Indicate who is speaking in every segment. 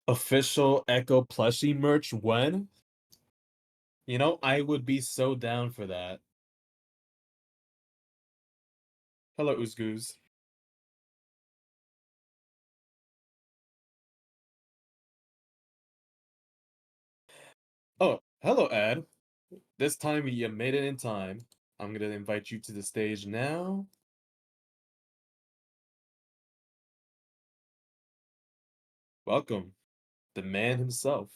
Speaker 1: Official Echo plushie merch when? I would be so down for that. Hello, Oozgoose. Oh, hello, Ed. This time you made it in time. I'm gonna invite you to the stage now. Welcome, the man himself.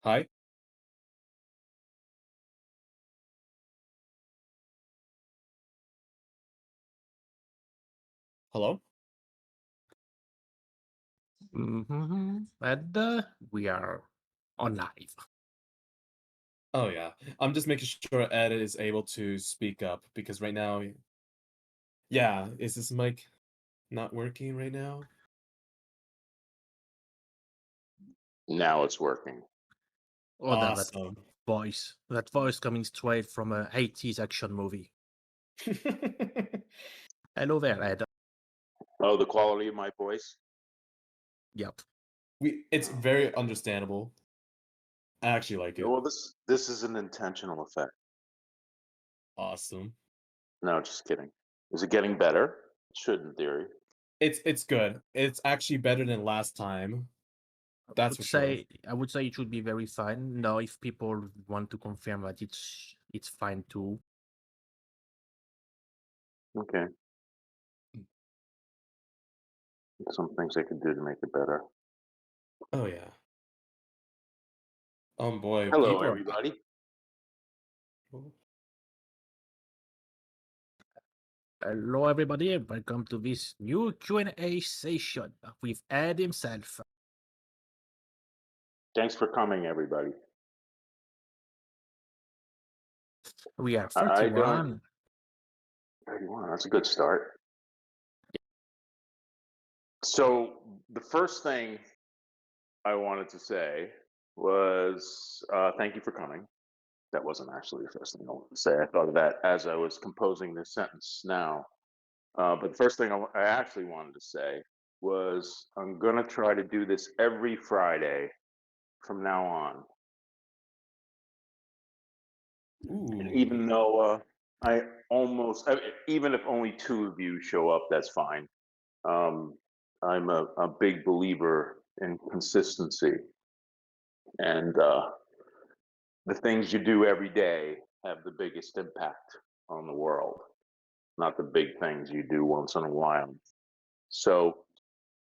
Speaker 1: Hi. Hello.
Speaker 2: And we are on live.
Speaker 1: Oh yeah, I'm just making sure Ed is able to speak up because right now, yeah, is this mic not working right now?
Speaker 3: Now it's working.
Speaker 2: Oh,
Speaker 1: Awesome.
Speaker 2: that voice coming straight from a 80s action movie. Hello there, Ed.
Speaker 3: Oh, the quality of my voice?
Speaker 2: Yep.
Speaker 1: It's very understandable. I actually like it.
Speaker 3: Well, this is an intentional effect.
Speaker 1: Awesome.
Speaker 3: No, just kidding. Is it getting better? It should, in theory.
Speaker 1: It's good. It's actually better than last time. That's for sure.
Speaker 2: I would say it should be very fine. Now, if people want to confirm that it's fine too.
Speaker 3: Okay. Some things I could do to make it better.
Speaker 1: Oh yeah. Boy,
Speaker 3: Hello,
Speaker 1: people are.
Speaker 3: everybody.
Speaker 2: Hello, everybody, and welcome to this new Q&A session with Ed himself.
Speaker 3: Thanks for coming, everybody.
Speaker 2: We are
Speaker 3: I
Speaker 2: 31.
Speaker 3: 31. That's a good start. So the first thing I wanted to say was thank you for coming. That wasn't actually the first thing I wanted to say. I thought of that as I was composing this sentence now. But the first thing I actually wanted to say was I'm going to try to do this every Friday from now on.
Speaker 1: Ooh.
Speaker 3: Even though even if only two of you show up, that's fine. I'm a big believer in consistency. And the things you do every day have the biggest impact on the world, not the big things you do once in a while. So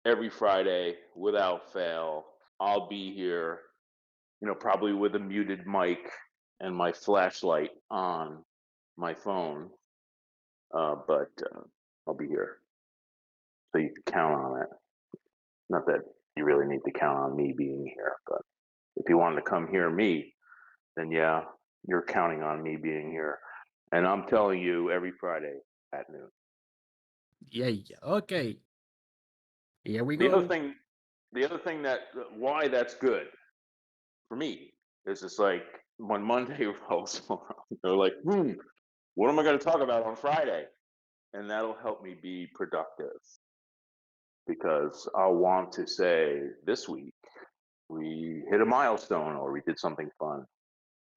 Speaker 3: every Friday, without fail, I'll be here, probably with a muted mic and my flashlight on my phone. But I'll be here. So you can count on it. Not that you really need to count on me being here, but if you wanted to come hear me, then yeah, you're counting on me being here. And I'm telling you every Friday at noon.
Speaker 2: Yeah, okay. Here we
Speaker 3: The
Speaker 2: go.
Speaker 3: other thing that why that's good for me is it's like when Monday rolls around, they're like, what am I going to talk about on Friday? And that'll help me be productive because I'll want to say this week we hit a milestone or we did something fun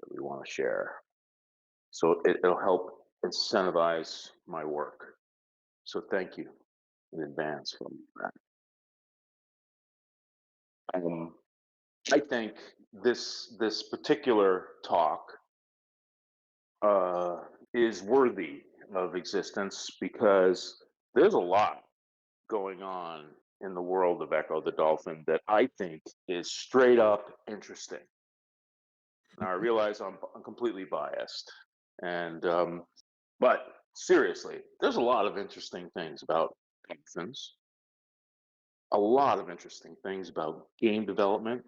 Speaker 3: that we want to share. So it'll help incentivize my work. So thank you in advance for that. I think this particular talk is worthy of existence because there's a lot going on in the world of Ecco the Dolphin that I think is straight up interesting. Now I realize I'm completely biased, and but seriously, there's a lot of interesting things about dolphins. A lot of interesting things about game development,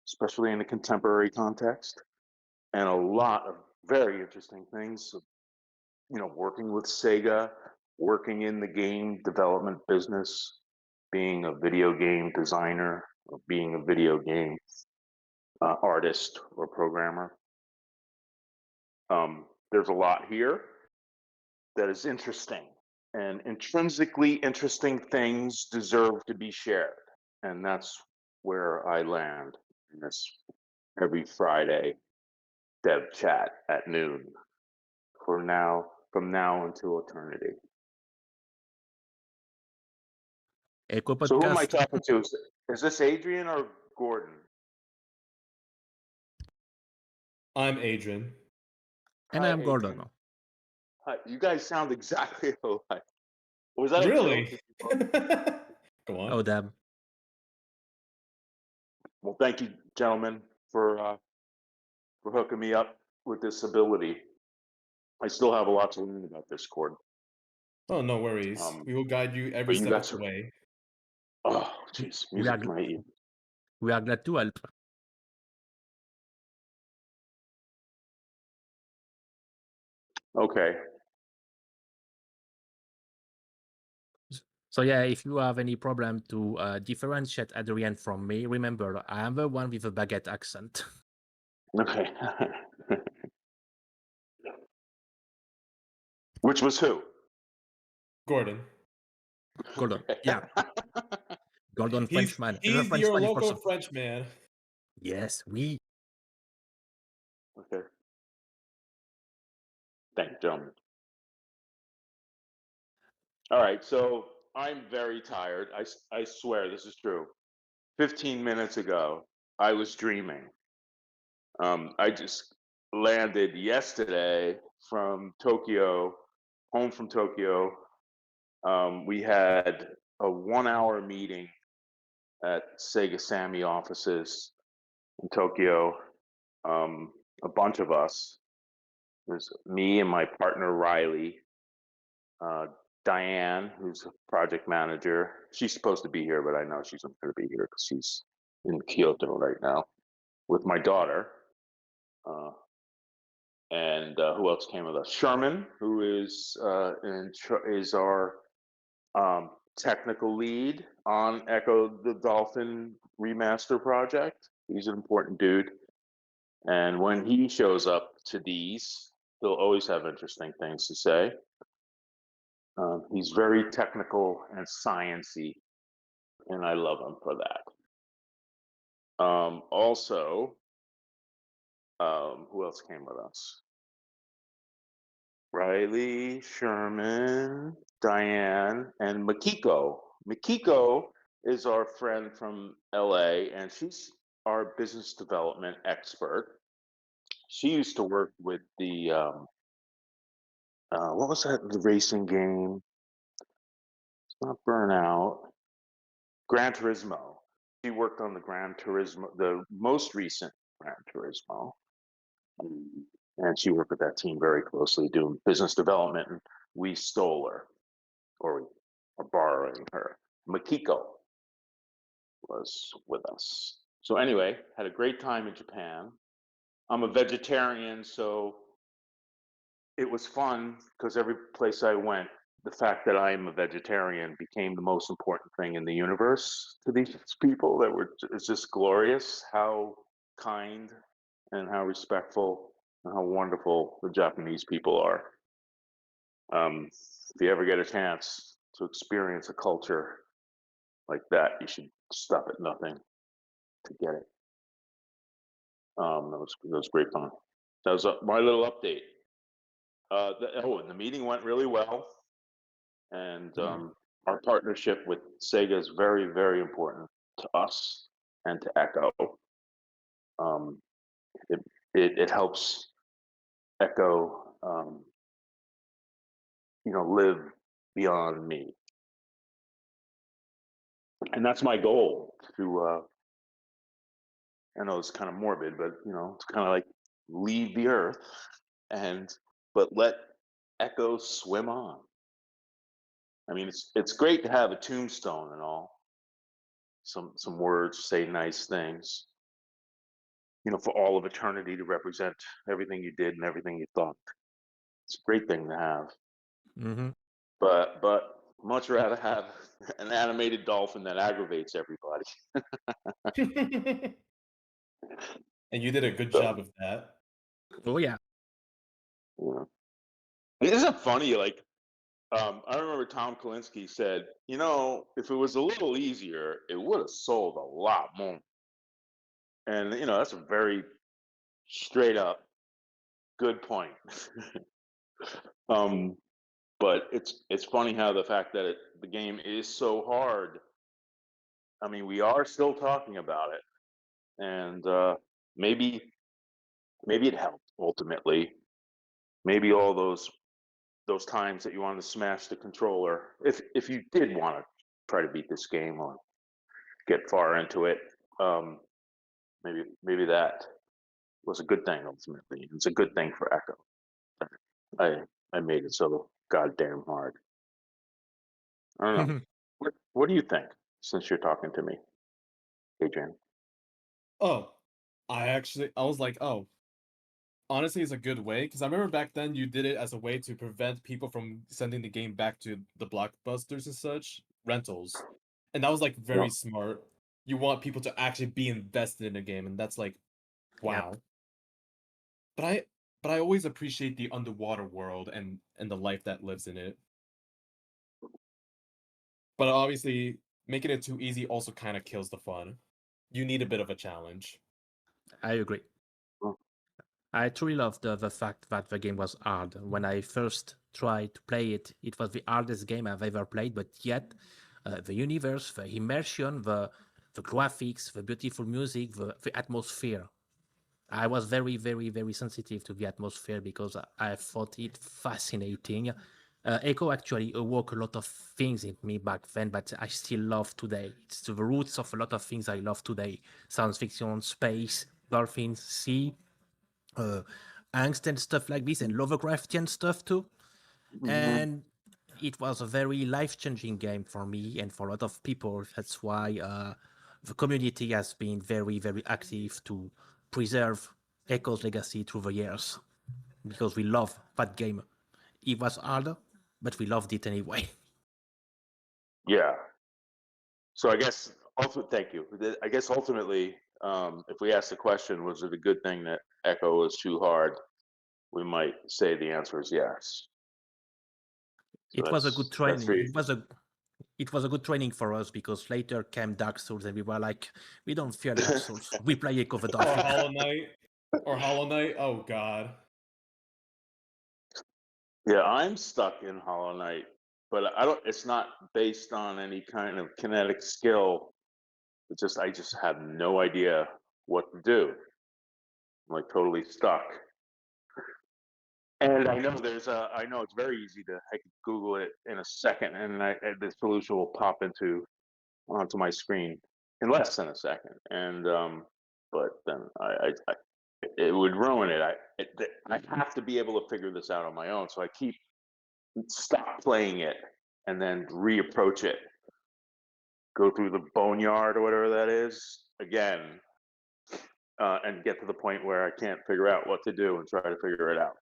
Speaker 3: especially in a contemporary context, and a lot of very interesting things, working with Sega, working in the game development business, being a video game designer, or being a video game artist or programmer. There's a lot here that is interesting. and intrinsically interesting things deserve to be shared. And that's where I land in this every Friday dev chat at noon from now until eternity.
Speaker 2: Ecco
Speaker 3: So who am I
Speaker 2: Podcast.
Speaker 3: talking to? Is this Adrian or Gordon?
Speaker 1: I'm Adrian.
Speaker 2: And
Speaker 3: Hi,
Speaker 2: I'm Gordon.
Speaker 3: Adrian. Hi. You guys sound exactly alike. Was that a
Speaker 1: Really?
Speaker 3: joke?
Speaker 1: Go on.
Speaker 2: Oh, damn.
Speaker 3: Well, thank you, gentlemen, for hooking me up with this ability. I still have a lot to learn about this chord.
Speaker 1: Oh, no worries. We will guide you every
Speaker 3: But you
Speaker 1: step
Speaker 3: guys
Speaker 1: of the way.
Speaker 3: Oh, jeez, music to my ear.
Speaker 2: We are glad to help.
Speaker 3: Okay.
Speaker 2: So yeah, if you have any problem to differentiate Adrian from me, remember I am the one with a baguette accent.
Speaker 3: Okay. Which was who?
Speaker 1: Gordon.
Speaker 2: Gordon. Yeah. Gordon
Speaker 1: He's
Speaker 2: Frenchman.
Speaker 1: your
Speaker 2: Spanish
Speaker 1: local
Speaker 2: person.
Speaker 1: French man.
Speaker 2: Yes, we.
Speaker 3: Okay. Thank you, gentlemen. All right, so I'm very tired. I swear this is true. 15 minutes ago, I was dreaming. I just landed yesterday from Tokyo, home from Tokyo. We had a 1-hour meeting at Sega Sammy offices in Tokyo. A bunch of us. There's me and my partner Riley, Diane, who's a project manager. She's supposed to be here, but I know she's not going to be here because she's in Kyoto right now with my daughter. And who else came with us? Sherman, who is our technical lead on Ecco the Dolphin remaster project. He's an important dude. And when he shows up to these, he'll always have interesting things to say. He's very technical and sciencey, and I love him for that. Also, who else came with us? Riley, Sherman, Diane, and Makiko. Makiko is our friend from LA, and she's our business development expert. She used to work with the what was that? The racing game? It's not Burnout. Gran Turismo. She worked on the Gran Turismo, the most recent Gran Turismo, and she worked with that team very closely doing business development. And we stole her, or we are borrowing her. Makiko was with us. So anyway, had a great time in Japan. I'm a vegetarian, so it was fun because every place I went, the fact that I am a vegetarian became the most important thing in the universe to these people. It's just glorious how kind and how respectful and how wonderful the Japanese people are. If you ever get a chance to experience a culture like that, you should stop at nothing to get it. That was great fun. That was my little update. And the meeting went really well, and our partnership with Sega is very, very important to us and to Ecco. It helps Ecco, live beyond me, and that's my goal. I know it's kind of morbid, but it's kind of like leave the earth but let Ecco swim on. I mean, it's great to have a tombstone and all, some words, say nice things, for all of eternity to represent everything you did and everything you thought. It's a great thing to have.
Speaker 2: Mm-hmm.
Speaker 3: But much rather have an animated dolphin that aggravates everybody.
Speaker 1: And you did a good job of that.
Speaker 2: Oh yeah.
Speaker 3: Isn't it funny? Like I remember Tom Kalinske said, you know, if it was a little easier, it would have sold a lot more. And you know, that's a very straight up good point. um, but it's funny how the fact that the game is so hard. I mean, we are still talking about it, and maybe it helped ultimately. Maybe all those times that you wanted to smash the controller, if you did want to try to beat this game or get far into it, um, maybe that was a good thing ultimately. It's a good thing for Echo. I made it so goddamn hard. I don't know. What do you think? Since you're talking to me, Adrian.
Speaker 1: Oh, I was like, oh, honestly, it's a good way because I remember back then you did it as a way to prevent people from sending the game back to the blockbusters and such rentals, and that was like
Speaker 3: Yeah.
Speaker 1: very smart. You want people to actually be invested in the game, and that's like, wow.
Speaker 2: Yep.
Speaker 1: But I always appreciate the underwater world and the life that lives in it. But obviously, making it too easy also kind of kills the fun. You need a bit of a challenge.
Speaker 2: I agree.
Speaker 3: Oh.
Speaker 2: I truly love the fact that the game was hard. When I first tried to play it, it was the hardest game I've ever played, but yet the universe, the immersion, the graphics, the beautiful music, the atmosphere. I was very, very, very sensitive to the atmosphere because I thought it fascinating. Echo actually awoke a lot of things in me back then, but I still love today. It's the roots of a lot of things I love today: science fiction, space, dolphins, sea, angst and stuff like this, and Lovecraftian stuff too. And it was a very life-changing game for me and for a lot of people. That's why the community has been very, very active to preserve Echo's legacy through the years because we love that game. It was hard, but we loved it anyway.
Speaker 3: Yeah. So I guess thank you. I guess ultimately, if we ask the question, was it a good thing that Echo was too hard? We might say the answer is yes. So
Speaker 2: It was a good
Speaker 3: that's
Speaker 2: training.
Speaker 3: very
Speaker 2: It was a good training for us because later came Dark Souls and we were like, we don't fear Dark Souls. We play Echo the
Speaker 1: Or
Speaker 2: Dolphin.
Speaker 1: Hollow Knight. Or Hollow Knight. Oh god.
Speaker 3: Yeah, I'm stuck in Hollow Knight, but I don't. It's not based on any kind of kinetic skill. I just have no idea what to do. I'm like totally stuck. And I know I know it's very easy I could Google it in a second, and the solution will pop onto my screen in less than a second. And but then it would ruin it. I have to be able to figure this out on my own. So I keep stop playing it and then reapproach it. Go through the boneyard or whatever that is again, and get to the point where I can't figure out what to do and try to figure it out.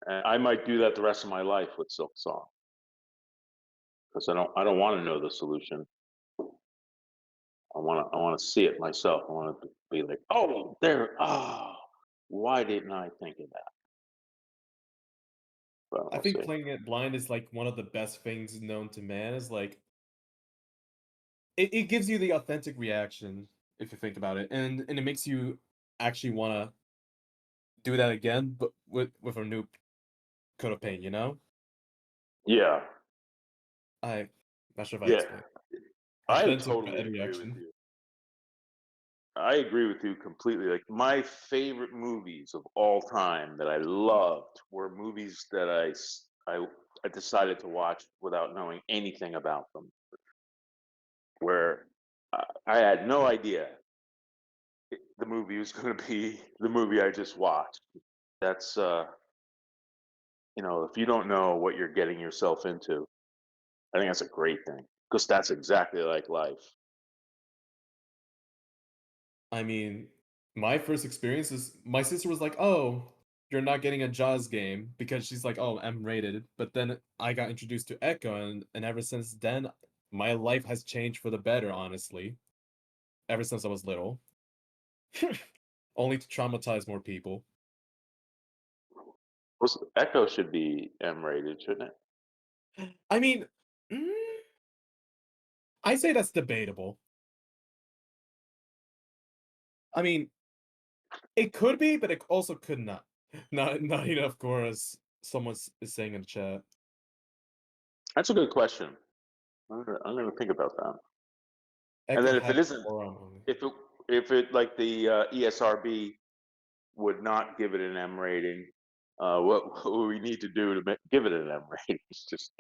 Speaker 3: And I might do that the rest of my life with Silk Song because I don't want to know the solution. I want to see it myself. I want to be like, oh, there. Oh, why didn't I think of that? But
Speaker 1: I
Speaker 3: we'll
Speaker 1: think
Speaker 3: see.
Speaker 1: playing it blind is like one of the best things known to man. Is like it gives you the authentic reaction if you think about it, and it makes you actually want to do that again, but with a new coat of paint. You know,
Speaker 3: Yeah,
Speaker 1: I not sure if I
Speaker 3: yeah.
Speaker 1: explained.
Speaker 3: I
Speaker 1: Authentic
Speaker 3: totally agree with
Speaker 1: reaction.
Speaker 3: you. I agree with you completely. Like my favorite movies of all time that I loved were movies that I decided to watch without knowing anything about them, where I had no idea the movie was going to be the movie I just watched. That's if you don't know what you're getting yourself into, I think that's a great thing because that's exactly like life.
Speaker 1: I mean, my first experience is my sister was like, "Oh, you're not getting a Jaws game," because she's like, "Oh, M rated." But then I got introduced to Echo, and ever since then, my life has changed for the better. Honestly, ever since I was little, only to traumatize more people.
Speaker 3: Echo should be M rated, shouldn't it?
Speaker 1: I mean, mm, I say that's debatable. I mean, it could be, but it also could not. Not enough chorus. Someone is saying in the chat.
Speaker 3: That's a good question. I'm gonna think about that. And
Speaker 1: Echo
Speaker 3: then if it
Speaker 1: had
Speaker 3: isn't,
Speaker 1: forum only.
Speaker 3: if it like the ESRB would not give it an M rating, what we need to do to give it an M rating? It's just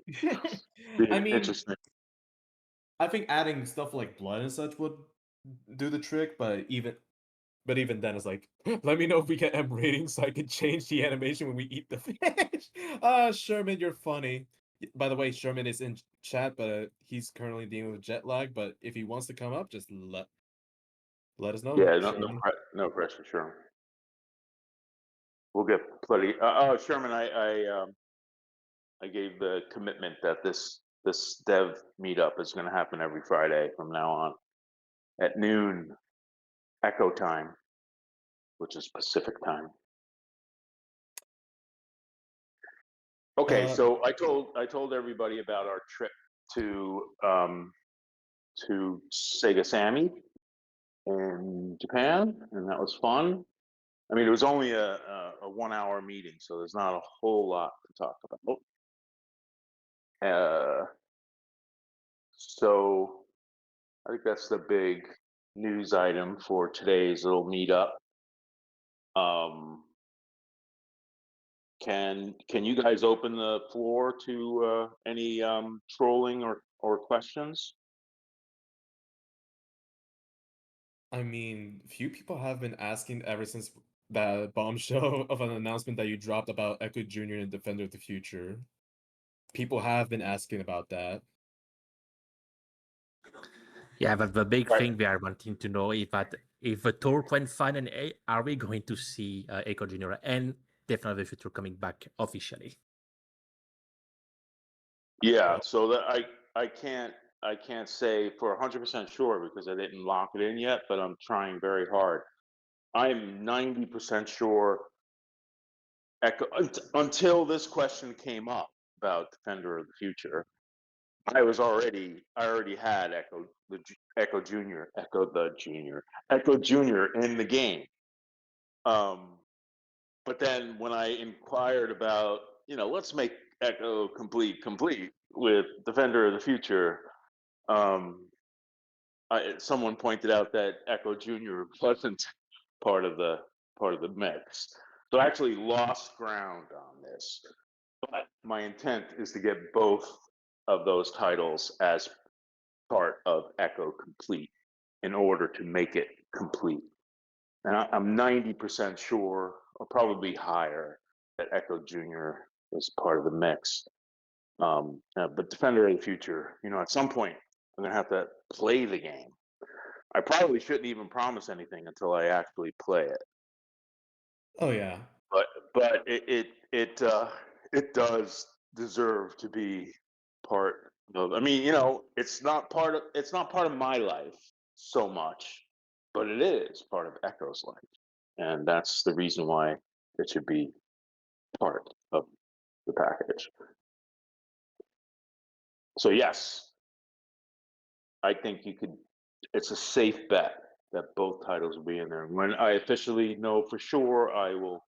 Speaker 1: I mean,
Speaker 3: interesting.
Speaker 1: I think adding stuff like blood and such would do the trick, but even then, it's like, let me know if we get M ratings so I can change the animation when we eat the fish. Sherman, you're funny. By the way, Sherman is in chat, but he's currently dealing with jet lag. But if he wants to come up, just let us know.
Speaker 3: Yeah,
Speaker 1: Sherman.
Speaker 3: no pressure, Sherman. We'll get plenty. Sherman, I gave the commitment that this dev meetup is going to happen every Friday from now on at noon Echo time, which is Pacific time. Okay, so I told everybody about our trip to Sega Sammy in Japan, and that was fun. I mean, it was only a 1 hour meeting, so there's not a whole lot to talk about. So I think that's the big news item for today's little meetup. Can you guys open the floor to any trolling or questions?
Speaker 1: I mean, few people have been asking ever since that bombshell of an announcement that you dropped about Ecco Jr. and Defender of the Future. People have been asking about that.
Speaker 2: Yeah, but the big
Speaker 3: Right.
Speaker 2: thing we are wanting to know is that if the tour went fine, and are we going to see Ecco Jr. and Defender of the Future coming back officially?
Speaker 3: Yeah, so that I can't say for 100% sure because I didn't lock it in yet, but I'm trying very hard. I'm 90% sure Echo until this question came up about Defender of the Future. I already had Ecco Jr. Ecco Jr. in the game. But then when I inquired about, let's make Ecco complete with Defender of the Future, someone pointed out that Ecco Jr. wasn't part of the mix. So I actually lost ground on this. But my intent is to get both of those titles as part of Ecco Complete in order to make it complete. And I'm 90% sure, or probably higher, that Ecco Jr. is part of the mix. But Defender of the Future, at some point, I'm going to have to play the game. I probably shouldn't even promise anything until I actually play it.
Speaker 1: Oh yeah.
Speaker 3: But it does deserve to be part of. I mean, it's not part of my life so much, but it is part of Ecco's life, and that's the reason why it should be part of the package. So yes, I think you could. It's a safe bet that both titles will be in there. When I officially know for sure, I will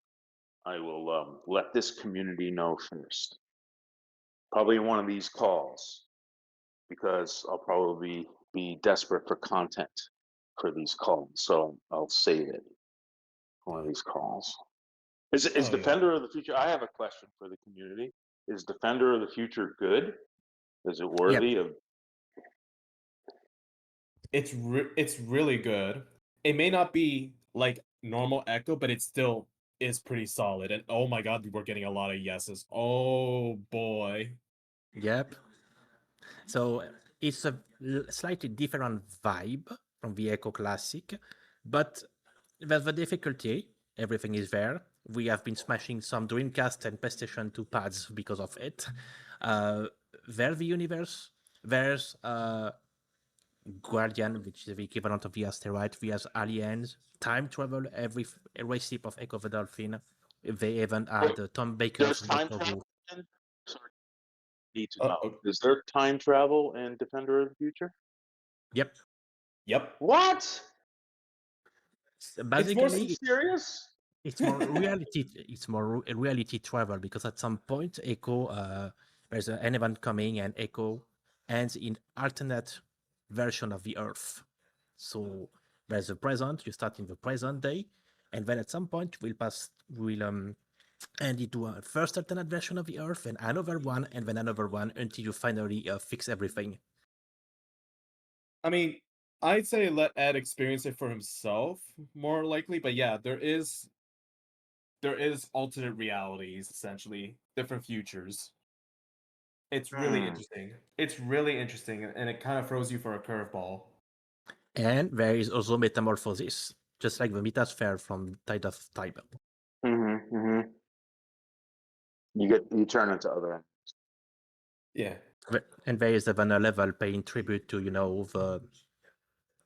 Speaker 3: let this community know first. Probably in one of these calls, because I'll probably be desperate for content for these calls. So I'll save it for one of these calls. Is
Speaker 1: Oh,
Speaker 3: Defender of the Future? I have a question for the community. Is Defender of the Future good? Is it worthy of?
Speaker 1: It's really good. It may not be like normal Echo, but it still is pretty solid. And oh my god, we're getting a lot of yeses. Oh boy.
Speaker 2: Yep. So it's a slightly different vibe from the Echo Classic, but there's the difficulty. Everything is there. We have been smashing some Dreamcast and PlayStation 2 pads because of it. There's the universe. There's Guardian, which is the equivalent of the asteroid. There's aliens, time travel, every recipe of Ecco the Dolphin. They even had Tom Baker's
Speaker 3: There's time
Speaker 2: Doctor Who.
Speaker 3: travel. Sorry. need to
Speaker 1: Uh,
Speaker 3: know.
Speaker 1: oh,
Speaker 3: Is there time travel in Defender of the Future?
Speaker 2: Yep.
Speaker 1: yep.
Speaker 3: What? It's more
Speaker 2: Basically,
Speaker 3: serious?
Speaker 2: it's more reality. It's more reality travel because at some point, Echo, there's an event coming, and Echo ends in alternate version of the Earth. So there's a present. You start in the present day, and then at some point we'll end into a first alternate version of the Earth, and another one, and then another one until you finally fix everything.
Speaker 1: I mean, I'd say let Ed experience it for himself, more likely. But yeah, there is alternate realities, essentially different futures. It's really interesting. It's really interesting, and it kind of throws you for a curveball.
Speaker 2: And there is also metamorphosis, just like the metasphere from Tide of Time.
Speaker 3: Mm-hmm, mm-hmm. You turn into other.
Speaker 1: Yeah.
Speaker 2: And there is even a level paying tribute to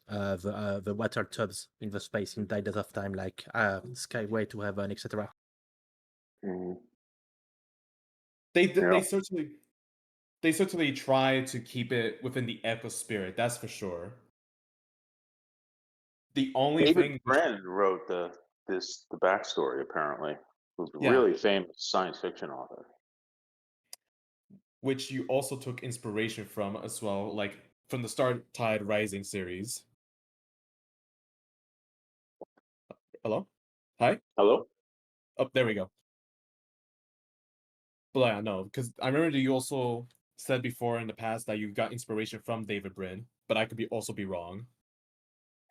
Speaker 2: the water tubs in the space in Tide of Time, like Skyway to Heaven, etc.
Speaker 3: Mm-hmm.
Speaker 1: They certainly try to keep it within the Ecco spirit. That's for sure. The only
Speaker 3: David
Speaker 1: thing
Speaker 3: Brin wrote the backstory. Apparently, who's a
Speaker 1: Yeah.
Speaker 3: really famous science fiction author.
Speaker 1: which you also took inspiration from as well, like from the Star Tide Rising series. Hello? Hi?
Speaker 3: Hello?
Speaker 1: Oh, there we go. But yeah, no, because I remember you also said before in the past that you got inspiration from David Brin, but I could also be wrong.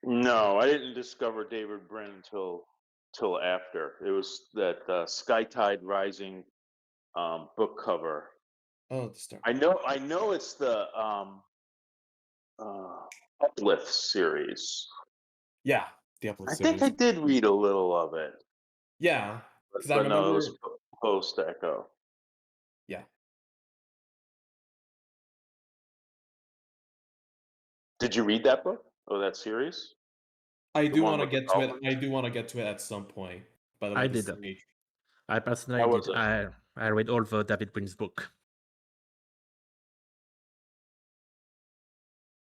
Speaker 3: No, I didn't discover David Brin until after. It was that Sky Tide Rising book cover.
Speaker 1: Oh, the Star.
Speaker 3: I know it's the Uplift series.
Speaker 1: Yeah, the Uplift
Speaker 3: I
Speaker 1: series.
Speaker 3: think I did read a little of it.
Speaker 1: Yeah, because I
Speaker 3: But
Speaker 1: remember.
Speaker 3: no, it was post Ecco.
Speaker 1: Yeah.
Speaker 3: Did you read that book or that series?
Speaker 1: I
Speaker 3: The
Speaker 1: do
Speaker 3: one
Speaker 1: want to
Speaker 3: with the
Speaker 1: get to it.
Speaker 3: dolphins?
Speaker 1: I do want to get to it at some point. By the way,
Speaker 2: I
Speaker 1: this
Speaker 2: did.
Speaker 1: stage.
Speaker 2: I personally
Speaker 3: How was
Speaker 2: did.
Speaker 3: it?
Speaker 2: I read all the David Brin's book.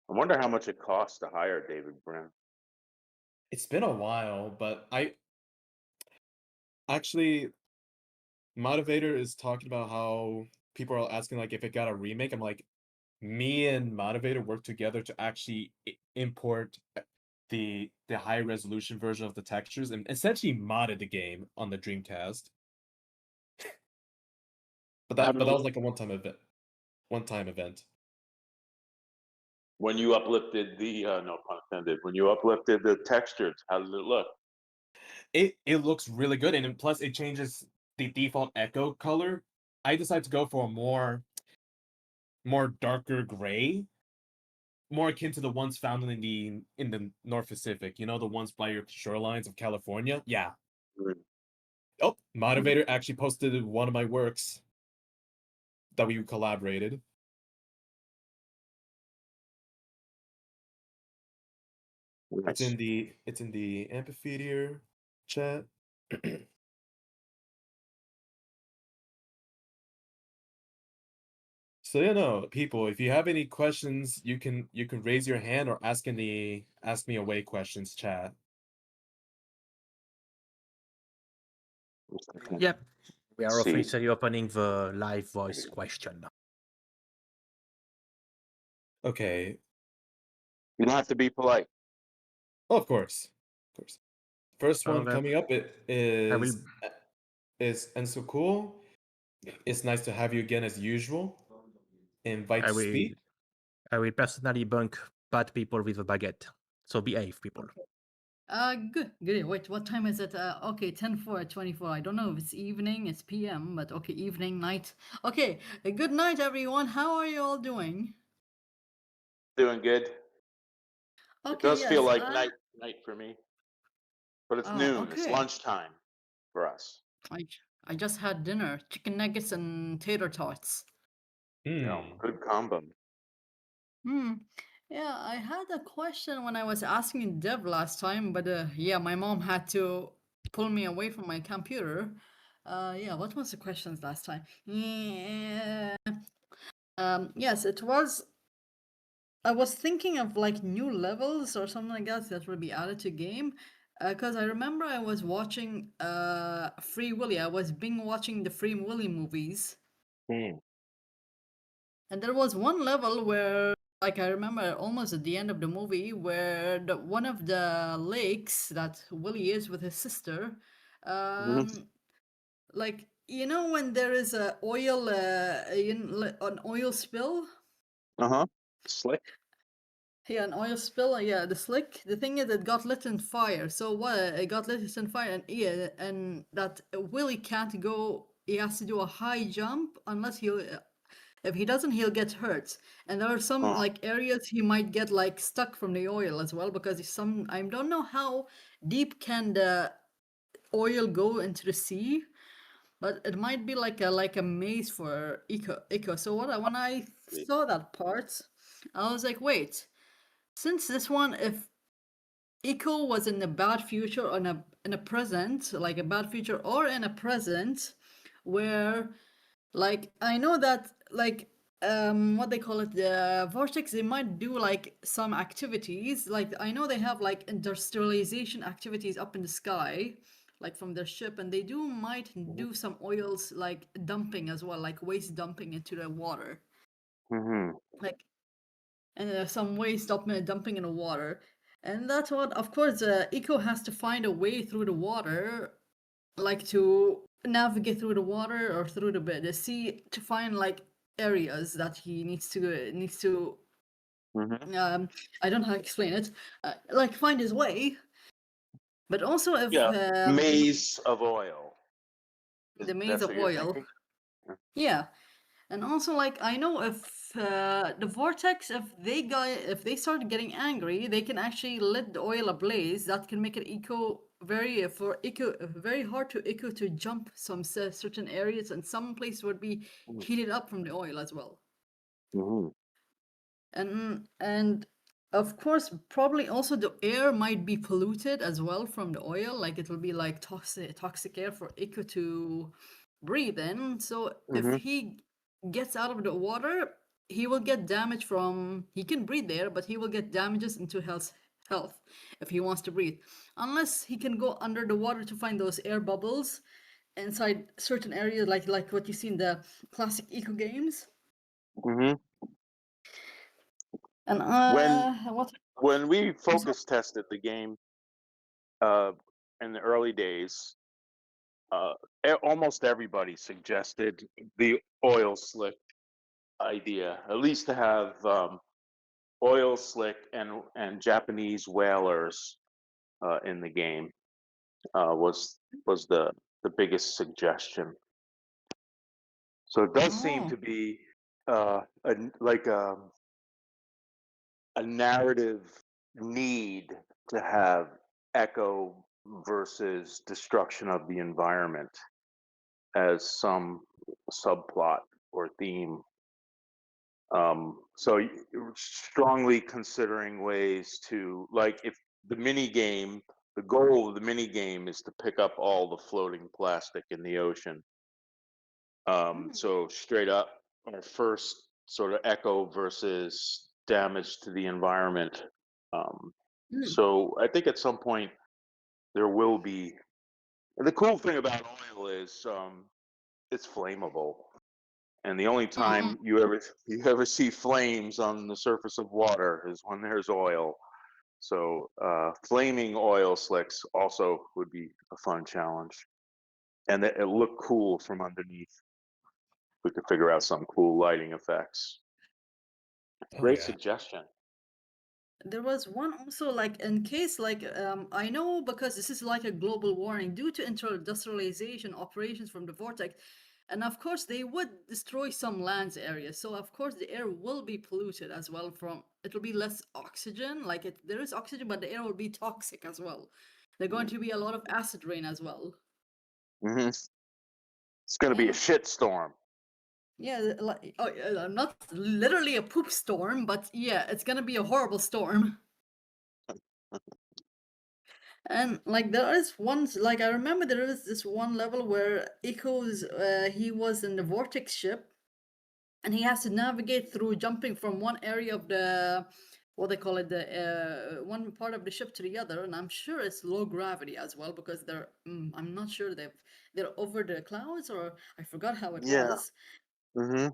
Speaker 3: I wonder how much it costs to hire David Brin.
Speaker 1: It's been a while, but I actually Moduvator is talking about how people are asking like if it got a remake. I'm like, me and Moduvator worked together to actually import the high resolution version of the textures and essentially modded the game on the Dreamcast. But that was like a one-time event.
Speaker 3: When you uplifted the no pun intended, when you uplifted the textures, how did it look?
Speaker 1: It looks really good, and plus it changes the default Echo color. I decided to go for a more darker gray, more akin to the ones found in the North Pacific. You know, the ones by your shorelines of California. Yeah.
Speaker 3: Mm.
Speaker 1: Oh, Moduvator actually posted one of my works that we collaborated.
Speaker 3: Nice.
Speaker 1: It's in the amphitheater chat. So yeah, no, people, if you have any questions, you can raise your hand or ask in the ask me away questions chat.
Speaker 2: Yep. We are
Speaker 3: See.
Speaker 2: officially opening the live voice question.
Speaker 1: Okay.
Speaker 3: You don't have to be polite.
Speaker 1: Oh, of course. Of course. First one
Speaker 2: Okay.
Speaker 1: coming up
Speaker 2: I will.
Speaker 1: is Nsocool. It's nice to have you again as usual. Invite
Speaker 2: I
Speaker 1: to
Speaker 2: will.
Speaker 1: speak.
Speaker 2: I will personally bunk bad people with a baguette. So behave, people.
Speaker 4: Good. Wait, what time is it? Okay, 10:04, I don't know if it's evening, it's PM, but okay, evening, night. Okay, good night, everyone. How are you all doing?
Speaker 3: Doing good.
Speaker 4: Okay,
Speaker 3: It does
Speaker 4: yes.
Speaker 3: feel like night for me, but it's
Speaker 4: Oh,
Speaker 3: noon. It's
Speaker 4: okay.
Speaker 3: lunchtime for us.
Speaker 4: I just had dinner, chicken nuggets and tater tots.
Speaker 3: Yeah, good combo.
Speaker 4: Yeah, I had a question when I was asking Deb last time, but yeah, my mom had to pull me away from my computer. Yeah, what was the questions last time? Yeah. Yes, it was. I was thinking of like new levels or something like that would be added to game. Because I remember I was watching Free Willy. I was binge watching the Free Willy movies.
Speaker 3: Hmm.
Speaker 4: And there was one level where, like, I remember almost at the end of the movie, where one of the lakes that Willy is with his sister,
Speaker 3: Mhm.
Speaker 4: like, you know, when there is a oil, an oil spill.
Speaker 3: Uh-huh. Slick.
Speaker 4: Yeah, an oil spill. Yeah, the slick. The thing is, it got lit on fire. So what? It got lit on fire, and yeah, and that Willy can't go. He has to do a high jump unless he. If he doesn't, he'll get hurt. And there are some
Speaker 3: Huh.
Speaker 4: like areas he might get like stuck from the oil as well because some. I don't know how deep can the oil go into the sea, but it might be like a maze for Ecco. So when I
Speaker 3: Sweet.
Speaker 4: saw that part, I was like, wait. Since this one, if Ecco was in a bad future or in a present, like a bad future or in a present, where like I know that like what they call it, the vortex, they might do like some activities. Like I know they have like industrialization activities up in the sky, like from their ship, and they might do some oils like dumping as well, like waste dumping into the water.
Speaker 3: Mm-hmm.
Speaker 4: Like and some waste dumping in the water. And that's what, of course, Eco has to find a way through the water, like to navigate through the water or through the sea to find like areas that he needs to.
Speaker 3: Mm-hmm.
Speaker 4: I don't know how to explain it. Like find his way, but also if
Speaker 3: Yeah. Maze of oil.
Speaker 4: the maze
Speaker 3: That's
Speaker 4: of
Speaker 3: what you're
Speaker 4: oil.
Speaker 3: thinking?
Speaker 4: Yeah. And also, like I know if the vortex, if they start getting angry, they can actually let the oil ablaze. That can make it very hard to eco to jump some certain areas, and some places would be heated up from the oil as well.
Speaker 3: Mm-hmm.
Speaker 4: And of course, probably also the air might be polluted as well from the oil. Like it will be like toxic air for eco to breathe in. So if
Speaker 3: Mm-hmm.
Speaker 4: he gets out of the water, he will get damage from. He can breathe there, but he will get damages into health if he wants to breathe. Unless he can go under the water to find those air bubbles inside certain areas, like what you see in the classic eco games.
Speaker 3: Mm-hmm.
Speaker 4: And
Speaker 3: When we
Speaker 4: I'm sorry?
Speaker 3: focus tested the game in the early days, almost everybody suggested the oil slick idea, at least to have oil slick and Japanese whalers in the game was the biggest suggestion. So it does seem
Speaker 4: Oh.
Speaker 3: to be like a narrative need to have echo versus destruction of the environment as some subplot or theme. So strongly considering ways to, like, if the mini game, the goal of the mini game is to pick up all the floating plastic in the ocean. So straight up, our first sort of echo versus damage to the environment. So I think at some point there will be. And the cool thing about oil is it's flammable, and the only time you ever see flames on the surface of water is when there's oil. So flaming oil slicks also would be a fun challenge, and it look cool from underneath. We could figure out some cool lighting effects.
Speaker 1: Oh
Speaker 3: Great
Speaker 1: yeah.
Speaker 3: suggestion.
Speaker 4: There was one also like in case like I know because this is like a global warning due to industrialization operations from the vortex, and of course they would destroy some lands areas. So of course the air will be polluted as well. From it will be less oxygen. Like there is oxygen, but the air will be toxic as well. There's going to be a lot of acid rain as well.
Speaker 3: Mm-hmm. It's going to be a
Speaker 4: And
Speaker 3: shit storm.
Speaker 4: yeah, like not literally a poop storm, but yeah, it's gonna be a horrible storm. And like there is like I remember there is this one level where Echo's he was in the vortex ship, and he has to navigate through jumping from one area of the what they call it, the one part of the ship to the other, and I'm sure it's low gravity as well because they're I'm not sure they're over the clouds, or I forgot how it
Speaker 3: Yeah.
Speaker 4: was.
Speaker 3: Mm-hmm.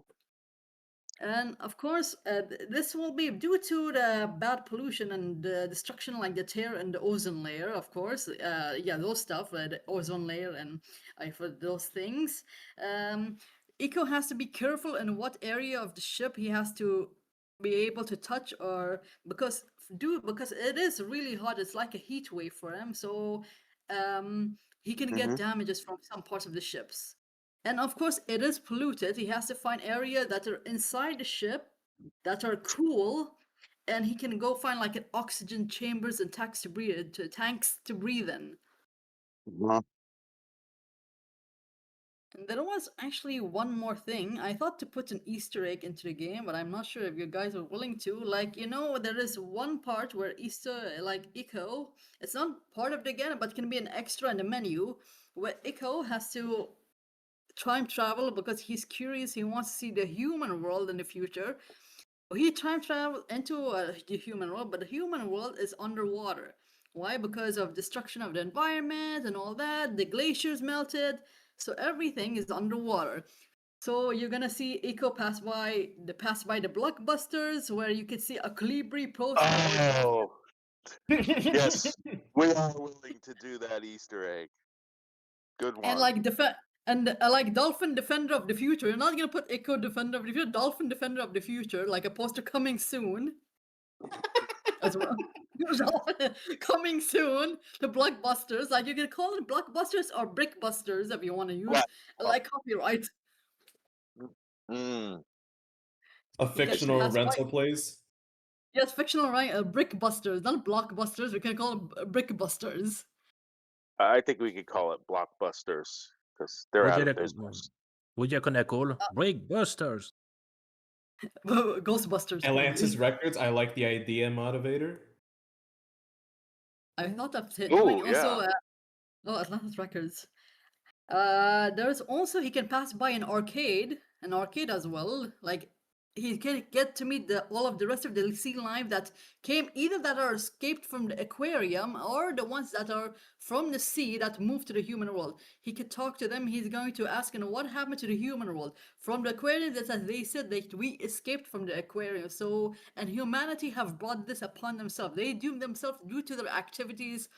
Speaker 4: And of course, this will be due to the bad pollution and the destruction, like the tear in the ozone layer, of course. Yeah, those stuff, the ozone layer and for those things. Eco has to be careful in what area of the ship he has to be able to touch, or because it is really hot. It's like a heat wave for him, so he can
Speaker 3: Mm-hmm.
Speaker 4: get damages from some parts of the ships. And of course, it is polluted. He has to find areas that are inside the ship that are cool, and he can go find like an oxygen chambers and tanks to breathe in.
Speaker 3: Uh-huh.
Speaker 4: And there was actually one more thing. I thought to put an Easter egg into the game, but I'm not sure if you guys are willing to. Like, there is one part where Ecco, it's not part of the game, but can be an extra in the menu, where Ecco has to time travel because he's curious. He wants to see the human world in the future. He time traveled into the human world, but the human world is underwater. Why? Because of destruction of the environment and all that. The glaciers melted, so everything is underwater. So you're gonna see Eco pass by the blockbusters, where you can see a Calibri poster.
Speaker 3: Oh, yes. We are willing to do that Easter egg. Good one.
Speaker 4: And like Dolphin Defender of the Future. You're not gonna put Echo Defender of the Future, Dolphin Defender of the Future, like a poster coming soon. As well. Coming soon, the blockbusters. Like you can call it blockbusters or brickbusters if you want to use
Speaker 3: Right.
Speaker 4: like copyright.
Speaker 3: Mm.
Speaker 1: A fictional
Speaker 4: pass by-
Speaker 1: rental place.
Speaker 4: Yes, fictional, right? Brickbusters, not blockbusters. We can call it brickbusters.
Speaker 3: I think we could call it blockbusters because they're out of business.
Speaker 2: Would you gonna call Breakbusters?
Speaker 4: Ghostbusters.
Speaker 1: Atlantis
Speaker 4: probably.
Speaker 1: Records. I like the idea, Moduvator.
Speaker 4: I thought of
Speaker 3: Oh,
Speaker 4: doing
Speaker 3: yeah.
Speaker 4: also. Atlantis Records. There's also he can pass by an arcade as well. Like he can get to meet all of the rest of the sea life that came, either that are escaped from the aquarium or the ones that are from the sea that moved to the human world. He could talk to them. He's going to ask, what happened to the human world from the aquarium? That as they said, we escaped from the aquarium. So, and humanity have brought this upon themselves. They doomed themselves due to their activities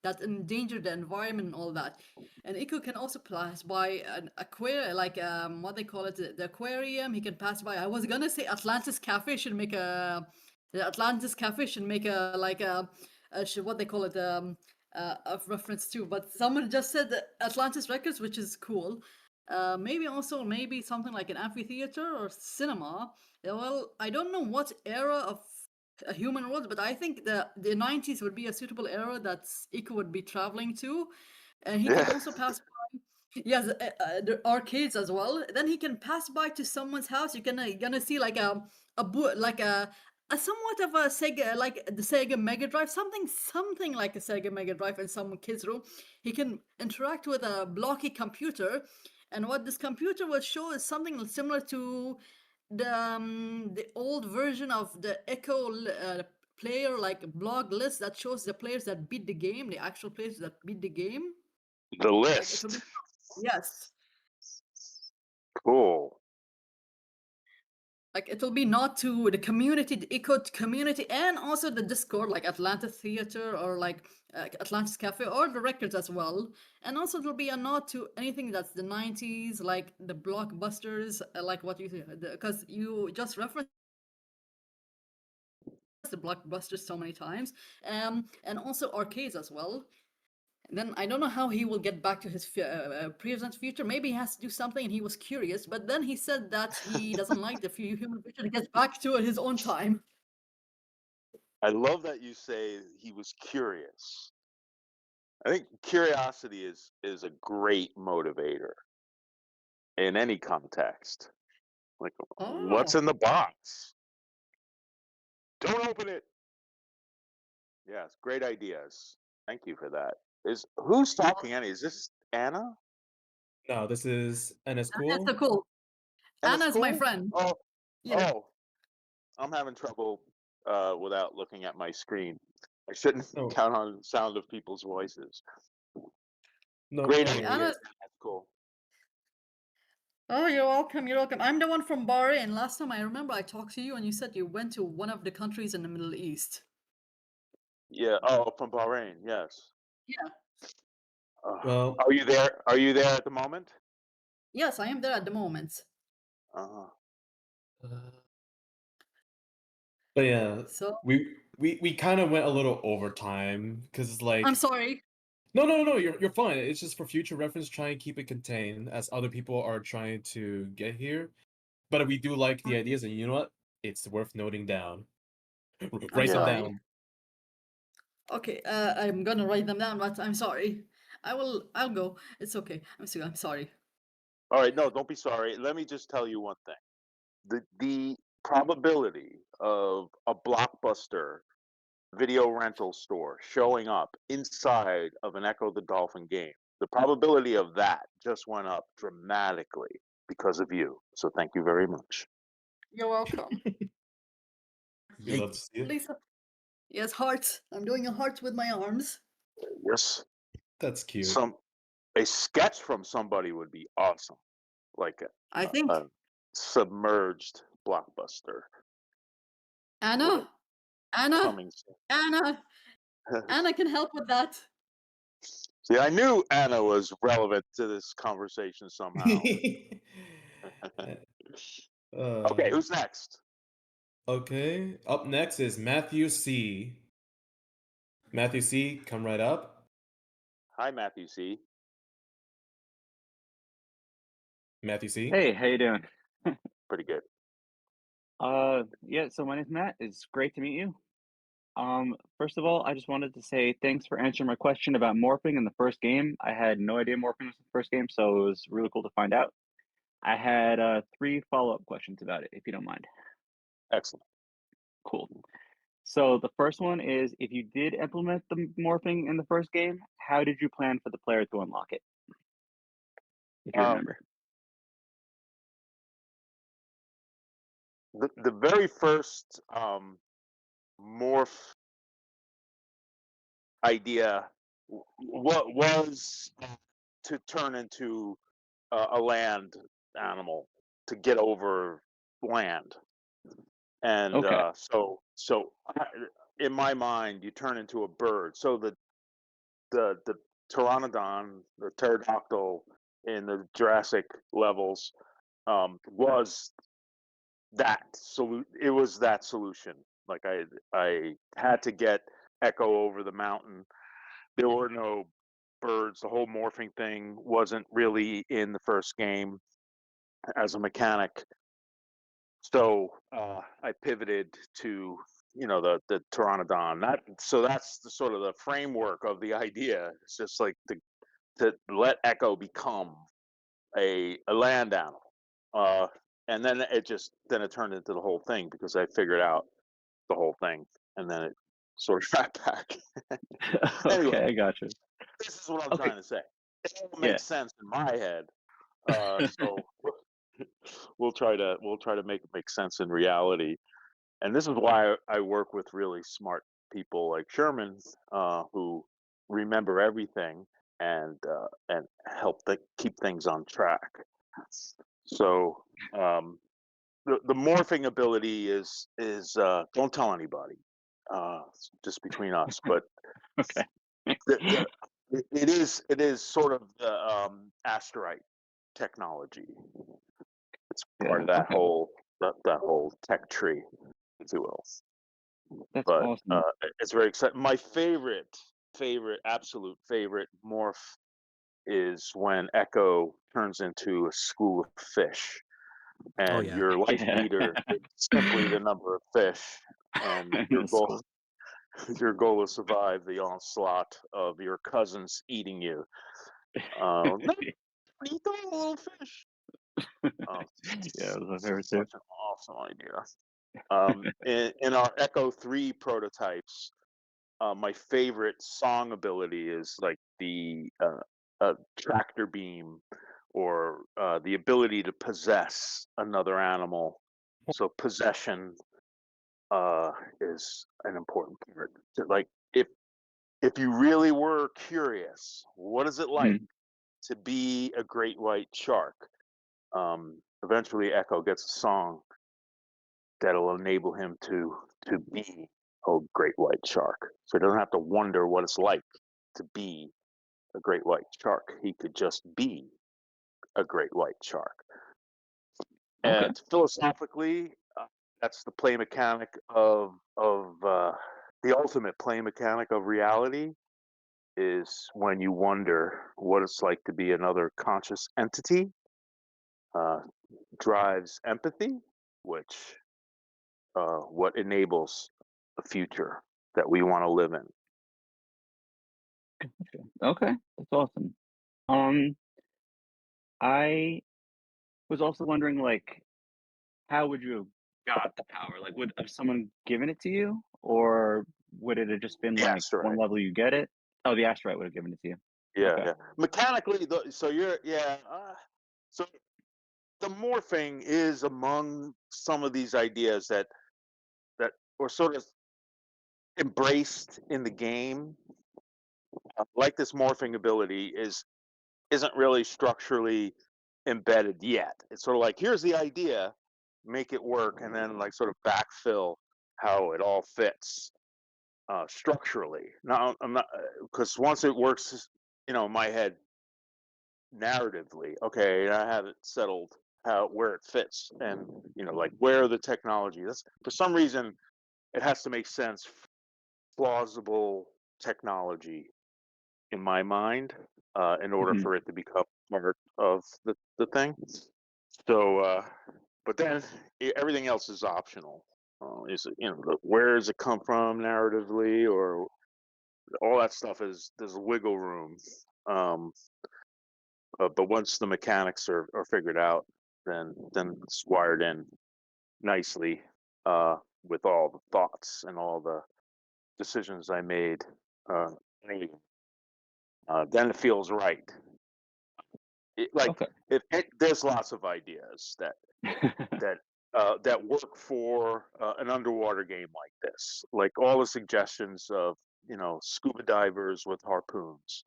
Speaker 4: that endanger the environment and all that. And Eco can also pass by an aquarium, like what they call it, the aquarium. He can pass by. I was gonna say Atlantis Cafe should make a what they call it a reference to. But someone just said Atlantis Records, which is cool. Maybe something like an amphitheater or cinema. Well, I don't know what era of a human world, but I think the 90s would be a suitable era that Eco would be traveling to, and he can also pass by. Yes, the arcades as well. Then he can pass by to someone's house. You're gonna see like a somewhat of a Sega, like the Sega Mega Drive, something like a Sega Mega Drive in some kid's room. He can interact with a blocky computer, and what this computer will show is something similar to the old version of the Echo player like blog list that shows the players that beat the game, the actual players that beat the game.
Speaker 3: The
Speaker 4: Like,
Speaker 3: list.
Speaker 4: yes.
Speaker 3: Cool.
Speaker 4: Like it'll be not to the community, the Echo community, and also the Discord, like Atlantis Theater or like Atlantis Cafe, or the records as well. And also it'll be a nod to anything that's the 90s, like the blockbusters, like what you said, because you just referenced the blockbusters so many times, and also arcades as well. And then I don't know how he will get back to his present future. Maybe he has to do something, and he was curious. But then he said that he doesn't like the human future. He gets back to it his own time.
Speaker 3: I love that you say he was curious. I think curiosity is a great motivator in any context. Like, what's in the box? Don't open it. Yes, great ideas. Thank you for that. Who's talking, Annie? Is this Anna?
Speaker 1: No, this is Nsocool.
Speaker 4: Nsocool. Anna's my
Speaker 3: cool?
Speaker 4: friend.
Speaker 3: Oh,
Speaker 4: Yeah.
Speaker 3: oh, I'm having trouble without looking at my screen. I shouldn't
Speaker 1: No,
Speaker 3: count on the sound of people's voices.
Speaker 1: no,
Speaker 3: Great
Speaker 1: no
Speaker 3: idea.
Speaker 1: worries.
Speaker 4: Anna's.
Speaker 3: That's cool.
Speaker 4: Oh, you're welcome. You're welcome. I'm the one from Bahrain. Last time I remember I talked to you and you said you went to one of the countries in the Middle East.
Speaker 3: Yeah. Oh, from Bahrain. Yes.
Speaker 4: Yeah.
Speaker 1: Well,
Speaker 3: Are you there? Are you there at the moment?
Speaker 4: Yes, I am there at the moment.
Speaker 3: Uh-huh.
Speaker 1: but yeah,
Speaker 4: So
Speaker 1: we kind of went a little over time because like
Speaker 4: I'm sorry.
Speaker 1: no, you're fine. It's just for future reference. Try and keep it contained as other people are trying to get here. But we do like the ideas, and you know what? It's worth noting down.
Speaker 4: I'm
Speaker 1: Write them
Speaker 4: sorry.
Speaker 1: down.
Speaker 4: Okay, I'm gonna write them down, but I'm sorry. I'll go. It's okay. I'm sorry.
Speaker 3: All right. No, don't be sorry. Let me just tell you one thing. The probability of a Blockbuster video rental store showing up inside of an Ecco the Dolphin game, the probability of that just went up dramatically because of you. So thank you very much.
Speaker 4: You're welcome.
Speaker 1: We love to see it.
Speaker 4: Lisa. Yes, hearts. I'm doing a heart with my arms.
Speaker 3: Yes.
Speaker 1: That's cute.
Speaker 3: A sketch from somebody would be awesome, like
Speaker 4: I think
Speaker 3: a submerged Blockbuster
Speaker 4: Anna, Anna,
Speaker 3: coming soon.
Speaker 4: Anna can help with that.
Speaker 3: See, I knew Anna was relevant to this conversation somehow. Okay, who's next?
Speaker 1: Okay, up next is Matthew C. Matthew C, come right up.
Speaker 3: Hi, matthewC.
Speaker 1: Matthew C.
Speaker 5: Hey, how you doing?
Speaker 3: Pretty good.
Speaker 5: Yeah, so my name's Matt. It's great to meet you. First of all, I just wanted to say thanks for answering my question about morphing in the first game. I had no idea morphing was in the first game, so it was really cool to find out. I had 3 follow-up questions about it, if you don't mind.
Speaker 3: Excellent.
Speaker 5: Cool. So the first one is, if you did implement the morphing in the first game, how did you plan for the player to unlock it? If you remember.
Speaker 3: The very first morph idea what was to turn into a land animal to get over land, and
Speaker 5: Okay.
Speaker 3: so in my mind you turn into a bird. So the pteranodon, the pterodactyl in the Jurassic levels, was it was that solution. Like I had to get Ecco over the mountain. There were no birds. The whole morphing thing wasn't really in the first game as a mechanic. So I pivoted to the pteranodon. That's the sort of the framework of the idea. It's just like to let Ecco become a land animal. And then it turned into the whole thing because I figured out the whole thing, and then it sort of got back. Anyway,
Speaker 5: Okay, I got you.
Speaker 3: this is what I'm
Speaker 5: Okay.
Speaker 3: trying to say. It all
Speaker 5: Yeah.
Speaker 3: makes sense in my head. So we'll try to make it make sense in reality. And this is why I work with really smart people like Sherman, who remember everything and help keep things on track. So the morphing ability is don't tell anybody, just between us. But
Speaker 5: Okay.
Speaker 3: it is sort of the asterite technology. It's part of that
Speaker 5: okay.
Speaker 3: whole that whole tech tree, if you will.
Speaker 5: That's
Speaker 3: But
Speaker 5: awesome.
Speaker 3: it's very exciting. My absolute favorite morph is when Ecco turns into a school of fish,
Speaker 2: Oh
Speaker 3: and
Speaker 2: yeah.
Speaker 3: your life
Speaker 5: Yeah.
Speaker 3: meter is simply the number of fish, and your
Speaker 5: That's
Speaker 3: goal
Speaker 5: cool.
Speaker 3: your goal is to survive the onslaught of your cousins eating you. No, eat the little fish.
Speaker 5: Yeah, that was my favorite too.
Speaker 3: Such an awesome idea. In our Ecco 3 prototypes, my favorite song ability is like the tractor beam or the ability to possess another animal. So possession is an important part. So, like, if you really were curious, what is it like to be a great white shark? Eventually, Ecco gets a song that'll enable him to be a great white shark. So he doesn't have to wonder what it's like to be a great white shark. He could just be a great white shark.
Speaker 5: Okay.
Speaker 3: And philosophically, that's the play mechanic of the ultimate play mechanic of reality, is when you wonder what it's like to be another conscious entity. Drives empathy, which what enables the future that we want to live in.
Speaker 5: Okay, that's awesome. I was also wondering, like, how would you have got the power? Like, would have someone given it to you, or would it have just been
Speaker 3: The
Speaker 5: like
Speaker 3: asteroid.
Speaker 5: one level you get it? Oh, the asteroid would have given it to you.
Speaker 3: Yeah,
Speaker 5: Okay.
Speaker 3: yeah. Mechanically, so you're so the morphing is among some of these ideas that were sort of embraced in the game. Like this morphing ability isn't really structurally embedded yet. It's sort of like, here's the idea, make it work, and then like sort of backfill how it all fits structurally. Now, I'm not, because once it works, in my head narratively, okay, I have it settled where it fits, and like where the technology. That's, for some reason, it has to make sense, plausible technology in my mind, in order for it to become part of the thing. So, but then everything else is optional. Is it, where does it come from narratively, or all that stuff there's wiggle room. But once the mechanics are figured out, then it's wired in nicely, with all the thoughts and all the decisions I made. Then it feels right.
Speaker 5: Okay.
Speaker 3: There's lots of ideas that work for an underwater game like this. Like all the suggestions of scuba divers with harpoons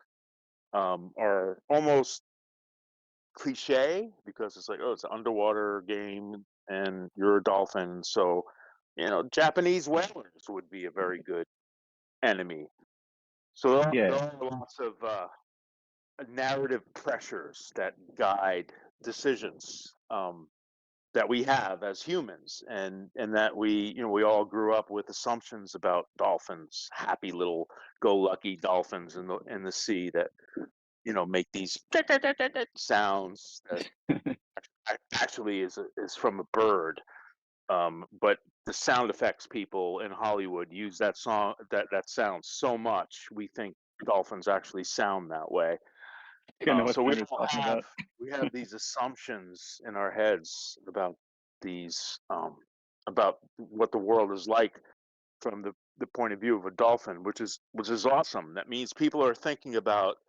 Speaker 3: are almost cliche, because it's like, oh, it's an underwater game and you're a dolphin, so Japanese whalers would be a very good enemy. So there are lots of narrative pressures that guide decisions that we have as humans, and that we all grew up with assumptions about dolphins, happy little go lucky dolphins in the sea that make these sounds that actually is from a bird. But the sound effects people in Hollywood use that sound so much, we think dolphins actually sound that way. So we have these assumptions in our heads about these about what the world is like from the point of view of a dolphin, which is awesome. That means people are thinking about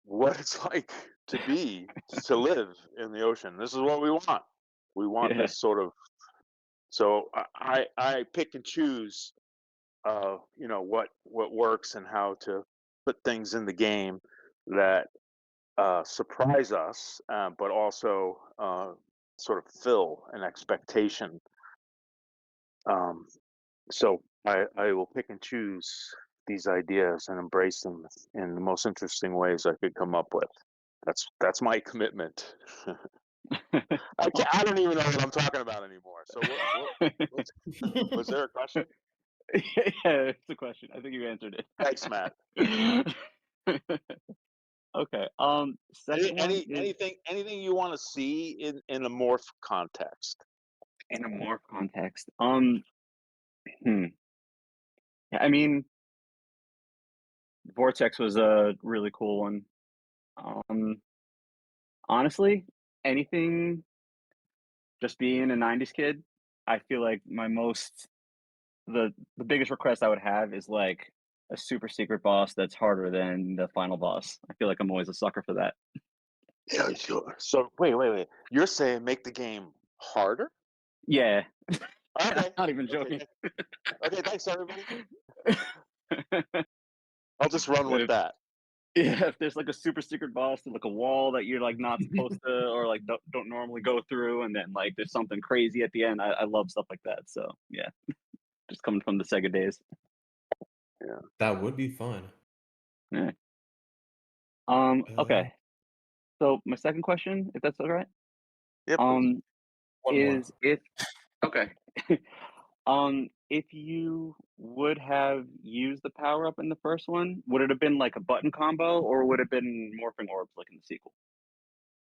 Speaker 3: what it's like to live in the ocean. This is what we want. We want this sort of. So I pick and choose, what works and how to put things in the game that surprise us, but also sort of fill an expectation. So I will pick and choose these ideas and embrace them in the most interesting ways I could come up with. That's my commitment. I don't even know what I'm talking about anymore. So was there a question?
Speaker 5: Yeah, it's a question. I think you answered it.
Speaker 3: Thanks, Matt.
Speaker 5: Okay. Second one is
Speaker 3: Anything you want to see in a morph context?
Speaker 5: in a morph context. Yeah, I mean, Vortex was a really cool one. Honestly, anything, just being a 90s kid, I feel like the biggest request I would have is like a super secret boss that's harder than the final boss. I feel like I'm always a sucker for that.
Speaker 3: Yeah, sure. So wait. You're saying make the game harder?
Speaker 5: Yeah,
Speaker 3: Okay.
Speaker 5: not even joking.
Speaker 3: Okay, thanks everybody. I'll just run with that.
Speaker 5: Yeah, if there's like a super secret boss, like a wall that you're like not supposed to, or like don't normally go through, and then like there's something crazy at the end. I love stuff like that. So yeah, just coming from the Sega days.
Speaker 1: That would be fun.
Speaker 5: Yeah.
Speaker 1: Uh,
Speaker 5: Okay. So my second question, if that's all right,
Speaker 3: Yep.
Speaker 1: One more.
Speaker 5: is if okay, if you would have used the power up in the first one, would it have been like a button combo, or would it have been morphing orbs like in the sequel?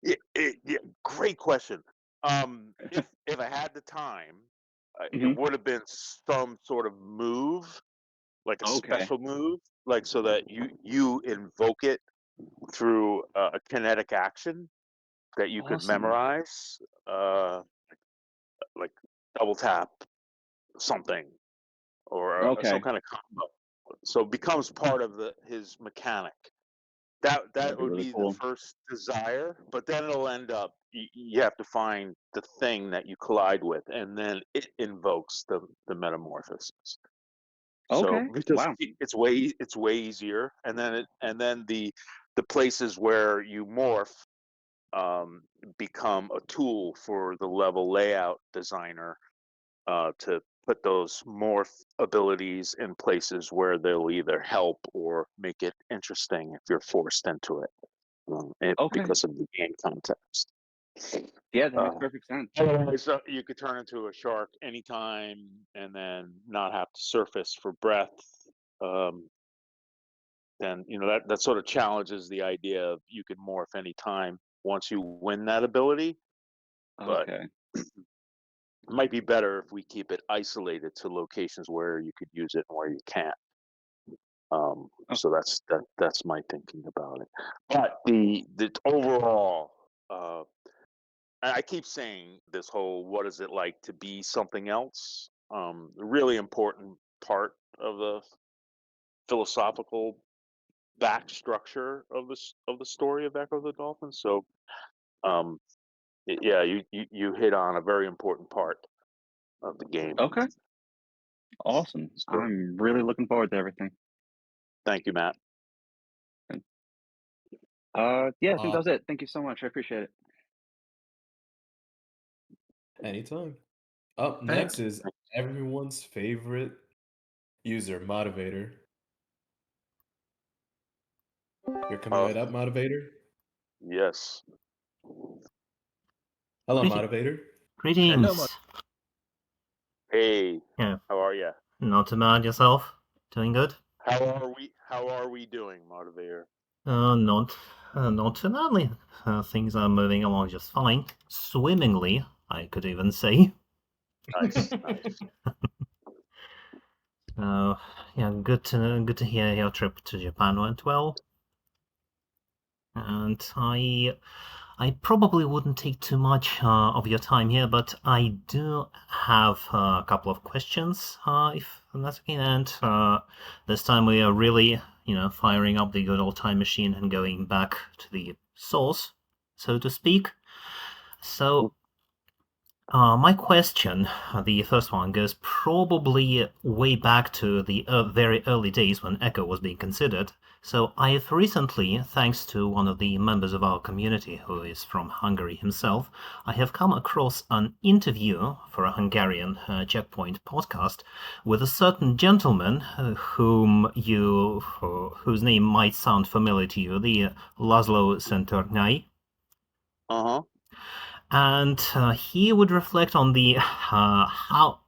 Speaker 3: Yeah, great question. If I had the time, it
Speaker 5: Mhm.
Speaker 3: would have been some sort of move, like a
Speaker 5: Okay.
Speaker 3: special move, like so that you invoke it through a kinetic action that you could
Speaker 5: Awesome.
Speaker 3: memorize, like double tap something or some
Speaker 5: Okay.
Speaker 3: kind of combo. So it becomes part of his mechanic. That
Speaker 5: That'd be
Speaker 3: would
Speaker 5: really
Speaker 3: be the
Speaker 5: cool.
Speaker 3: first desire, but then it'll end up you have to find the thing that you collide with, and then it invokes the metamorphosis. So
Speaker 5: Okay.
Speaker 3: because
Speaker 5: Wow.
Speaker 3: it's way easier, and then the places where you morph become a tool for the level layout designer to put those morph abilities in places where they'll either help or make it interesting if you're forced into it,
Speaker 5: Okay.
Speaker 3: because of the game context.
Speaker 5: Yeah, that makes
Speaker 3: Uh,
Speaker 5: perfect sense.
Speaker 3: Otherwise, you could turn into a shark anytime and then not have to surface for breath. Um, then that sort of challenges the idea of you can morph anytime once you win that ability. But
Speaker 5: Okay.
Speaker 3: it might be better if we keep it isolated to locations where you could use it and where you can't.
Speaker 5: Oh,
Speaker 3: So that's my thinking about it. But the overall, I keep saying this whole what is it like to be something else? Really important part of the philosophical back structure of the story of Echo the Dolphin. So um, yeah, you hit on a very important part of the game.
Speaker 5: okay. Awesome.
Speaker 3: So
Speaker 5: I'm really looking forward to everything.
Speaker 3: thank you, Matt.
Speaker 5: Yeah, I think
Speaker 1: Uh,
Speaker 5: that was it. Thank you so much. I appreciate it.
Speaker 1: anytime. Up
Speaker 2: Thanks.
Speaker 1: next is everyone's favorite user, Moduvator. You're coming right up, Moduvator.
Speaker 3: Yes.
Speaker 1: Hello,
Speaker 6: Greeting-
Speaker 1: Moduvator.
Speaker 6: Greetings.
Speaker 3: Hey,
Speaker 6: Yeah,
Speaker 3: how are you?
Speaker 6: not too bad yourself. Doing good.
Speaker 3: How are we doing, Motivator?
Speaker 6: Not too badly. Things are moving along just fine. Swimmingly, I could even say.
Speaker 3: Nice, nice.
Speaker 6: Yeah, good to hear your trip to Japan went well. And I probably wouldn't take too much of your time here, but I do have a couple of questions, if that's okay. And this time we are really, firing up the good old time machine and going back to the source, so to speak. So my question, the first one, goes probably way back to the very early days when Ecco was being considered. So I've recently, thanks to one of the members of our community who is from Hungary himself, I have come across an interview for a Hungarian Checkpoint podcast with a certain gentleman whose name might sound familiar to you, the Laszlo Centornai.
Speaker 3: Uh-huh.
Speaker 6: And he would reflect on how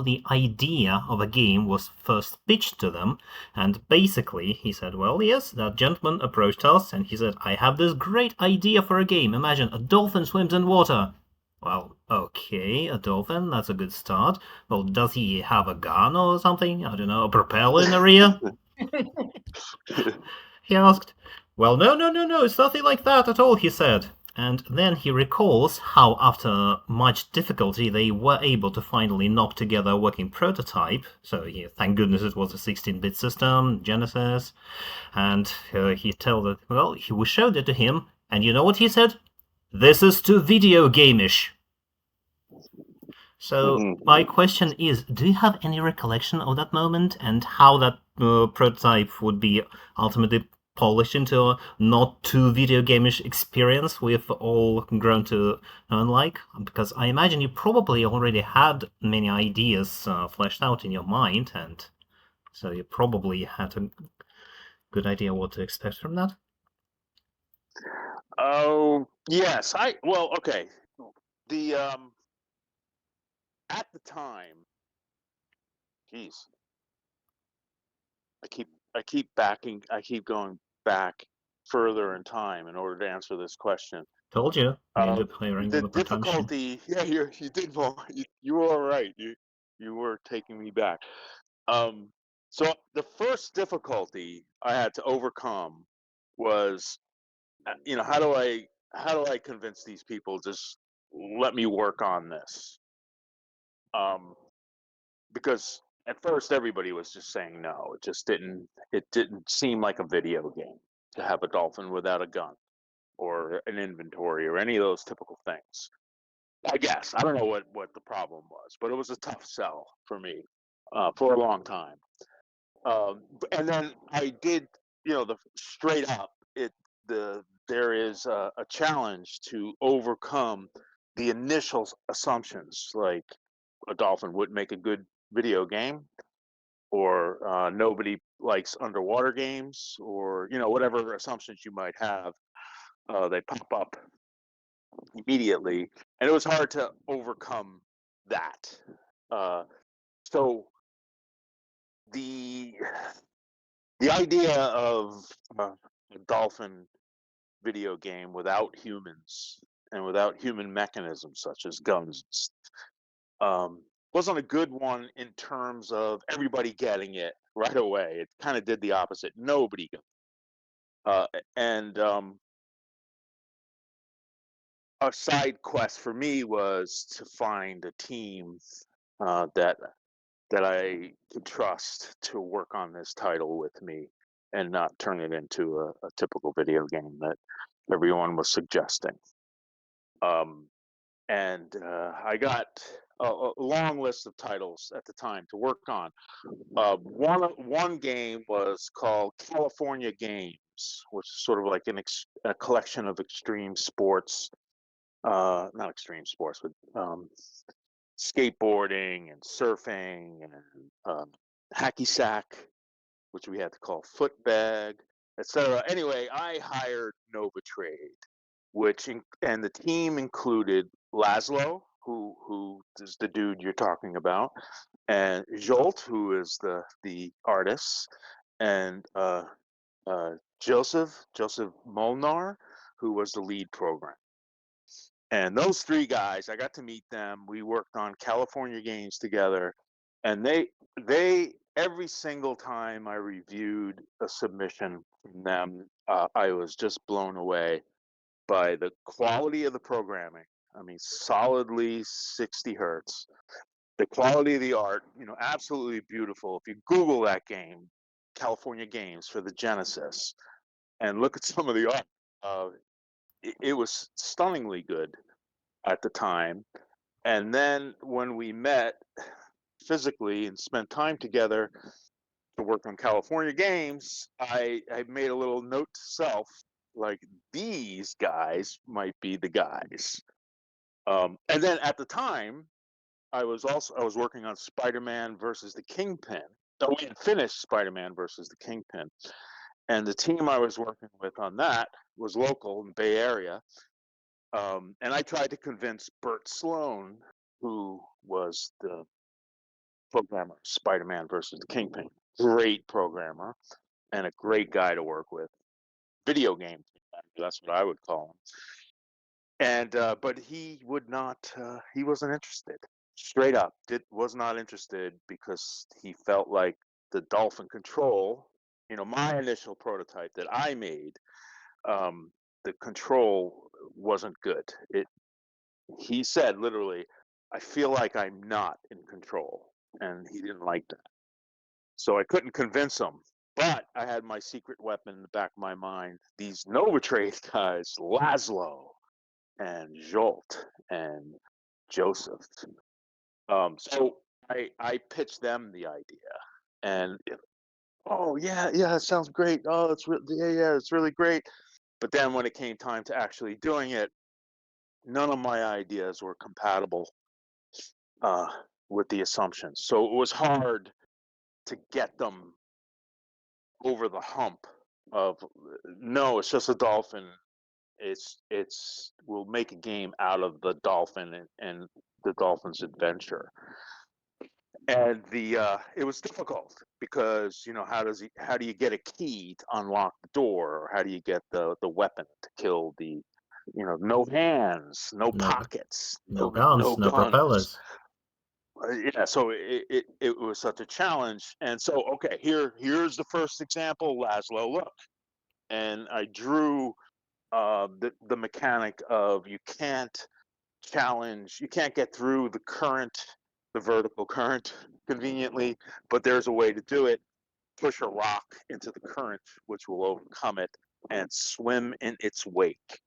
Speaker 6: the idea of a game was first pitched to them. And basically he said, well, yes, that gentleman approached us and he said, I have this great idea for a game. Imagine a dolphin swims in water. Well, okay, a dolphin, that's a good start. Well, does he have a gun or something? I don't know, a propeller in the rear? He asked. Well, no, it's nothing like that at all, he said. And then he recalls how, after much difficulty, they were able to finally knock together a working prototype. So, yeah, thank goodness it was a 16-bit system, Genesis. And he told that, well, we showed it to him, And you know what he said? This is too video game-ish. So my question is, do you have any recollection of that moment and how that prototype would be ultimately polished into a not too video game-ish experience we've all grown to know and like? Because I imagine you probably already had many ideas fleshed out in your mind, and so you probably had a good idea what to expect from that.
Speaker 3: Oh, yes. Okay. The at the time, geez, I keep going back further in time in order to answer this question.
Speaker 6: Told you, we end up hiring
Speaker 3: The
Speaker 6: on a part-time machine.
Speaker 3: difficulty, yeah, you did, you were all right. You were taking me back. So the first difficulty I had to overcome was, how do I convince these people just let me work on this? Because at first everybody was just saying no. It didn't seem like a video game to have a dolphin without a gun or an inventory or any of those typical things. I guess I don't know what the problem was, but it was a tough sell for me for a long time. And then I did, the straight up there is a challenge to overcome the initial assumptions, like a dolphin would make a good video game, or nobody likes underwater games, or whatever assumptions you might have, they pop up immediately, and it was hard to overcome that. So the idea of a dolphin video game without humans and without human mechanisms such as guns wasn't a good one in terms of everybody getting it right away. It kind of did the opposite. Nobody got it. And a side quest for me was to find a team that I could trust to work on this title with me and not turn it into a typical video game that everyone was suggesting. And I got a long list of titles at the time to work on. One game was called California Games, which is sort of like a collection of extreme sports, not extreme sports, but skateboarding and surfing and hacky sack, which we had to call footbag, etc. Anyway, I hired Nova Trade, and the team included Laszlo, who is the dude you're talking about, and Jolt, who is the artist, and Joseph Molnar, who was the lead program. And those three guys, I got to meet them. We worked on California Games together, and they every single time I reviewed a submission from them, I was just blown away by the quality of the programming. I mean, solidly 60 hertz. The quality of the art, absolutely beautiful. If you Google that game, California Games for the Genesis, and look at some of the art, it was stunningly good at the time. And then when we met physically and spent time together to work on California Games, I made a little note to self, like, these guys might be the guys. And then at the time, I was working on Spider-Man versus the Kingpin. So we had finished Spider-Man versus the Kingpin, and the team I was working with on that was local in the Bay Area. And I tried to convince Bert Sloan, who was the programmer, Spider-Man versus the Kingpin. Great programmer and a great guy to work with. Video game, that's what I would call him. And but he would not. He wasn't interested. Straight up, was not interested because he felt like the Dolphin control. My initial prototype that I made, the control wasn't good. He said literally, I feel like I'm not in control, and he didn't like that. So I couldn't convince him. But I had my secret weapon in the back of my mind. These Novatrade guys, Laszlo and Jolt and Joseph. So I pitched them the idea, and oh yeah, it sounds great. Oh, it's really great. But then when it came time to actually doing it, none of my ideas were compatible with the assumptions. So it was hard to get them over the hump of no, it's just a dolphin. We'll make a game out of the dolphin and the dolphin's adventure. And it was difficult because how do you get a key to unlock the door, or how do you get the weapon to kill the no hands, no pockets,
Speaker 6: no guns, no propellers.
Speaker 3: Yeah, so it was such a challenge. And so okay, here's the first example, Laszlo, look. And I drew the mechanic of you can't get through the vertical current conveniently, but there's a way to do it. Push a rock into the current, which will overcome it, and swim in its wake.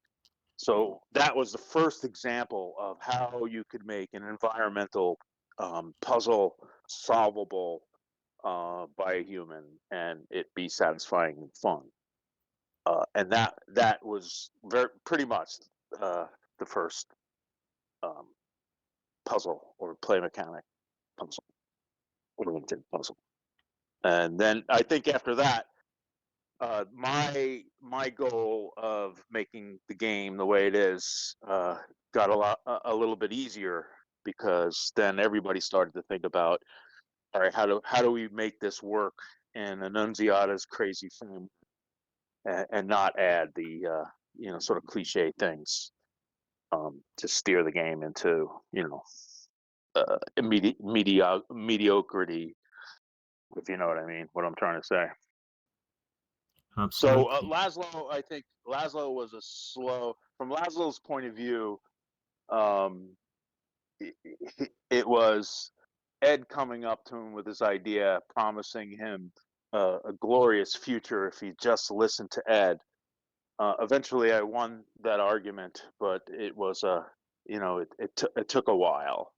Speaker 3: So that was the first example of how you could make an environmental puzzle solvable by a human and it be satisfying and fun. And that was pretty much the first puzzle or play mechanic puzzle, oriented puzzle. And then I think after that, my goal of making the game the way it is got a little bit easier, because then everybody started to think about, all right, how do we make this work in Annunziata's crazy film and not add the sort of cliche things to steer the game into mediocrity, if you know what I mean, what I'm trying to say.
Speaker 6: Absolutely.
Speaker 3: So Laszlo, I think Laszlo was from Laszlo's point of view, it was Ed coming up to him with his idea, promising him a glorious future if he just listened to Ed. Eventually I won that argument, but it was it took a while,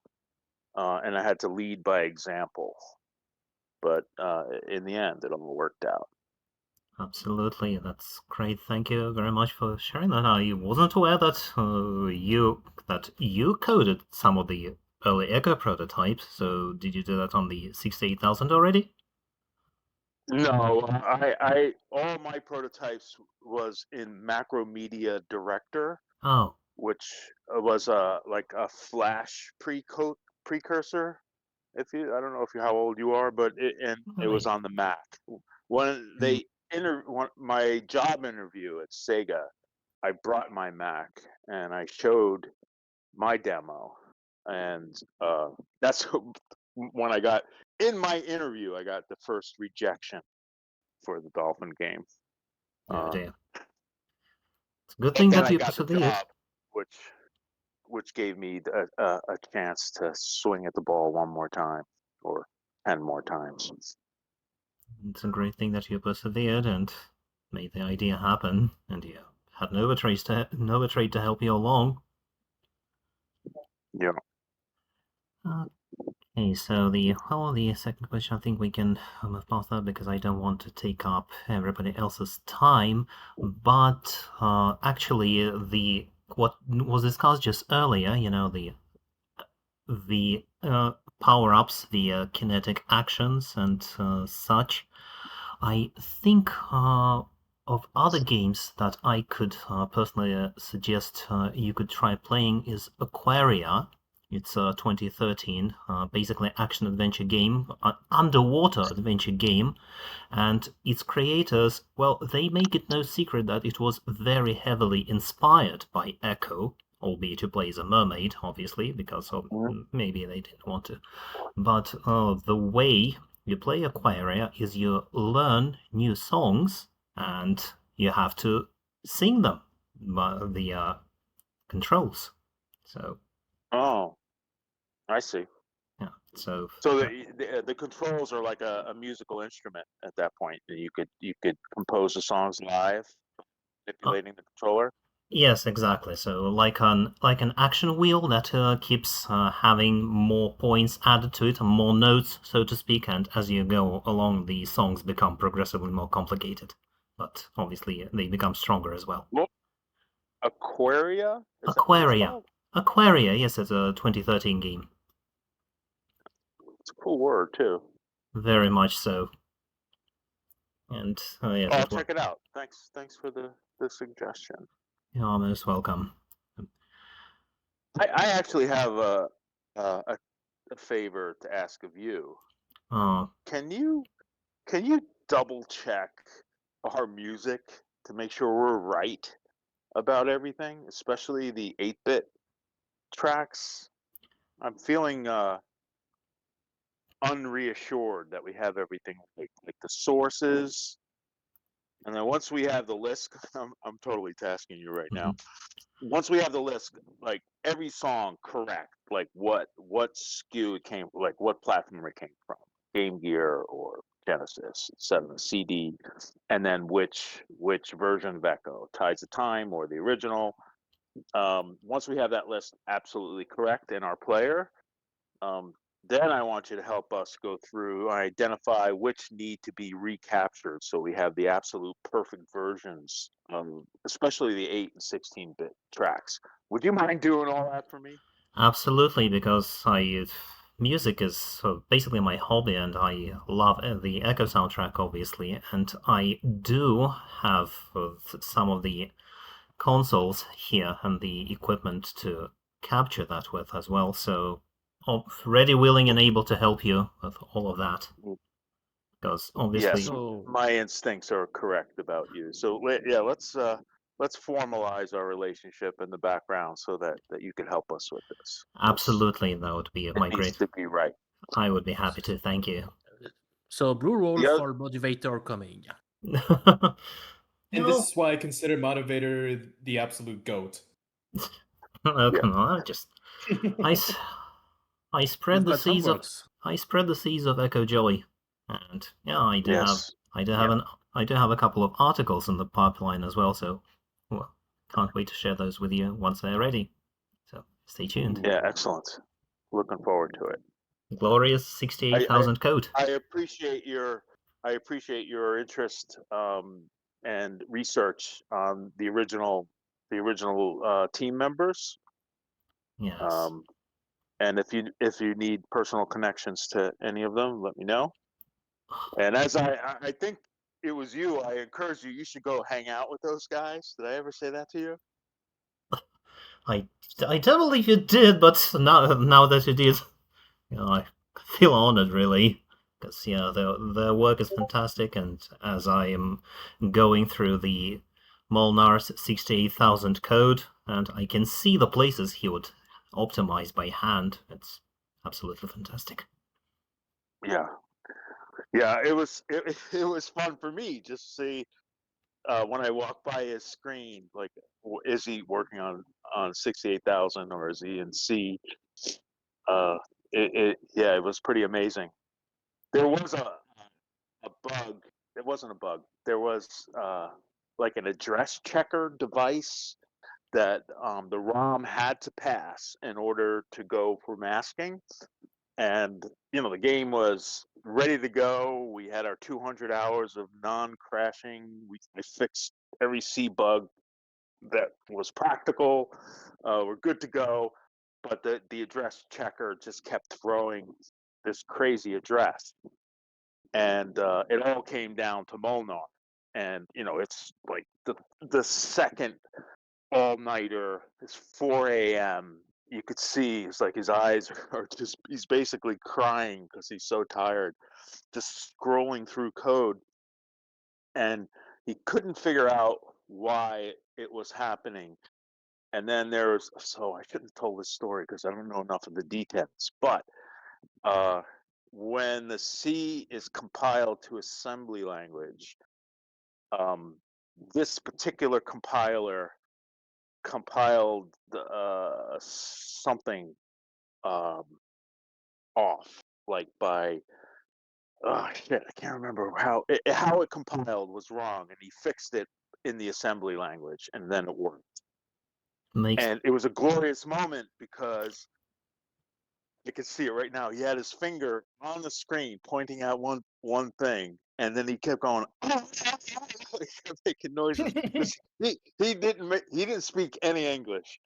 Speaker 3: and I had to lead by example. But in the end, it all worked out.
Speaker 6: Absolutely, that's great. Thank you very much for sharing that. I wasn't aware that you coded some of the early Ecco prototypes. So did you do that on the 68000 already?
Speaker 3: No, I all my prototypes was in Macromedia Director.
Speaker 6: Oh,
Speaker 3: which was like a Flash precursor. I don't know how old you are, but it was on the Mac. My job interview at Sega, I brought my Mac and I showed my demo, and that's when I got in my interview. I got the first rejection for the Dolphin game.
Speaker 6: oh dear. It's a good thing that you persevered.
Speaker 3: Which gave me a chance to swing at the ball one more time, or 10 more times.
Speaker 6: It's a great thing that you persevered and made the idea happen, and you had Novatrade to help you along.
Speaker 3: Yeah.
Speaker 6: Okay, so the second question, I think we can move past that because I don't want to take up everybody else's time. But actually, what was discussed just earlier, the power-ups, the kinetic actions and such, I think of other games that I could personally suggest you could try playing is Aquaria. It's a 2013 basically action-adventure game, underwater adventure game, and its creators, well, they make it no secret that it was very heavily inspired by Ecco, albeit you play as a mermaid, obviously, because maybe they didn't want to. But the way you play Aquaria is you learn new songs, and you have to sing them by the controls. So.
Speaker 3: Oh, I see.
Speaker 6: Yeah. So
Speaker 3: the controls are like a musical instrument at that point. You could compose the songs live, manipulating the controller.
Speaker 6: yes, exactly. So like an action wheel that keeps having more points added to it, and more notes, so to speak, and as you go along, the songs become progressively more complicated. But obviously, they become stronger as well.
Speaker 3: Well, Aquaria? Is that what it's called?
Speaker 6: Aquaria, yes, it's a 2013 game.
Speaker 3: It's a cool word too.
Speaker 6: Very much so. And yes,
Speaker 3: I'll check it out. Thanks for the suggestion.
Speaker 6: You're most welcome.
Speaker 3: I actually have a favor to ask of you. Can you double check our music to make sure we're right about everything, especially the 8-bit tracks? I'm feeling unreassured that we have everything like the sources, and then once we have the list, I'm totally tasking you right now. Once we have the list, like every song correct, like what SKU it came, like what platform it came from, Game Gear or Genesis, etc., CD, and then which version of Echo, Tides of Time or the original. Once we have that list absolutely correct in our player, then I want you to help us go through and identify which need to be recaptured so we have the absolute perfect versions, especially the 8 and 16-bit tracks. Would you mind doing all that for me?
Speaker 6: Absolutely, because music is basically my hobby, and I love the Echo soundtrack, obviously, and I do have some of the consoles here and the equipment to capture that with as well, so ready, willing, and able to help you with all of that. Because obviously,
Speaker 3: yes, my instincts are correct about you. So yeah, let's formalize our relationship in the background so that you can help us with this.
Speaker 6: Absolutely, that would be my great.
Speaker 3: To be right.
Speaker 6: I would be happy to. Thank you.
Speaker 2: So blue roll for Moduvator coming.
Speaker 1: And this is why I consider Moduvator the absolute GOAT.
Speaker 6: Oh, come on! I spread the seeds of Echo Joy, and yeah, I do have a couple of articles in the pipeline as well. So, well, can't wait to share those with you once they're ready. So stay tuned.
Speaker 3: Yeah, excellent. Looking forward to it.
Speaker 6: Glorious 68,000 code.
Speaker 3: I appreciate your interest and research on the original team members.
Speaker 6: Yes.
Speaker 3: And if you need personal connections to any of them, let me know. And as I think it was you, I encouraged you. You should go hang out with those guys. Did I ever say that to you?
Speaker 6: I don't believe you did, but now that you did, I feel honored, really, because their work is fantastic, and as I am going through the Molnar's 68,000 code, and I can see the places he would optimize by hand, it's absolutely fantastic.
Speaker 3: Yeah, it was fun for me just to see when I walk by his screen, like, is he working on 68,000 or is he in C? It was pretty amazing. There was a bug. It wasn't a bug. There was like an address checker device that the ROM had to pass in order to go for masking. And the game was ready to go. We had our 200 hours of non-crashing. I fixed every C bug that was practical. We're good to go, but the address checker just kept throwing this crazy address, and it all came down to Molnar. And it's like the second all-nighter. It's 4 a.m. You could see it's like his eyes are he's basically crying because he's so tired, just scrolling through code, and he couldn't figure out why it was happening. And then I shouldn't have told this story because I don't know enough of the details, but when the C is compiled to assembly language, this particular compiler compiled something off, like by oh shit, I can't remember how it compiled was wrong, and he fixed it in the assembly language, and then it worked. And it was a glorious moment because you can see it right now. He had his finger on the screen pointing at one thing, and then he kept going. He kept making noises. he didn't speak any English,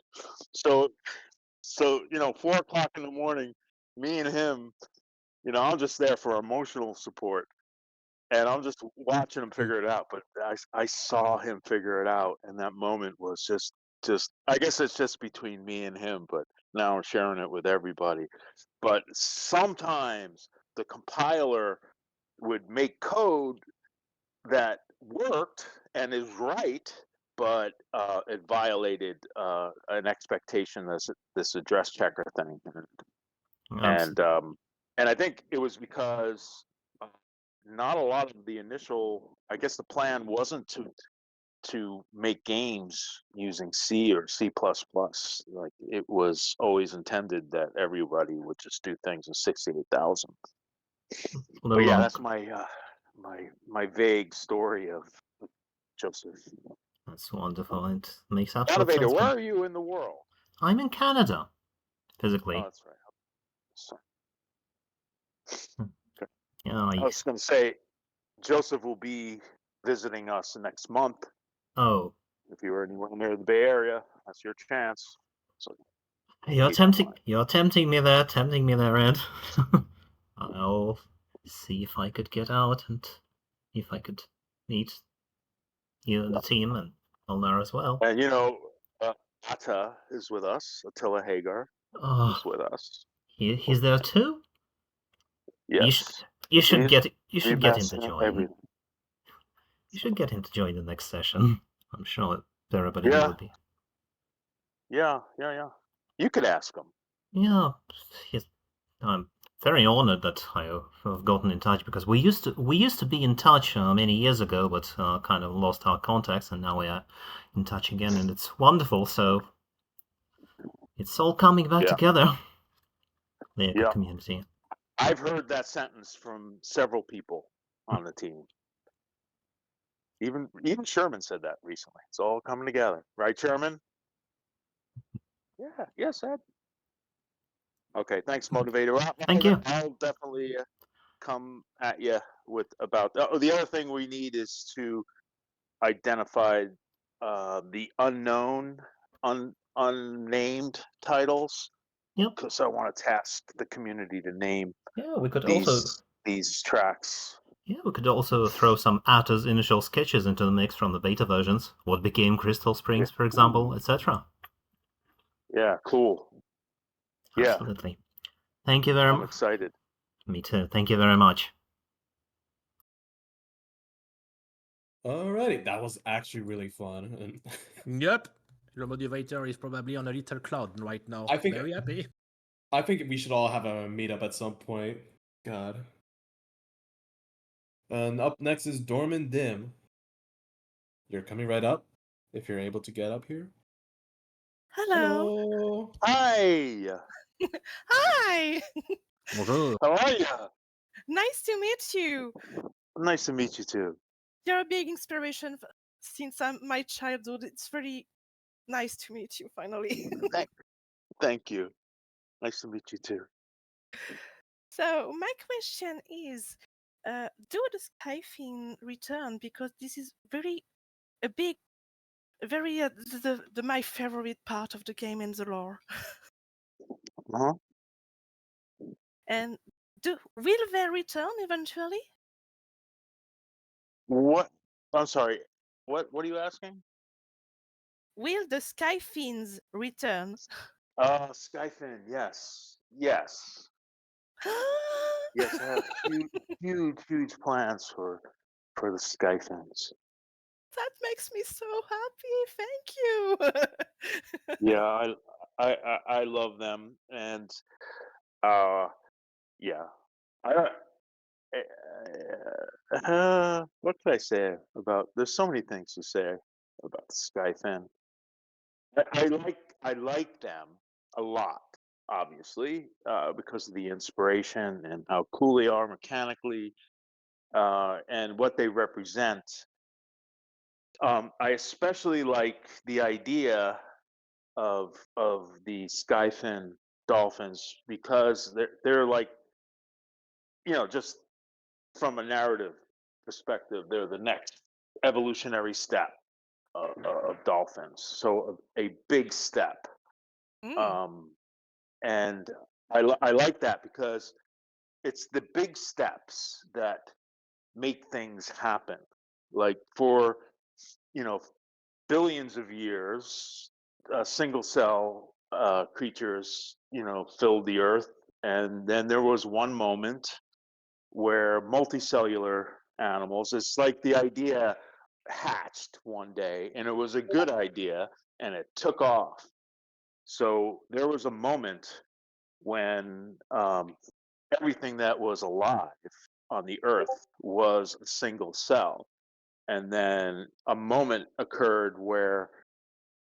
Speaker 3: so 4 o'clock in the morning, me and him, I'm just there for emotional support, and I'm just watching him figure it out. But I saw him figure it out, and that moment was just I guess it's just between me and him, but now I'm sharing it with everybody. But sometimes the compiler would make code that worked and is right, but it violated an expectation, this address checker thing. And I think it was because not a lot of the initial, I guess the plan wasn't to make games using C or C++. Like, it was always intended that everybody would just do things in 68,000. But yeah, that's my vague story of Joseph.
Speaker 6: That's wonderful. It makes absolute
Speaker 3: Moduvator,
Speaker 6: sense.
Speaker 3: where are you in the world?
Speaker 6: I'm in Canada, physically.
Speaker 3: Oh, that's right. Sorry. Okay.
Speaker 6: Yeah,
Speaker 3: I was going to say, Joseph will be visiting us next month.
Speaker 6: Oh.
Speaker 3: If you're anywhere near the Bay Area, that's your chance. So
Speaker 6: You're tempting me there, Ed. I'll see if I could get out and if I could meet you and the team and Elnar as well.
Speaker 3: And Atta is with us. Attila Hagar is with us.
Speaker 6: He's there too?
Speaker 3: Yes.
Speaker 6: You should get him to join. Everything. You should get him to join the next session. I'm sure everybody will be.
Speaker 3: Yeah. You could ask him.
Speaker 6: Yeah, I'm very honored that I have gotten in touch, because we used to be in touch many years ago, but kind of lost our contacts, and now we are in touch again, and it's wonderful. So it's all coming back together. The Ecco community.
Speaker 3: I've heard that sentence from several people on the team. Even Sherman said that recently. It's all coming together, right, Sherman? Yeah. Yes, Ed. Okay. Thanks, Moduvator.
Speaker 6: Thank you.
Speaker 3: I'll definitely come at you with about. The other thing we need is to identify the unnamed titles.
Speaker 6: Yep.
Speaker 3: Because I want to task the community to name.
Speaker 6: Yeah, we could
Speaker 3: these tracks.
Speaker 6: Yeah, we could also throw some Atta's initial sketches into the mix from the beta versions. What became Crystal Springs, for example, etc.
Speaker 3: Yeah, cool.
Speaker 6: Absolutely. Thank you very much.
Speaker 3: I'm excited.
Speaker 6: Me too. Thank you very much.
Speaker 1: Alrighty, that was actually really fun.
Speaker 2: Yep. Your Moduvator is probably on a little cloud right now. Very happy.
Speaker 1: I think we should all have a meetup at some point. God. And up next is Dormin-DIM. You're coming right up, if you're able to get up here.
Speaker 7: Hello.
Speaker 3: Hi.
Speaker 7: Hi.
Speaker 2: Bonjour.
Speaker 3: How are you?
Speaker 7: Nice to meet you.
Speaker 3: Nice to meet you too.
Speaker 7: You're a big inspiration since my childhood. It's very nice to meet you finally.
Speaker 3: Thank you. Nice to meet you too.
Speaker 7: So my question is, do the Skyfin return? Because this is very my favorite part of the game and the lore.
Speaker 3: Uh-huh.
Speaker 7: And will they return eventually?
Speaker 3: What? I'm sorry. What are you asking?
Speaker 7: Will the Skyfins return?
Speaker 3: Skyfin, yes. Yes, I have huge plans for the Skyfins.
Speaker 7: That makes me so happy. Thank you.
Speaker 3: Yeah, I love them, and yeah. What could I say about? There's so many things to say about the Skyfin. I like them a lot. obviously, because of the inspiration and how cool they are mechanically, and what they represent. I especially like the idea of the skyfin dolphins because they're like, just from a narrative perspective, they're the next evolutionary step of dolphins. So a big step. And I like that because it's the big steps that make things happen. Like for, billions of years, single cell creatures, filled the earth. And then there was one moment where multicellular animals, it's like the idea hatched one day and it was a good idea and it took off. So there was a moment when everything that was alive on the earth was a single cell. And then a moment occurred where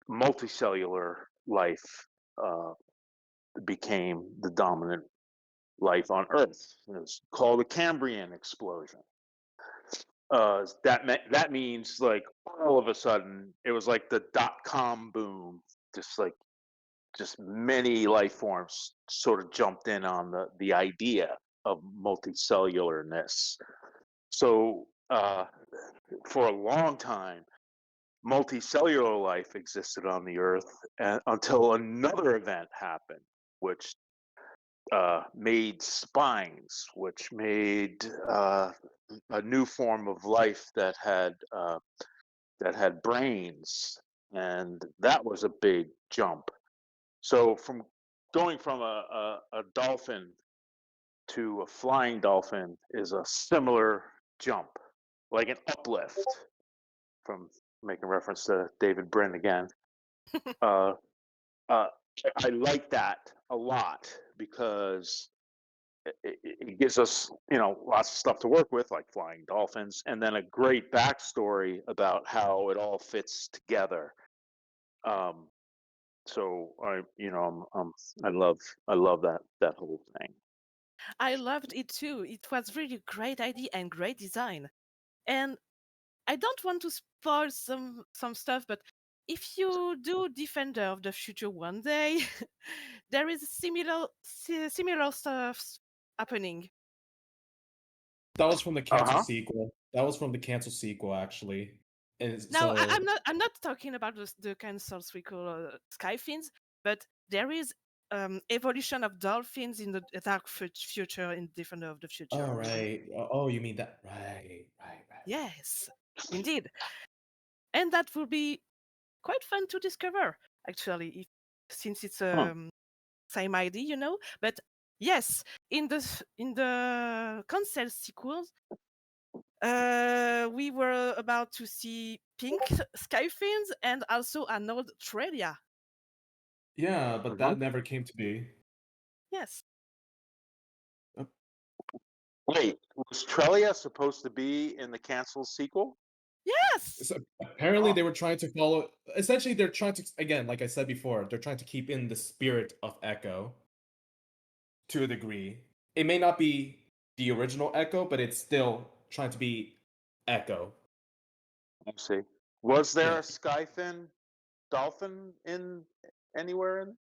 Speaker 3: multicellular life became the dominant life on Earth. It was called the Cambrian explosion. That means like all of a sudden it was like the .com boom, just many life forms sort of jumped in on the idea of multicellularness. So for a long time, multicellular life existed on the Earth until another event happened, which made spines, which made a new form of life that had brains, and that was a big jump. So from going from a dolphin to a flying dolphin is a similar jump, like an uplift, from making reference to David Brin again. I like that a lot because it gives us, lots of stuff to work with, like flying dolphins, and then a great backstory about how it all fits together. So I love that whole thing.
Speaker 7: I loved it too. It was really a great idea and great design. And I don't want to spoil some stuff, but if you do Defender of the Future one day, there is similar stuff happening.
Speaker 1: That was from the cancelled sequel. That was from the cancelled sequel, actually. And
Speaker 7: Now,
Speaker 1: so,
Speaker 7: I'm not talking about the cancelled sequel Skyfins, but there is evolution of dolphins in the dark future in Defender of the Future.
Speaker 1: oh right. Oh, you mean that? Right.
Speaker 7: Yes, indeed. And that will be quite fun to discover, actually, since it's same idea, But yes, in the console sequels, we were about to see pink skyfins and also an old Australia.
Speaker 1: Yeah, but that never came to be.
Speaker 7: Yes.
Speaker 3: Wait, was Trelia supposed to be in the canceled sequel?
Speaker 7: Yes.
Speaker 1: So apparently they were trying to follow. Essentially, they're trying to, again, like I said before, they're trying to keep in the spirit of Ecco to a degree. It may not be the original Ecco, but it's still trying to be Ecco.
Speaker 3: I see. Was there a skyfin dolphin in anywhere in?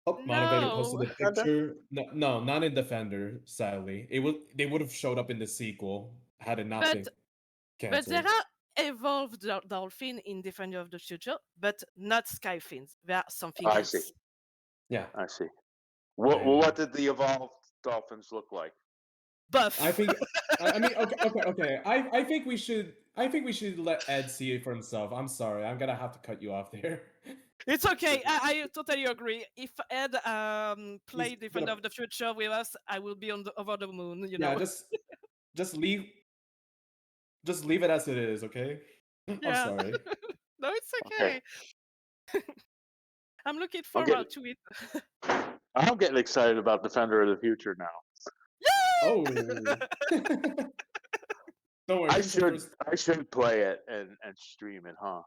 Speaker 1: Oh, Moduvator
Speaker 7: No.
Speaker 1: posted a picture. No, not in Defender. Sadly, they would have showed up in the sequel had it not been
Speaker 7: But there
Speaker 1: canceled.
Speaker 7: are evolved dolphin in Defender of the Future, but not skyfins. They are something
Speaker 3: I
Speaker 7: else.
Speaker 3: see.
Speaker 1: Yeah,
Speaker 3: I see. What did the evolved dolphins look like?
Speaker 7: Buff.
Speaker 1: I think. I mean, okay. I think we should. I think we should let Ed see it for himself. I'm sorry. I'm gonna have to cut you off there.
Speaker 7: It's okay. I totally agree. If Ed played Defender
Speaker 1: gonna-
Speaker 7: of the Future with us, I will be over the moon.
Speaker 1: Yeah, just leave it as it is, okay? I'm sorry.
Speaker 7: No, it's okay. I'm looking
Speaker 3: I'm
Speaker 7: forward to it.
Speaker 3: I'm getting excited about Defender of the Future now.
Speaker 1: Oh. Don't worry.
Speaker 3: I should play it and stream it, huh?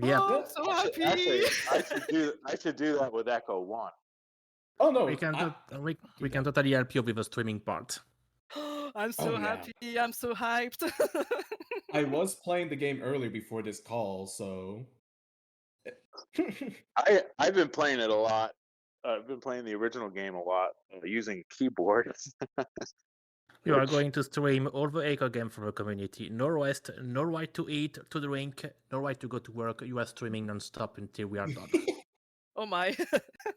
Speaker 2: Yeah.
Speaker 7: Oh, I'm so happy.
Speaker 3: Actually, I should do that with Ecco 1.
Speaker 1: Oh no,
Speaker 2: We can totally help you with the streaming part.
Speaker 7: I'm so
Speaker 1: Oh, yeah.
Speaker 7: happy. I'm so hyped.
Speaker 1: I was playing the game earlier before this call, so.
Speaker 3: I've been playing it a lot. I've been playing the original game a lot using keyboard.
Speaker 2: You are going to stream all the Echo game from the community. No rest, no right to eat, to drink, no right to go to work. You are streaming non-stop until we are done.
Speaker 7: Oh my.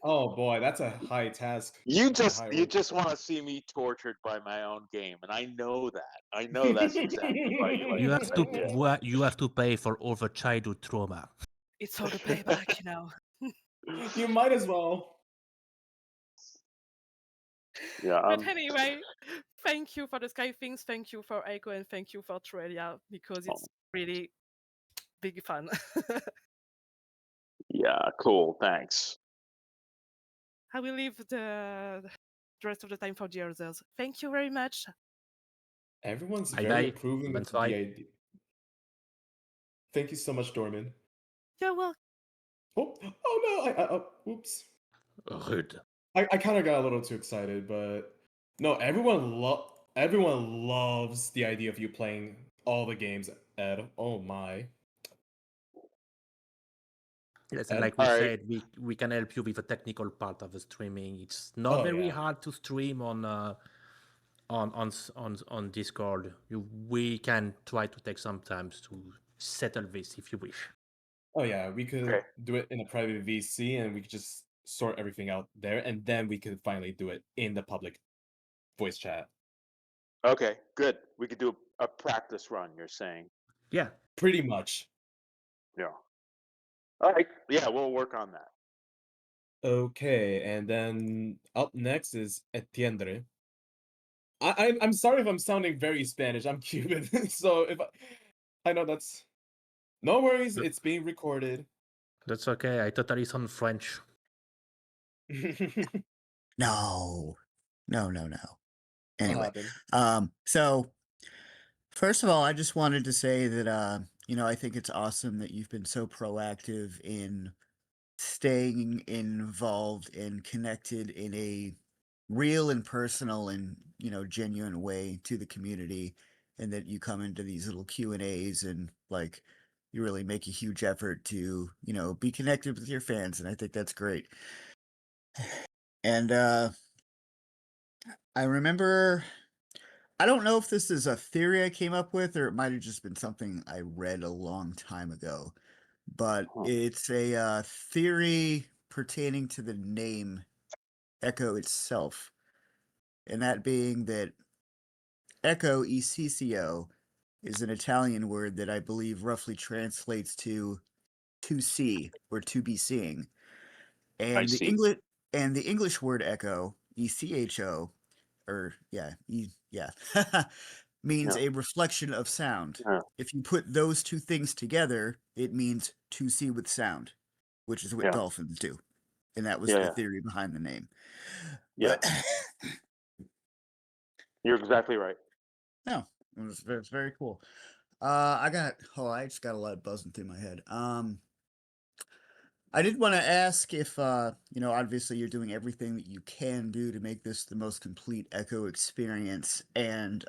Speaker 1: Oh boy, that's a high task.
Speaker 3: You
Speaker 1: That's a high order.
Speaker 3: just want to see me tortured by my own game, and I know that. I know that's exactly why you like
Speaker 2: You
Speaker 3: this
Speaker 2: have to
Speaker 3: idea.
Speaker 2: you have to pay for all the childhood trauma.
Speaker 7: It's all the payback, you know.
Speaker 1: You might as well.
Speaker 3: Yeah,
Speaker 7: But anyway, thank you for the Sky things, thank you for Echo, and thank you for Australia, because it's really big fun.
Speaker 3: yeah, cool. Thanks.
Speaker 7: I will leave the rest of the time for the others. Thank you very much.
Speaker 1: Everyone's
Speaker 2: Bye
Speaker 1: very
Speaker 2: bye.
Speaker 1: approving of the
Speaker 2: Bye.
Speaker 1: idea. Thank you so much, Dormin.
Speaker 7: You're welcome.
Speaker 1: Oh no! Oops.
Speaker 2: Rude.
Speaker 1: I kind of got a little too excited, but no, everyone loves the idea of you playing all the games, Ed. Oh my.
Speaker 2: Yes, and
Speaker 1: Ed?
Speaker 2: like we
Speaker 3: All right.
Speaker 2: said, we can help you with the technical part of the streaming. It's not
Speaker 1: Oh,
Speaker 2: very
Speaker 1: yeah.
Speaker 2: hard to stream on Discord. We can try to take some time to settle this if you wish.
Speaker 1: Oh yeah, we could
Speaker 3: Okay.
Speaker 1: do it in a private VC, and we could just sort everything out there, and then we could finally do it in the public voice chat.
Speaker 3: Okay, good. We could do a practice run, you're saying.
Speaker 2: Yeah.
Speaker 1: Pretty much.
Speaker 3: Yeah. All right. Yeah, we'll work on that.
Speaker 1: Okay, and then up next is Etienne. I'm sorry if I'm sounding very Spanish. I'm Cuban, so if I know that's no worries. It's being recorded.
Speaker 2: That's okay. I totally sound French.
Speaker 8: No. Anyway,
Speaker 1: happened.
Speaker 8: so first of all, I just wanted to say that I think it's awesome that you've been so proactive in staying involved and connected in a real and personal and genuine way to the community, and that you come into these little Q&As and like you really make a huge effort to be connected with your fans, and I think that's great. And I remember, I don't know if this is a theory I came up with or it might have just been something I read a long time ago, but it's a theory pertaining to the name Ecco itself, and that being that Ecco, ECCO, is an Italian word that I believe roughly translates to see or to be seeing. And the English word echo, ECHO, or means a reflection of sound.
Speaker 3: Yeah.
Speaker 8: If you put those two things together, it means to see with sound, which is what dolphins do. And that was the theory behind the name.
Speaker 3: Yeah.
Speaker 8: But
Speaker 3: You're exactly right.
Speaker 8: no, it's very cool. I just got a lot buzzing through my head. I did want to ask if, obviously you're doing everything that you can do to make this the most complete Ecco experience, and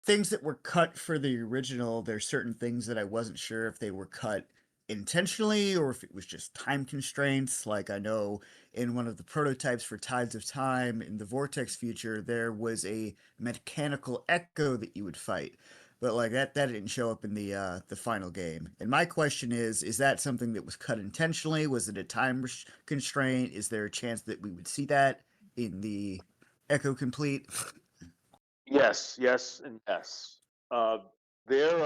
Speaker 8: things that were cut for the original, there's certain things that I wasn't sure if they were cut intentionally or if it was just time constraints. Like I know in one of the prototypes for Tides of Time in the Vortex future, there was a mechanical Ecco that you would fight. But like that didn't show up in the final game. And my question is that something that was cut intentionally? Was it a time constraint? Is there a chance that we would see that in the Ecco Complete?
Speaker 3: Yes, and yes. There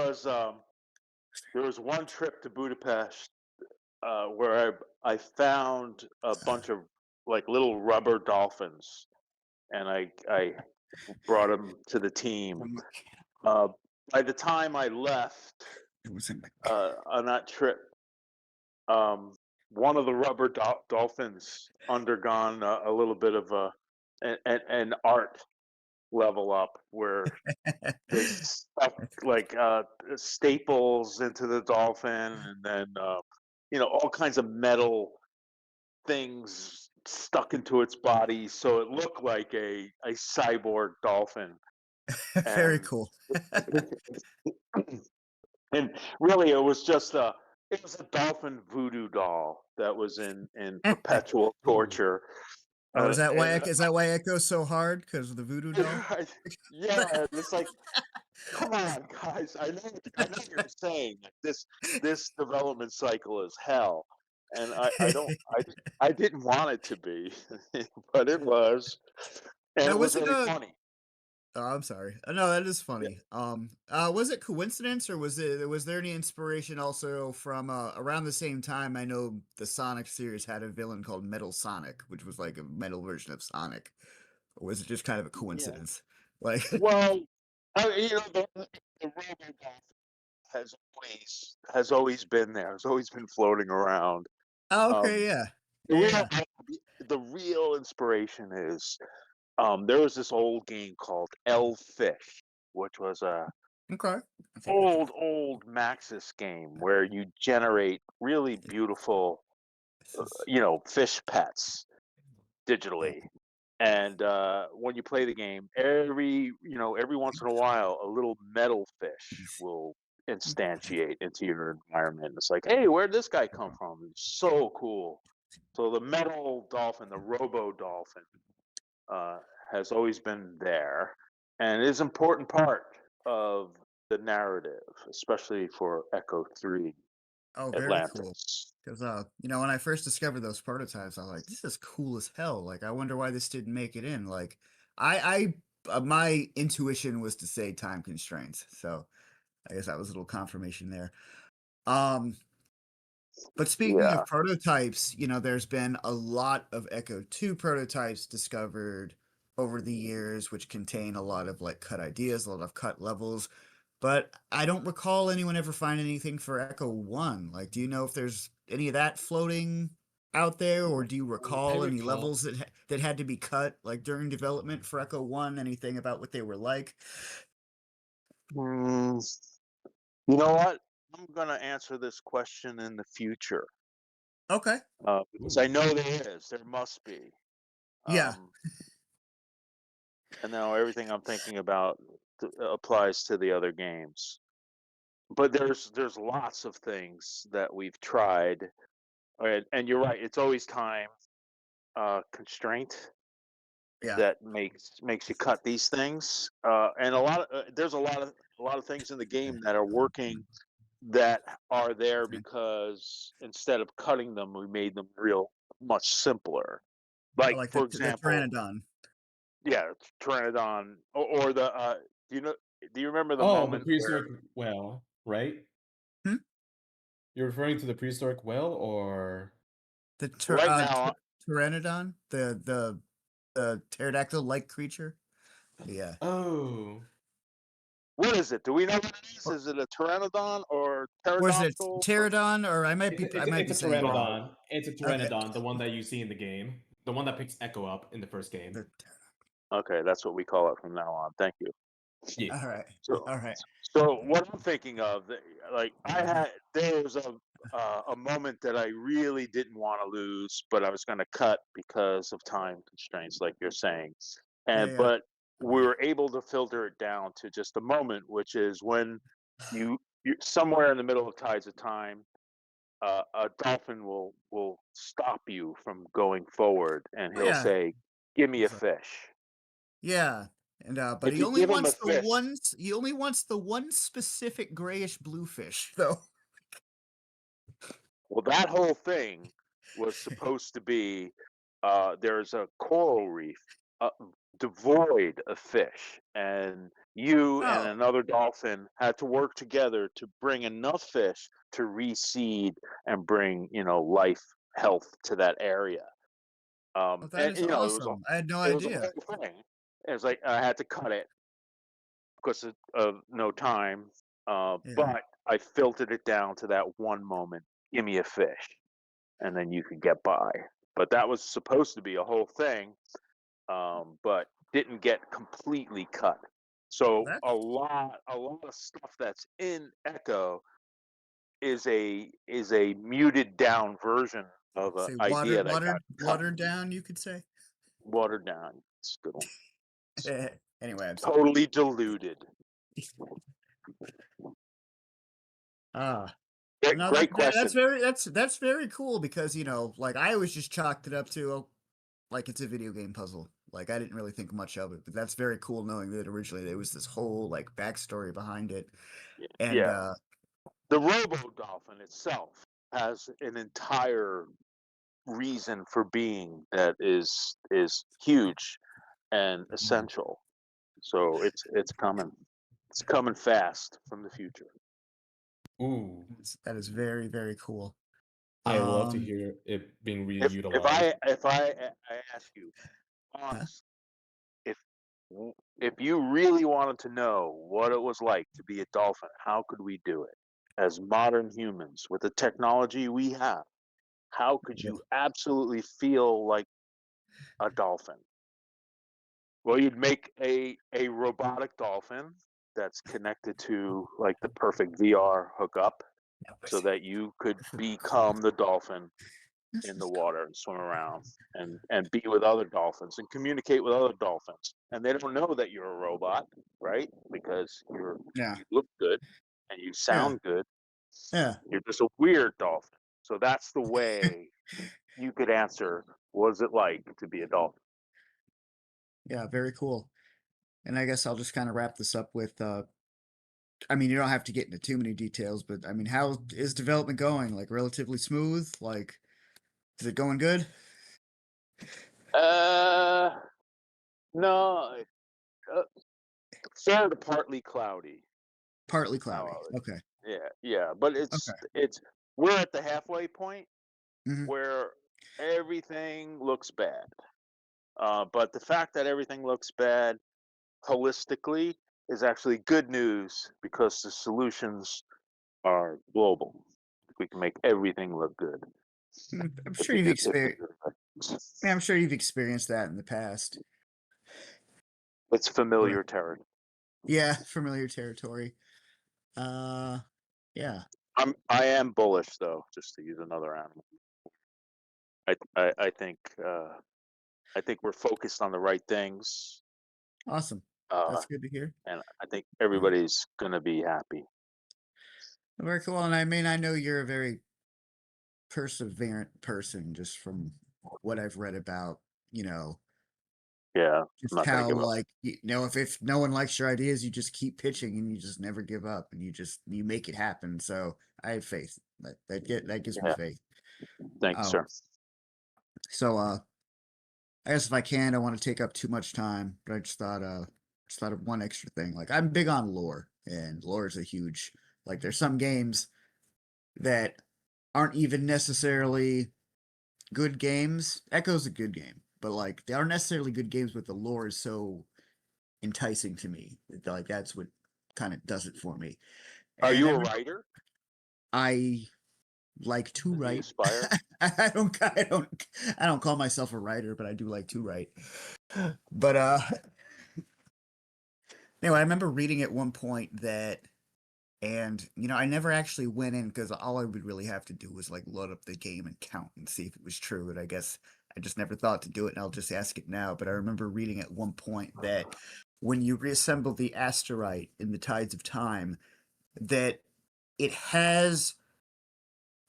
Speaker 3: was one trip to Budapest where I found a bunch of like little rubber dolphins, and I brought them to the team. By the time I left on that trip, one of the rubber dolphins undergone a little bit of an art level up where they stuck like staples into the dolphin, and then all kinds of metal things stuck into its body, so it looked like a cyborg dolphin.
Speaker 8: Very
Speaker 3: And
Speaker 8: cool.
Speaker 3: and really, it was just a dolphin voodoo doll that was in perpetual torture.
Speaker 8: Oh, is that why
Speaker 3: And
Speaker 8: Echo's so hard? Because of the voodoo doll?
Speaker 3: yeah, it's like, come on, guys. I know you're saying that this development cycle is hell, and I didn't want it to be, but it was, and
Speaker 8: Now,
Speaker 3: it was
Speaker 8: was it
Speaker 3: really
Speaker 8: a?
Speaker 3: funny.
Speaker 8: Oh, I'm sorry. No, that is funny. Was it coincidence or was there any inspiration also from around the same time? I know the Sonic series had a villain called Metal Sonic, which was like a metal version of Sonic. Or was it just kind of a
Speaker 3: Yeah.
Speaker 8: coincidence? Like,
Speaker 3: Well, the RoboDolphin has always been there. Has always been floating around.
Speaker 8: oh, okay,
Speaker 3: Um,
Speaker 8: yeah,
Speaker 3: the real
Speaker 8: yeah,
Speaker 3: the real inspiration is there was this old game called Fish, which was a
Speaker 8: okay. That's interesting.
Speaker 3: old Maxis game where you generate really beautiful,
Speaker 8: This is-
Speaker 3: fish pets digitally. And when you play the game, every once in a while, a little metal fish will instantiate into your environment. It's like, hey, where'd this guy come from? It's so cool. So the metal dolphin, the robo dolphin, uh, has always been there, and is an important part of the narrative, especially for Ecco 3
Speaker 8: Oh, very cool.
Speaker 3: Atlantis.
Speaker 8: Because when I first discovered those prototypes, I was like, this is cool as hell. Like, I wonder why this didn't make it in. Like, my intuition was to say time constraints. So I guess that was a little confirmation there. Um, but speaking
Speaker 3: Yeah.
Speaker 8: of prototypes, there's been a lot of Ecco 2 prototypes discovered over the years, which contain a lot of like cut ideas, a lot of cut levels. But I don't recall anyone ever find anything for Ecco 1. Like, do you know if there's any of that floating out there, or do you recall any
Speaker 1: recall.
Speaker 8: levels that had to be cut like during development for Ecco 1? Anything about what they were like?
Speaker 3: Mm, you know what? I'm gonna answer this question in the future
Speaker 8: Okay.
Speaker 3: because I know there must be.
Speaker 8: Yeah.
Speaker 3: And now everything I'm thinking about applies to the other games. But there's lots of things that we've tried, and you're right. It's always time constraint
Speaker 8: Yeah.
Speaker 3: that makes you cut these things. And there's a lot of things in the game that are working that are there because instead of cutting them, we made them real much simpler. Like
Speaker 8: Like
Speaker 3: for
Speaker 8: the
Speaker 3: example,
Speaker 8: Pteranodon.
Speaker 3: yeah, Pteranodon, or the do you remember the
Speaker 1: Oh, the
Speaker 3: moment
Speaker 1: prehistoric whale, right?
Speaker 8: Hmm?
Speaker 1: You're referring to the prehistoric whale, or
Speaker 8: The
Speaker 3: right now?
Speaker 8: Pteranodon, the pterodactyl-like creature. Yeah.
Speaker 1: oh,
Speaker 3: What is it? Do we know what it is? Is it a Pteranodon or
Speaker 8: Or is it
Speaker 3: pterodactyl?
Speaker 8: pterodon? Or I might be
Speaker 1: it's a
Speaker 8: saying it wrong.
Speaker 1: pteranodon. It's a
Speaker 8: Okay.
Speaker 1: pteranodon, the one that you see in the game, the one that picks Echo up in the first game.
Speaker 8: The
Speaker 3: Okay, that's what we call it from now on. Thank you.
Speaker 1: Yeah.
Speaker 8: All right.
Speaker 3: So,
Speaker 8: All right.
Speaker 3: so what I'm thinking of, like there was a moment that I really didn't want to lose, but I was going to cut because of time constraints, like you're saying,
Speaker 8: Yeah.
Speaker 3: but we were able to filter it down to just a moment, which is when you somewhere in the middle of Tides of Time, a dolphin will stop you from going forward, and he'll
Speaker 8: Yeah.
Speaker 3: say, "Give me a
Speaker 8: It's like-
Speaker 3: fish."
Speaker 8: Yeah. And but
Speaker 3: If
Speaker 8: he
Speaker 3: you
Speaker 8: only
Speaker 3: give him a
Speaker 8: wants the
Speaker 3: fish,
Speaker 8: one. He only wants the one specific grayish blue fish, though.
Speaker 3: well, that whole thing was supposed to be there's a coral reef devoid of fish, and you and
Speaker 8: Oh.
Speaker 3: another dolphin had to work together to bring enough fish to reseed and bring life health to that area.
Speaker 8: Well, that
Speaker 3: And
Speaker 8: is
Speaker 3: it was
Speaker 8: awesome. I had no
Speaker 3: a
Speaker 8: idea.
Speaker 3: whole thing. It was like I had to cut it because of no time,
Speaker 8: Yeah.
Speaker 3: but I filtered it down to that one moment. Give me a fish, and then you could get by. But that was supposed to be a whole thing, but didn't get completely cut. So
Speaker 8: That's
Speaker 3: a lot of stuff that's in Ecco is a muted down version of an
Speaker 8: Say
Speaker 3: idea that got
Speaker 8: watered down, you could say.
Speaker 3: watered down. It's still
Speaker 8: Anyway, I'm sorry.
Speaker 3: totally diluted.
Speaker 8: No,
Speaker 3: Great question.
Speaker 8: that's very cool because like I always just chalked it up to like it's a video game puzzle. Like I didn't really think much of it, but that's very cool knowing that originally there was this whole like backstory behind it. And
Speaker 3: Yeah. The Robo Dolphin itself has an entire reason for being that is huge and essential. So it's coming. It's coming fast from the future.
Speaker 1: Ooh,
Speaker 8: that is very, very cool.
Speaker 1: I love to hear it being
Speaker 3: If
Speaker 1: reutilized.
Speaker 3: I ask you, honestly, if you really wanted to know what it was like to be a dolphin, how could we do it? As modern humans, with the technology we have, how could you absolutely feel like a dolphin? Well, you'd make a robotic dolphin that's connected to like the perfect VR hookup so that you could become the dolphin in the water and swim around and be with other dolphins and communicate with other dolphins. And they don't know that you're a robot, right? Because you look good and you sound good.
Speaker 8: Yeah.
Speaker 3: You're just a weird dolphin. So that's the way you could answer, what is it like to be a dolphin?
Speaker 8: Yeah, very cool. And I guess I'll just kind of wrap this up with I mean, you don't have to get into too many details, but I mean, how is development going? Like relatively smooth? Like, is it going good?
Speaker 3: No, fair to partly cloudy.
Speaker 8: Partly cloudy. Okay.
Speaker 3: Yeah, but it's we're at the halfway point where everything looks bad. But the fact that everything looks bad holistically is actually good news because the solutions are global. We can make everything look good.
Speaker 8: I'm sure you've experienced. I'm sure you've experienced that in the past.
Speaker 3: It's familiar territory.
Speaker 8: Yeah, familiar territory. Yeah.
Speaker 3: I am bullish though, just to use another animal. I think we're focused on the right things.
Speaker 8: Awesome. That's good to hear.
Speaker 3: And I think everybody's gonna be happy.
Speaker 8: Very cool. And I mean, I know you're a very perseverant person, just from what I've read about.
Speaker 3: Yeah.
Speaker 8: Just how like if no one likes your ideas, you just keep pitching and you just never give up and you make it happen. So I have faith. That gives me faith.
Speaker 3: Thanks, sir.
Speaker 8: So I guess if I can, I want to take up too much time, but I just thought of one extra thing. Like I'm big on lore, and lore is a huge like. There's some games that aren't even necessarily good games. Ecco's a good game, but like they aren't necessarily good games, but the lore is so enticing to me. Like that's what kind of does it for me.
Speaker 3: Are you a writer?
Speaker 8: I like to write.
Speaker 3: Aspire?
Speaker 8: I don't call myself a writer, but I do like to write. But anyway, I remember reading at one point that, and I never actually went in because all I would really have to do was like load up the game and count and see if it was true. And I guess I just never thought to do it, and I'll just ask it now. But I remember reading at one point that when you reassemble the asterite in the Tides of Time, that it has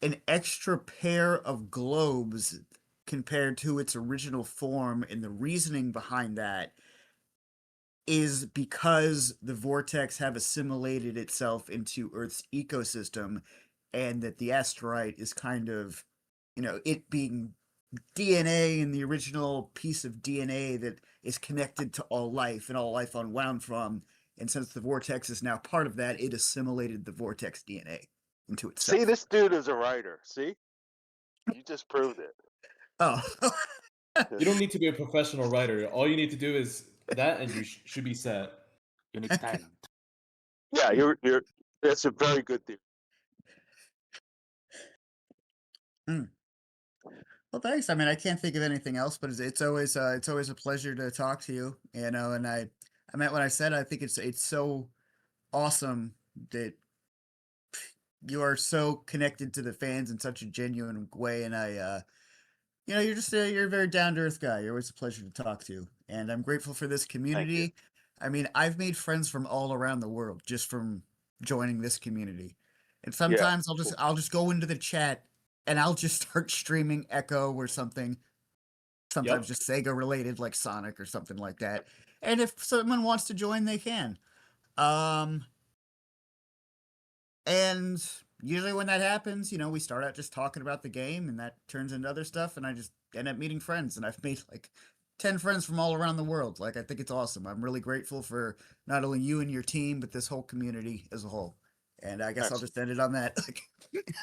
Speaker 8: an extra pair of globes compared to its original form, and the reasoning behind that is because the vortex have assimilated itself into Earth's ecosystem, and that the asteroid is kind of, it being DNA in the original piece of DNA that is connected to all life and all life unwound from. And since the vortex is now part of that, it assimilated the vortex DNA into itself.
Speaker 3: See, this dude is a writer. See? You just proved it.
Speaker 8: Oh.
Speaker 1: You don't need to be a professional writer. All you need to do is that, and you should be set.
Speaker 2: You need talent.
Speaker 3: Yeah, you're. That's a very good theory.
Speaker 8: Well, thanks. I mean, I can't think of anything else, but it's always a pleasure to talk to you. And I meant what I said. I think it's so awesome that you are so connected to the fans in such a genuine way, and I you're a very down to earth guy. You're always a pleasure to talk to, and I'm grateful for this community. I mean, I've made friends from all around the world just from joining this community. And sometimes I'll just go into the chat and I'll just start streaming Ecco or something. Sometimes just Sega related, like Sonic or something like that. And if someone wants to join, they can. And usually when that happens, we start out just talking about the game and that turns into other stuff, and I just end up meeting friends, and I've made like 10 friends from all around the world. Like, I think it's awesome. I'm really grateful for not only you and your team, but this whole community as a whole. And I guess I'll just end it on that.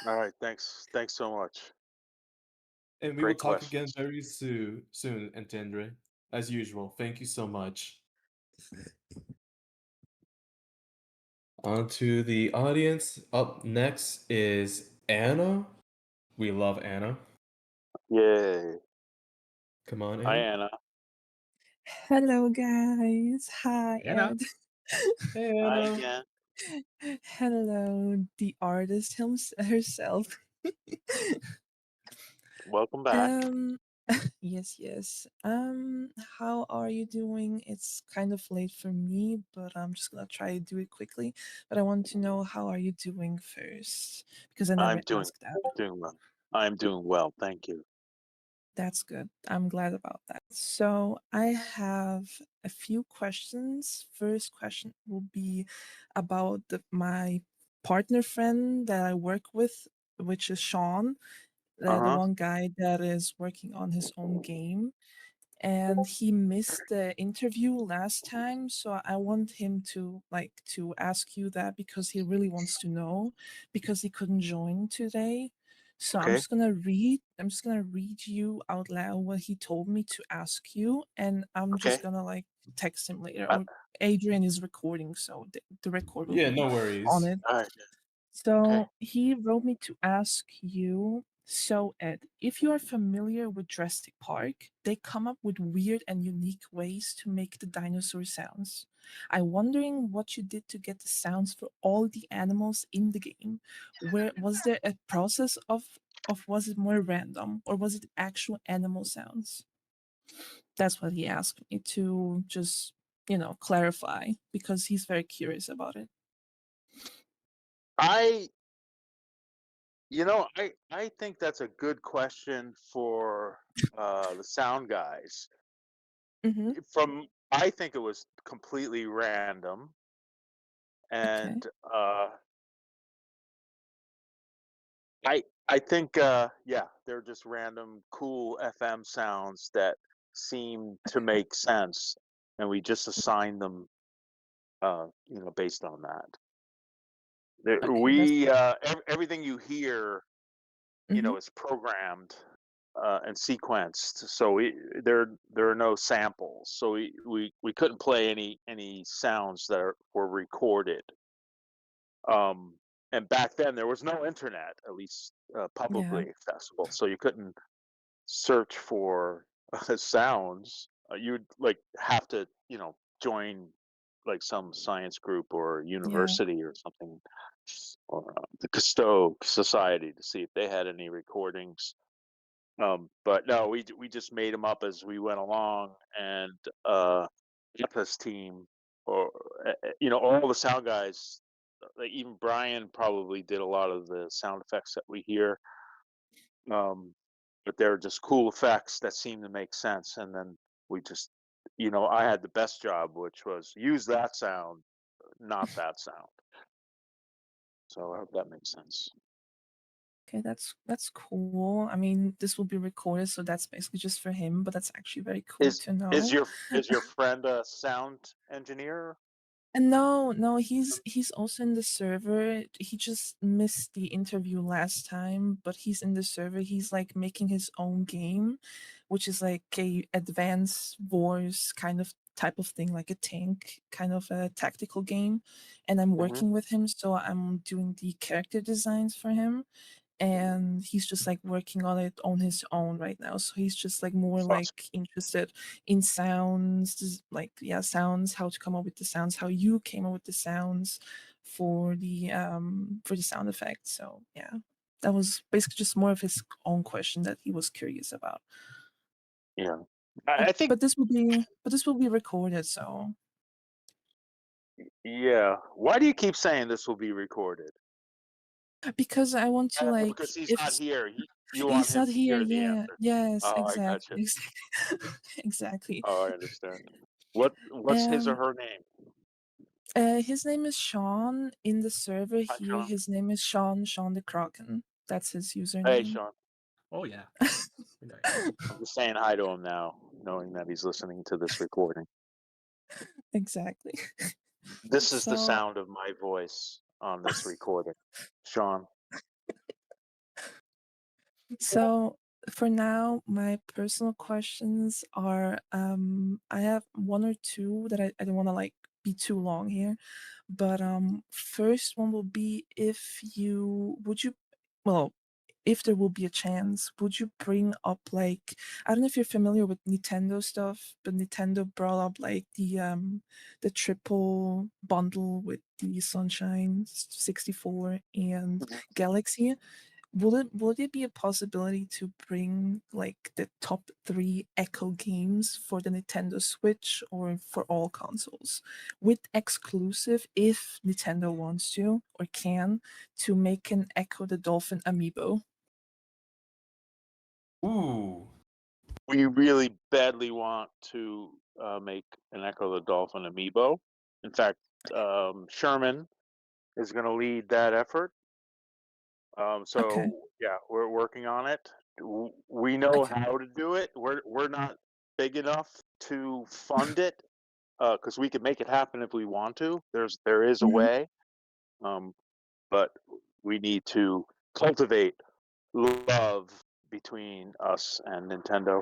Speaker 3: All right, thanks so much.
Speaker 1: And we will talk again very soon, Entendre. As usual. Thank you so much. On to the audience. Up next is Anna. We love Anna.
Speaker 3: Yay.
Speaker 1: Come on, Anna.
Speaker 3: Hi, Anna.
Speaker 9: Hello, guys. Hi,
Speaker 2: Anna.
Speaker 9: Ed.
Speaker 1: Hey, Anna.
Speaker 3: Hi again.
Speaker 9: Hello, the artist herself.
Speaker 3: Welcome back.
Speaker 9: Yes. How are you doing? It's kind of late for me, but I'm just gonna try to do it quickly. But I want to know, how are you doing first? Because I never asked that.
Speaker 3: Doing well. I'm doing well, thank you.
Speaker 9: That's good. I'm glad about that. So I have a few questions. First question will be about my partner friend that I work with, which is Sean, the one guy that is working on his own game. And he missed the interview last time, so I want him to ask you that, because he really wants to know, because he couldn't join today. So I'm just gonna read you out loud what he told me to ask you, and I'm just gonna text him later. Or Adrian is recording, so the record will be
Speaker 1: no worries.
Speaker 9: on it.
Speaker 3: All right.
Speaker 9: So he wrote me to ask you, so Ed, if you are familiar with Jurassic Park, they come up with weird and unique ways to make the dinosaur sounds. I'm wondering what you did to get the sounds for all the animals in the game. Where was there a process of was it more random, or was it actual animal sounds? That's what he asked me to just, clarify, because he's very curious about it.
Speaker 3: I think that's a good question for the sound guys. I think it was completely random, and I think they're just random cool FM sounds that seem to make sense, and we just assigned them based on that. Everything you hear, is programmed and sequenced, so there are no samples, so we couldn't play any sounds that were recorded. And back then there was no internet, at least publicly accessible, so you couldn't search for sounds. You'd have to join some science group or university or something, or the Cousteau Society, to see if they had any recordings. But no, we just made them up as we went along, and this team, or all the sound guys, even Brian probably did a lot of the sound effects that we hear. But they're just cool effects that seem to make sense, and then we just, I had the best job, which was use that sound, not that sound. So I hope that makes sense.
Speaker 9: Okay, that's cool. I mean, this will be recorded, so that's basically just for him, but that's actually very cool to know.
Speaker 3: Is your friend a sound engineer?
Speaker 9: And no, he's also in the server. He just missed the interview last time, but he's in the server. He's making his own game, which is like a advanced wars kind of type of thing, like a tank kind of a tactical game. And I'm working with him, so I'm doing the character designs for him. And he's just working on it on his own right now, so he's just more interested in sounds, sounds, how to come up with the sounds, how you came up with the sounds for the sound effects. So yeah, that was basically just more of his own question that he was curious about.
Speaker 3: Yeah, I think.
Speaker 9: But this will be recorded, so.
Speaker 3: Yeah. Why do you keep saying this will be recorded?
Speaker 9: Because I want to like.
Speaker 3: Because he's
Speaker 9: if
Speaker 3: not here. You want
Speaker 9: he's
Speaker 3: him
Speaker 9: not
Speaker 3: to
Speaker 9: here,
Speaker 3: hear the
Speaker 9: yeah,
Speaker 3: answer.
Speaker 9: yes,
Speaker 3: Oh, I
Speaker 9: exactly,
Speaker 3: gotcha.
Speaker 9: exactly.
Speaker 3: Oh, I understand. What's his or her name?
Speaker 9: His name is Sean. In the server
Speaker 3: Hi,
Speaker 9: here,
Speaker 3: Sean.
Speaker 9: his name is Sean the Kraken. That's his username.
Speaker 3: Hey, Sean.
Speaker 2: Oh yeah.
Speaker 3: I'm just saying hi to him now, knowing that he's listening to this recording.
Speaker 9: Exactly.
Speaker 3: This is the
Speaker 9: So-
Speaker 3: sound of my voice on this recording. Sean.
Speaker 9: So for now, my personal questions are I have one or two that I don't want to like be too long here. But first one will be if there will be a chance, would you bring up like, I don't know if you're familiar with Nintendo stuff, but Nintendo brought up like the triple bundle with the Sunshine 64 and Galaxy. Would it be a possibility to bring like the top 3 Ecco games for the Nintendo Switch or for all consoles, with exclusive, if Nintendo wants to or can, to make an Ecco the Dolphin amiibo?
Speaker 1: Ooh.
Speaker 3: We really badly want to make an Ecco the Dolphin amiibo. In fact, Sherman is going to lead that effort. So
Speaker 9: Okay.
Speaker 3: yeah, we're working on it. We know
Speaker 9: Okay.
Speaker 3: how to do it. We're not big enough to fund it because we could make it happen if we want to. There is a
Speaker 9: Mhm.
Speaker 3: way, but we need to cultivate love between us and Nintendo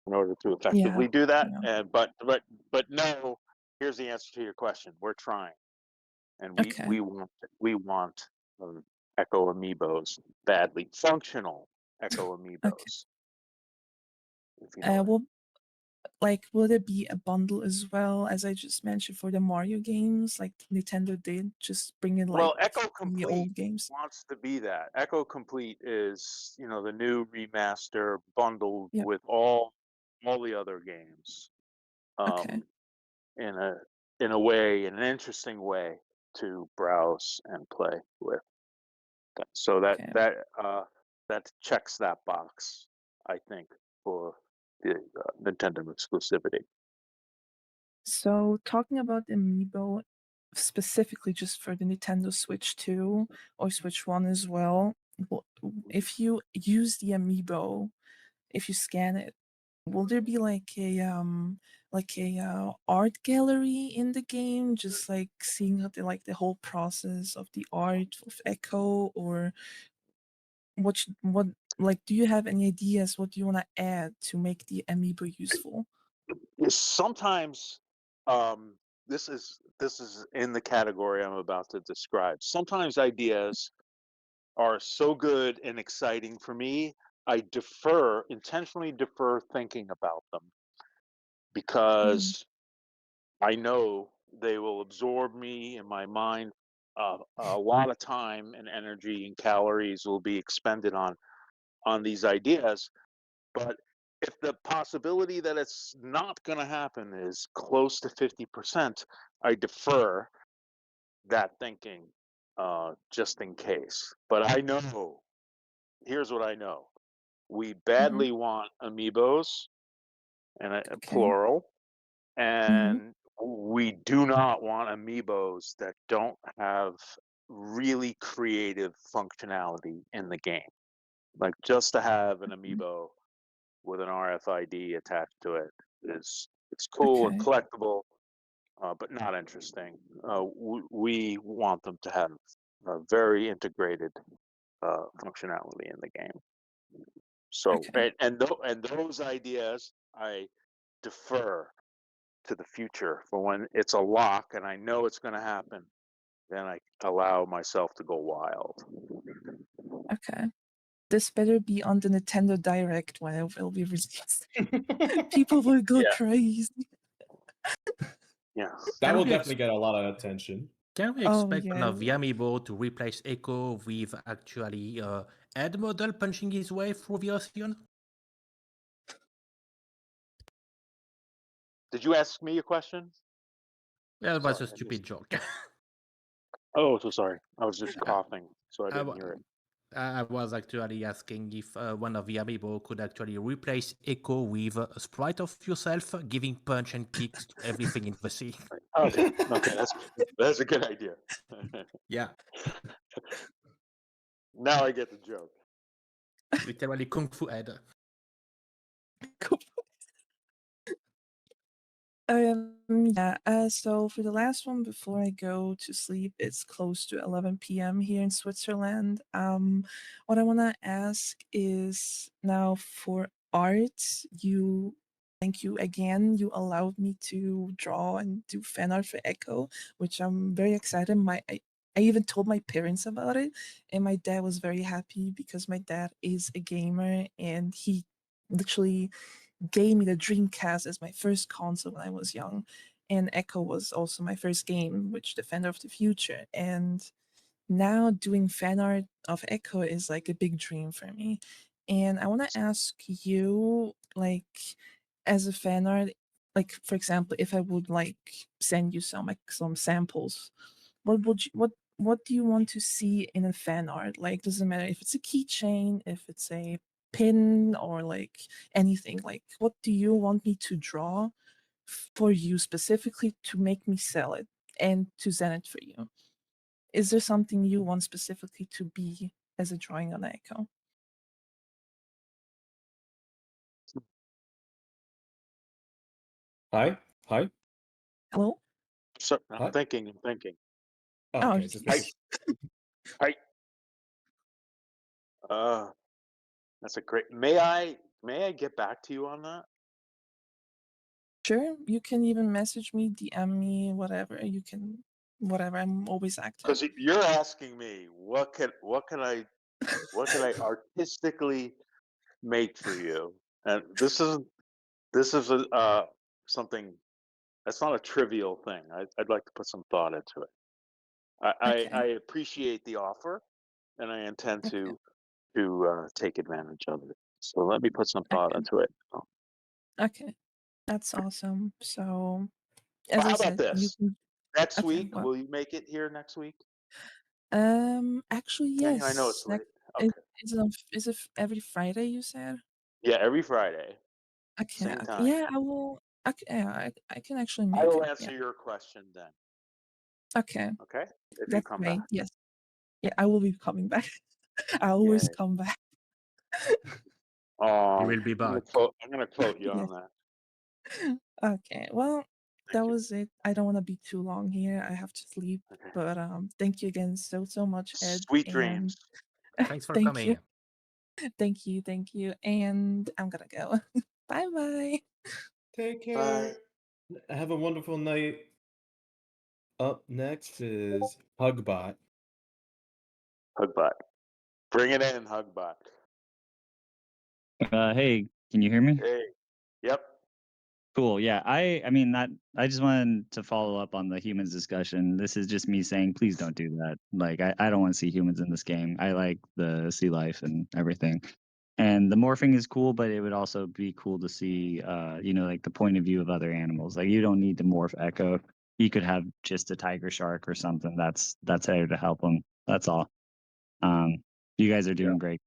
Speaker 3: in order to effectively do that.
Speaker 9: yeah.
Speaker 3: And but no, here's the answer to your question. We're trying, and
Speaker 9: Okay.
Speaker 3: we want Ecco amiibos badly, functional Ecco amiibos. If you know what.
Speaker 9: Will there be a bundle as well, as I just mentioned, for the Mario games, like Nintendo did, just bring in like
Speaker 3: Well, Ecco
Speaker 9: the
Speaker 3: Complete
Speaker 9: old games?
Speaker 3: wants to be that. Ecco Complete is, the new remaster bundled
Speaker 9: Yep.
Speaker 3: with all the other games.
Speaker 9: Okay.
Speaker 3: In a way, in an interesting way to browse and play with. So that
Speaker 9: Okay.
Speaker 3: that checks that box, I think, for the Nintendo exclusivity.
Speaker 9: So talking about Amiibo, specifically just for the Nintendo Switch 2 or Switch 1 as well, if you use the Amiibo, if you scan it, will there be like a art gallery in the game, just like seeing how the whole process of the art of Ecco, or what do you have any ideas what do you want to add to make the Amiibo useful?
Speaker 3: Sometimes this is in the category I'm about to describe. Sometimes ideas are so good and exciting for me, I intentionally defer thinking about them because I know they will absorb me in my mind. A lot of time and energy and calories will be expended on these ideas. But if the possibility that it's not going to happen is close to 50%, I defer that thinking just in case. But I know, here's what I know. We badly want amiibos, and plural, and we do not want amiibos that don't have really creative functionality in the game. Like, just to have an amiibo with an RFID attached to it it's cool and collectible, but not interesting. We want them to have a very integrated functionality in the game. So and those ideas I defer to the future for when it's a lock and I know it's going to happen. Then I allow myself to go wild.
Speaker 9: Okay. This better be on the Nintendo Direct when it will be released. People will go crazy.
Speaker 3: Yeah.
Speaker 1: That will definitely get a lot of attention.
Speaker 2: Can we expect one of the Amiibo to replace Ecco with actually Ed model punching his way through the ocean?
Speaker 3: Did you ask me a question?
Speaker 2: Yeah, it was
Speaker 3: Sorry,
Speaker 2: a stupid joke.
Speaker 3: Oh, so sorry. I was just coughing, so I
Speaker 2: I,
Speaker 3: didn't
Speaker 2: wa-
Speaker 3: hear it.
Speaker 2: I was actually asking if one of the amiibo could actually replace Ecco with a sprite of yourself giving punch and kicks to everything in the sea.
Speaker 3: Okay, that's a good idea.
Speaker 2: Yeah,
Speaker 3: Now I get the joke.
Speaker 2: literally Kung Fu Ed.
Speaker 9: So for the last one before I go to sleep, it's close to 11 p.m. here in Switzerland. What I want to ask is now for art, thank you again. You allowed me to draw and do fan art for Ecco, which I'm very excited. I even told my parents about it, and my dad was very happy because my dad is a gamer and he literally gave me the Dreamcast as my first console when I was young. And Ecco was also my first game, which Defender of the Future. And now doing fan art of Ecco is like a big dream for me. And I want to ask you, like, as a fan art, like for example, if I would like send you some samples, what do you want to see in a fan art? Like, doesn't matter if it's a keychain, if it's a pin, or like anything. Like, what do you want me to draw for you specifically to make me sell it and to send it for you? Is there something you want specifically to be as a drawing on Ecco?
Speaker 1: Hi?
Speaker 9: Hello?
Speaker 3: So
Speaker 1: Hi?
Speaker 3: I'm thinking.
Speaker 1: Oh,
Speaker 9: Oh,
Speaker 1: okay, just
Speaker 3: Hi. Hi. That's a great. May I get back to you on that?
Speaker 9: sure. You can even message me, DM me, whatever. You can, whatever. I'm always active.
Speaker 3: Because you're asking me what can I artistically make for you, and this is something that's not a trivial thing. I'd like to put some thought into it.
Speaker 9: Okay.
Speaker 3: I appreciate the offer, and I intend
Speaker 9: Okay.
Speaker 3: to take advantage of it. So let me put some thought
Speaker 9: Okay.
Speaker 3: into it.
Speaker 9: Okay. That's awesome. So,
Speaker 3: Well,
Speaker 9: as I
Speaker 3: how about
Speaker 9: said, you
Speaker 3: this?
Speaker 9: can.
Speaker 3: Next
Speaker 9: Okay.
Speaker 3: week,
Speaker 9: Well,
Speaker 3: will you make it here next week?
Speaker 9: actually,
Speaker 3: Okay, I know
Speaker 9: yes.
Speaker 3: it's late.
Speaker 9: Is,
Speaker 3: Okay.
Speaker 9: is it every Friday? You said.
Speaker 3: Yeah, every Friday,
Speaker 9: Okay.
Speaker 3: same
Speaker 9: Okay.
Speaker 3: time.
Speaker 9: Yeah, I will. Okay. Yeah, I can actually
Speaker 3: I
Speaker 9: make
Speaker 3: will
Speaker 9: it.
Speaker 3: answer
Speaker 9: Yeah.
Speaker 3: your question then.
Speaker 9: Okay.
Speaker 3: Okay, if you
Speaker 9: That's
Speaker 3: come
Speaker 9: great.
Speaker 3: back.
Speaker 9: Yes. Yeah, I will be coming back. I always
Speaker 3: Yay.
Speaker 9: come back.
Speaker 2: You will be back.
Speaker 3: I'm gonna quote you
Speaker 9: Yes.
Speaker 3: on that.
Speaker 9: Okay. Well, that
Speaker 3: Thank you.
Speaker 9: was it. I don't want to be too long here. I have to sleep.
Speaker 3: Okay.
Speaker 9: But thank you again so much, Ed.
Speaker 3: Sweet
Speaker 9: And
Speaker 3: dreams.
Speaker 2: Thanks for
Speaker 9: thank
Speaker 2: coming.
Speaker 9: you. Thank you. And I'm gonna go. Bye bye.
Speaker 1: Take
Speaker 3: Bye.
Speaker 1: care. Have a wonderful night. Up next is Hugbot.
Speaker 3: Hugbot. Bring it in, Hugbot.
Speaker 10: Hey, can you hear me?
Speaker 3: Hey. Yep.
Speaker 10: Cool. Yeah, I mean that I just wanted to follow up on the humans discussion. This is just me saying, please don't do that. Like I don't want to see humans in this game. I like the sea life and everything. And the morphing is cool, but it would also be cool to see like the point of view of other animals. Like you don't need to morph Echo. You could have just a tiger shark or something that's there to help them. That's all. You guys are doing great.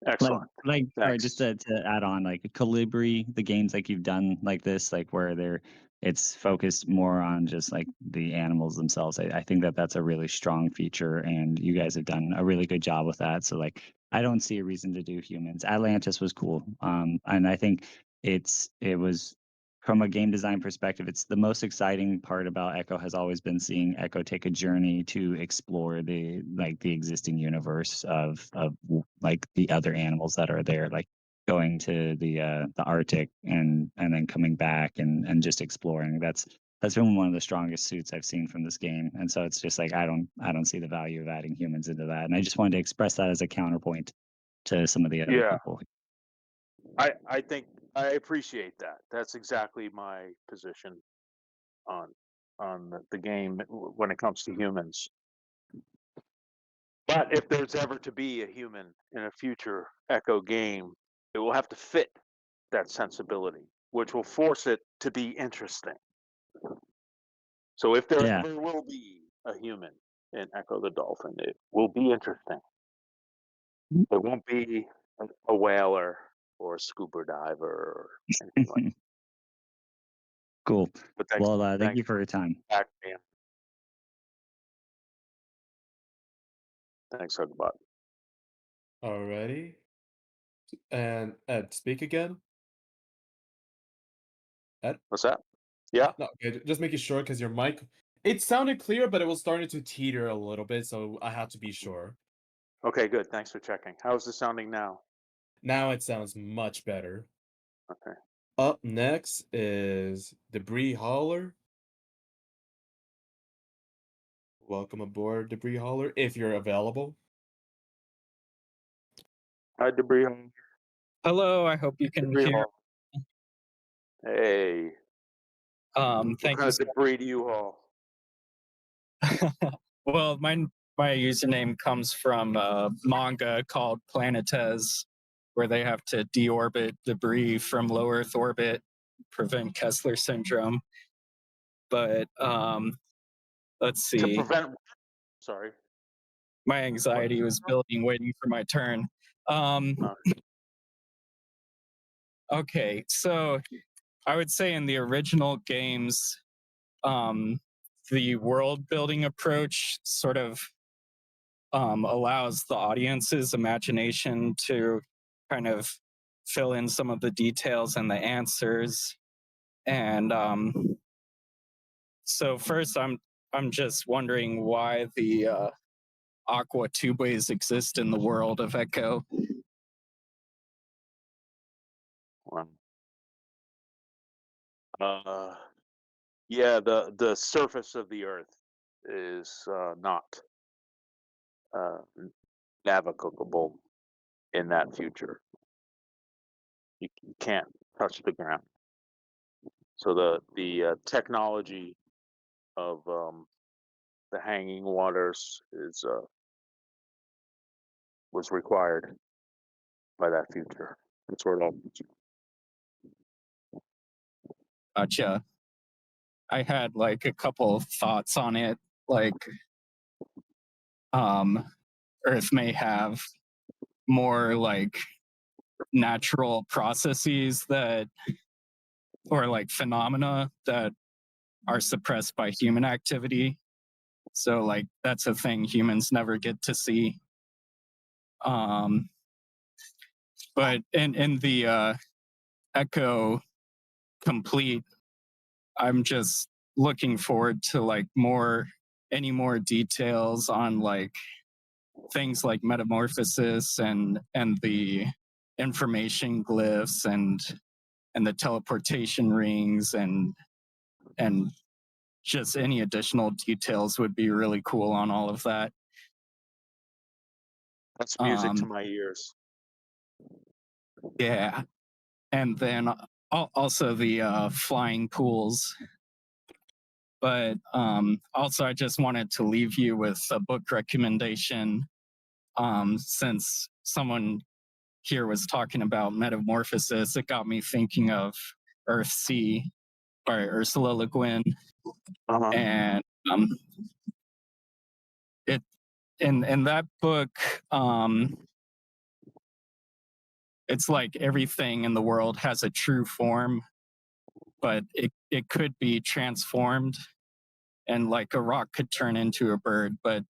Speaker 3: Excellent.
Speaker 10: Sorry, just
Speaker 3: Thanks.
Speaker 10: to add on, like Calibri, the games like you've done like this, like where it's focused more on just like the animals themselves. I think that's a really strong feature, and you guys have done a really good job with that. So like, I don't see a reason to do humans. Atlantis was cool, and I think it was from a game design perspective, it's the most exciting part about Echo has always been seeing Echo take a journey to explore the existing universe of like the other animals that are there, like going to the Arctic and then coming back and just exploring. That's been one of the strongest suits I've seen from this game. And so it's just like I don't see the value of adding humans into that. And I just wanted to express that as a counterpoint to some of the other
Speaker 3: Yeah.
Speaker 10: people.
Speaker 3: I think I appreciate that. That's exactly my position on the game when it comes to humans. But if there's ever to be a human in a future Ecco game, it will have to fit that sensibility, which will force it to be interesting. So if there
Speaker 10: Yeah.
Speaker 3: ever will be a human in Ecco the Dolphin, it will be interesting. It won't be a whaler or a scuba diver or anything like that.
Speaker 10: Cool.
Speaker 3: But thanks,
Speaker 10: Well, thank you for your time.
Speaker 3: back, man. Thanks, Hugbot.
Speaker 1: Alrighty. And Ed, speak again. Ed?
Speaker 3: What's that? Yeah.
Speaker 1: No, okay, just making sure because your mic, it sounded clear, but it was starting to teeter a little bit, so I had to be sure.
Speaker 3: Okay, good. Thanks for checking. How's it sounding now?
Speaker 1: Now it sounds much better.
Speaker 3: Okay.
Speaker 1: Up next is DebrisHauler. Welcome aboard, DebrisHauler, if you're available.
Speaker 3: Hi, DebrisHauler.
Speaker 11: Hello, I hope you can hear.
Speaker 3: Hey. What
Speaker 11: Thank
Speaker 3: kind
Speaker 11: you.
Speaker 3: of debris do you haul?
Speaker 11: Well, my username comes from a manga called Planetes, where they have to deorbit debris from low Earth orbit, prevent Kessler syndrome. But let's
Speaker 3: To
Speaker 11: see.
Speaker 3: prevent. Sorry.
Speaker 11: My anxiety was building, waiting for my turn. Okay, so I would say in the original games, the world building approach sort of allows the audience's imagination to kind of fill in some of the details and the answers. And so first, I'm just wondering why the aqua tubeways exist in the world of Ecco.
Speaker 3: Yeah, the surface of the Earth is not navigable in that future. You can't touch the ground. So the technology of the hanging waters is was required by that future. That's where it all.
Speaker 11: Gotcha. I had like a couple of thoughts on it, like Earth may have more like natural processes that, or like phenomena that are suppressed by human activity. So like that's a thing humans never get to see. But in the Ecco Complete, I'm just looking forward to like any more details on like things like metamorphosis and the information glyphs and the teleportation rings and just any additional details would be really cool on all of that.
Speaker 3: That's music to my ears.
Speaker 11: Yeah. And then also the flying pools. But also, I just wanted to leave you with a book recommendation, since someone here was talking about metamorphosis. It got me thinking of Earthsea by Ursula Le Guin. And it in that book, it's like everything in the world has a true form, but it could be transformed, and like a rock could turn into a bird, but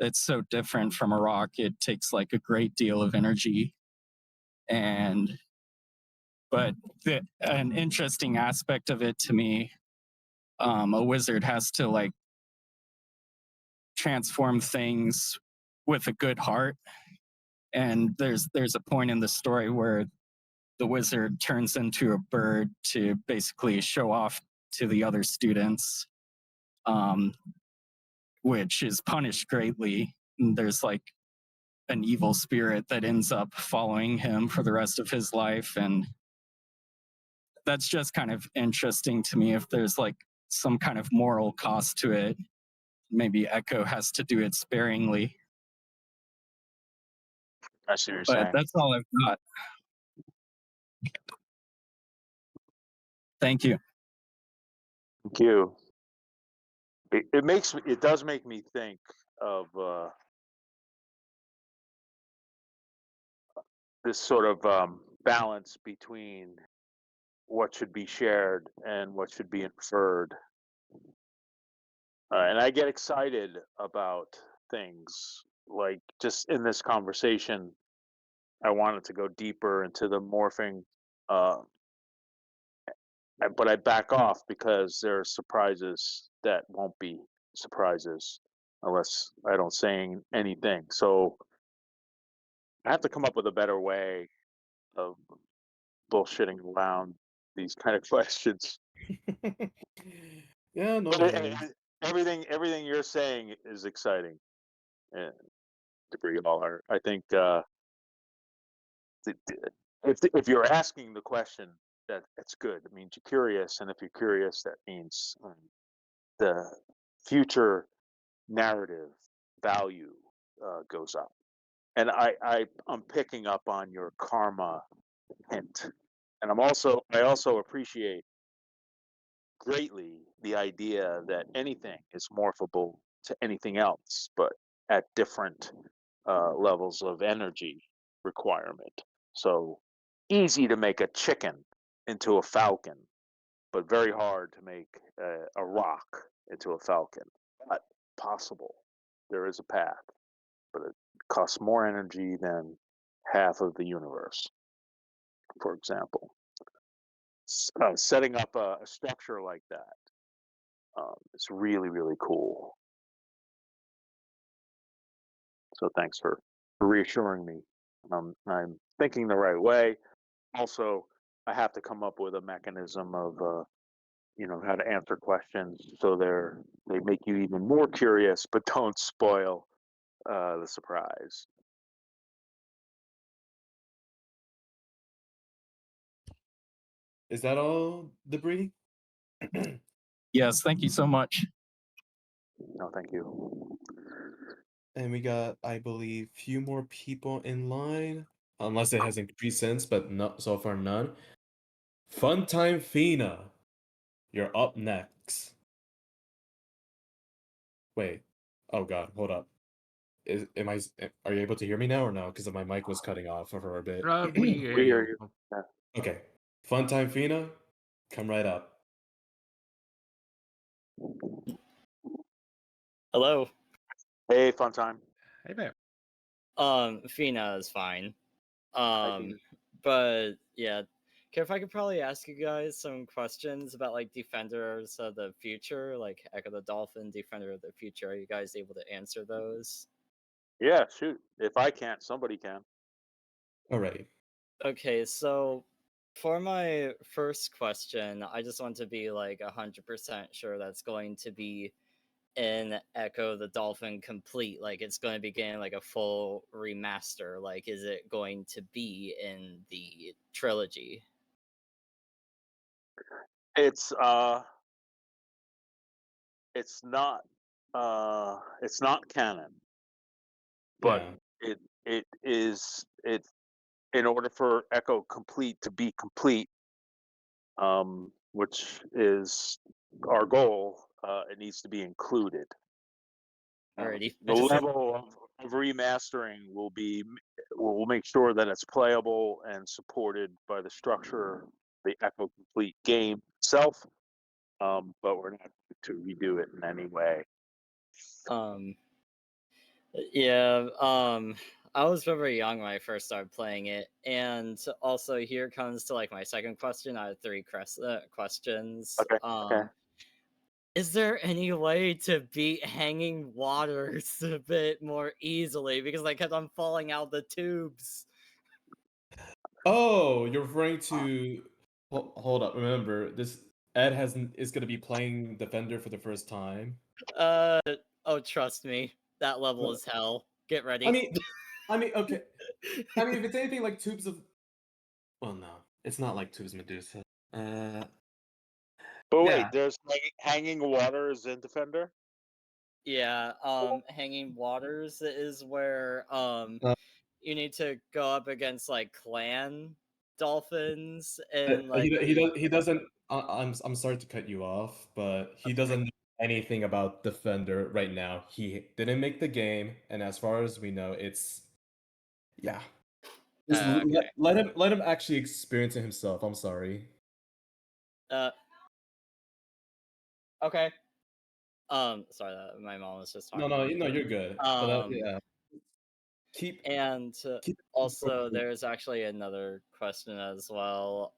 Speaker 11: it's so different from a rock. It takes like a great deal of energy. But an interesting aspect of it to me, a wizard has to like transform things with a good heart. And there's a point in the story where the wizard turns into a bird to basically show off to the other students, which is punished greatly. And there's like an evil spirit that ends up following him for the rest of his life. And that's just kind of interesting to me. If there's like some kind of moral cost to it, maybe Ecco has to do it sparingly.
Speaker 3: I see what you're
Speaker 11: But
Speaker 3: saying.
Speaker 11: that's all I've got. Thank you.
Speaker 3: Thank you. It does make me think of this sort of balance between what should be shared and what should be inferred. And I get excited about things like just in this conversation. I wanted to go deeper into the morphing, but I back off because there are surprises that won't be surprises unless I don't say anything. So I have to come up with a better way of bullshitting around these kind of questions.
Speaker 1: Yeah, no
Speaker 3: But
Speaker 1: worries.
Speaker 3: everything you're saying is exciting. And DebrisHauler, I think if you're asking the question, that's good. It means you're curious, and if you're curious, that means the future narrative value goes up. And I'm picking up on your karma hint, and I also appreciate greatly the idea that anything is morphable to anything else, but at different levels of energy requirement. So easy to make a chicken into a falcon, but very hard to make a rock into a falcon. But possible. There is a path, but it costs more energy than half of the universe, for example. Setting up a structure like that is really, really cool. So thanks for reassuring me. I'm thinking the right way. Also, I have to come up with a mechanism of how to answer questions so they make you even more curious, but don't spoil the surprise.
Speaker 1: Is that all, Debris?
Speaker 11: Yes, thank you so much.
Speaker 3: No, thank you.
Speaker 1: And we got, I believe, few more people in line, unless it has increased since, but not so far none. Funtime Fina, you're up next. Wait, oh god, hold up. Are you able to hear me now or no? Because my mic was cutting off for a bit.
Speaker 2: We hear
Speaker 3: We hear
Speaker 2: you.
Speaker 3: you. Yeah.
Speaker 1: Okay, Funtime Fina, come right up.
Speaker 12: Hello.
Speaker 3: Hey, fun time.
Speaker 2: Hey there.
Speaker 12: Fina is fine.
Speaker 3: Fina.
Speaker 12: But yeah, if I could probably ask you guys some questions about like Defenders of the Future, like Ecco the Dolphin, Defender of the Future. Are you guys able to answer those?
Speaker 3: Yeah, shoot. If I can't, somebody can.
Speaker 1: Alrighty.
Speaker 12: Okay, so for my first question, I just want to be like 100% sure that's going to be in Ecco the Dolphin complete. Like it's going to be getting like a full remaster. Like, is it going to be in the trilogy?
Speaker 3: It's not canon, but
Speaker 1: Yeah.
Speaker 3: it in order for Ecco Complete to be complete, which is our goal, it needs to be included.
Speaker 12: Alrighty.
Speaker 3: The level of remastering will make sure that it's playable and supported by the structure, the Ecco Complete game itself. But we're not to redo it in any way.
Speaker 12: Yeah, I was very young when I first started playing it, and also here comes to like my second question. I have three questions.
Speaker 3: Okay.
Speaker 12: Is there any way to beat hanging waters a bit more easily? Because I kept on falling out the tubes.
Speaker 1: Oh, you're referring to. Hold up. Remember, Ed is going to be playing Defender for the first time.
Speaker 12: Oh, trust me, that level is hell. Get ready.
Speaker 1: I mean, okay. I mean, if it's anything like Tubes of. Well, no, it's not like Tubes Medusa.
Speaker 3: But wait,
Speaker 1: yeah.
Speaker 3: there's hanging waters in Defender.
Speaker 12: Yeah, hanging waters is where you need to go up against like clan dolphins and like
Speaker 1: he doesn't. I'm sorry to cut you off, but he doesn't know anything about Defender right now. He didn't make the game, and as far as we know, it's yeah. Just
Speaker 12: okay.
Speaker 1: let him actually experience it himself. I'm sorry.
Speaker 12: Okay. Sorry that my mom was just talking.
Speaker 1: No, you're good. But yeah,
Speaker 12: and
Speaker 1: keep
Speaker 12: also there's actually another question as well.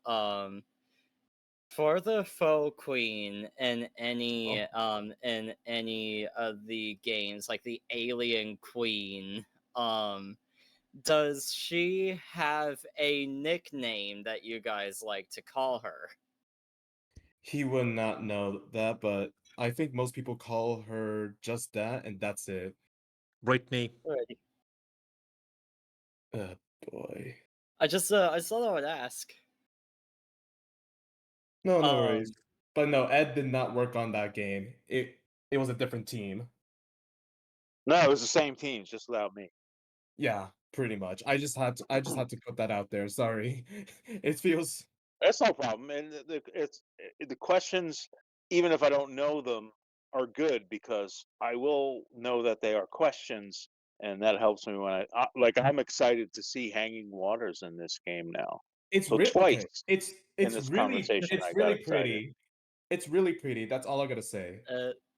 Speaker 12: For the faux queen in any of the games, like the alien queen, does she have a nickname that you guys like to call her?
Speaker 1: He would not know that, but I think most people call her just that, and that's it.
Speaker 2: Brittany.
Speaker 12: Alrighty.
Speaker 1: Boy.
Speaker 12: I just thought I would ask.
Speaker 1: No worries. But no, Ed did not work on that game. It was a different team.
Speaker 3: No, it was the same team, just without me.
Speaker 1: Yeah, pretty much. I just had to put that out there. Sorry. It feels
Speaker 3: That's no problem. And the questions, even if I don't know them, are good because I will know that they are questions, and that helps me when I'm excited to see Hanging Waters in this game now.
Speaker 1: it's
Speaker 3: So
Speaker 1: okay.
Speaker 3: twice
Speaker 1: It's
Speaker 3: in this conversation, I got
Speaker 1: really
Speaker 3: excited.
Speaker 1: pretty. It's really pretty. That's all I gotta say.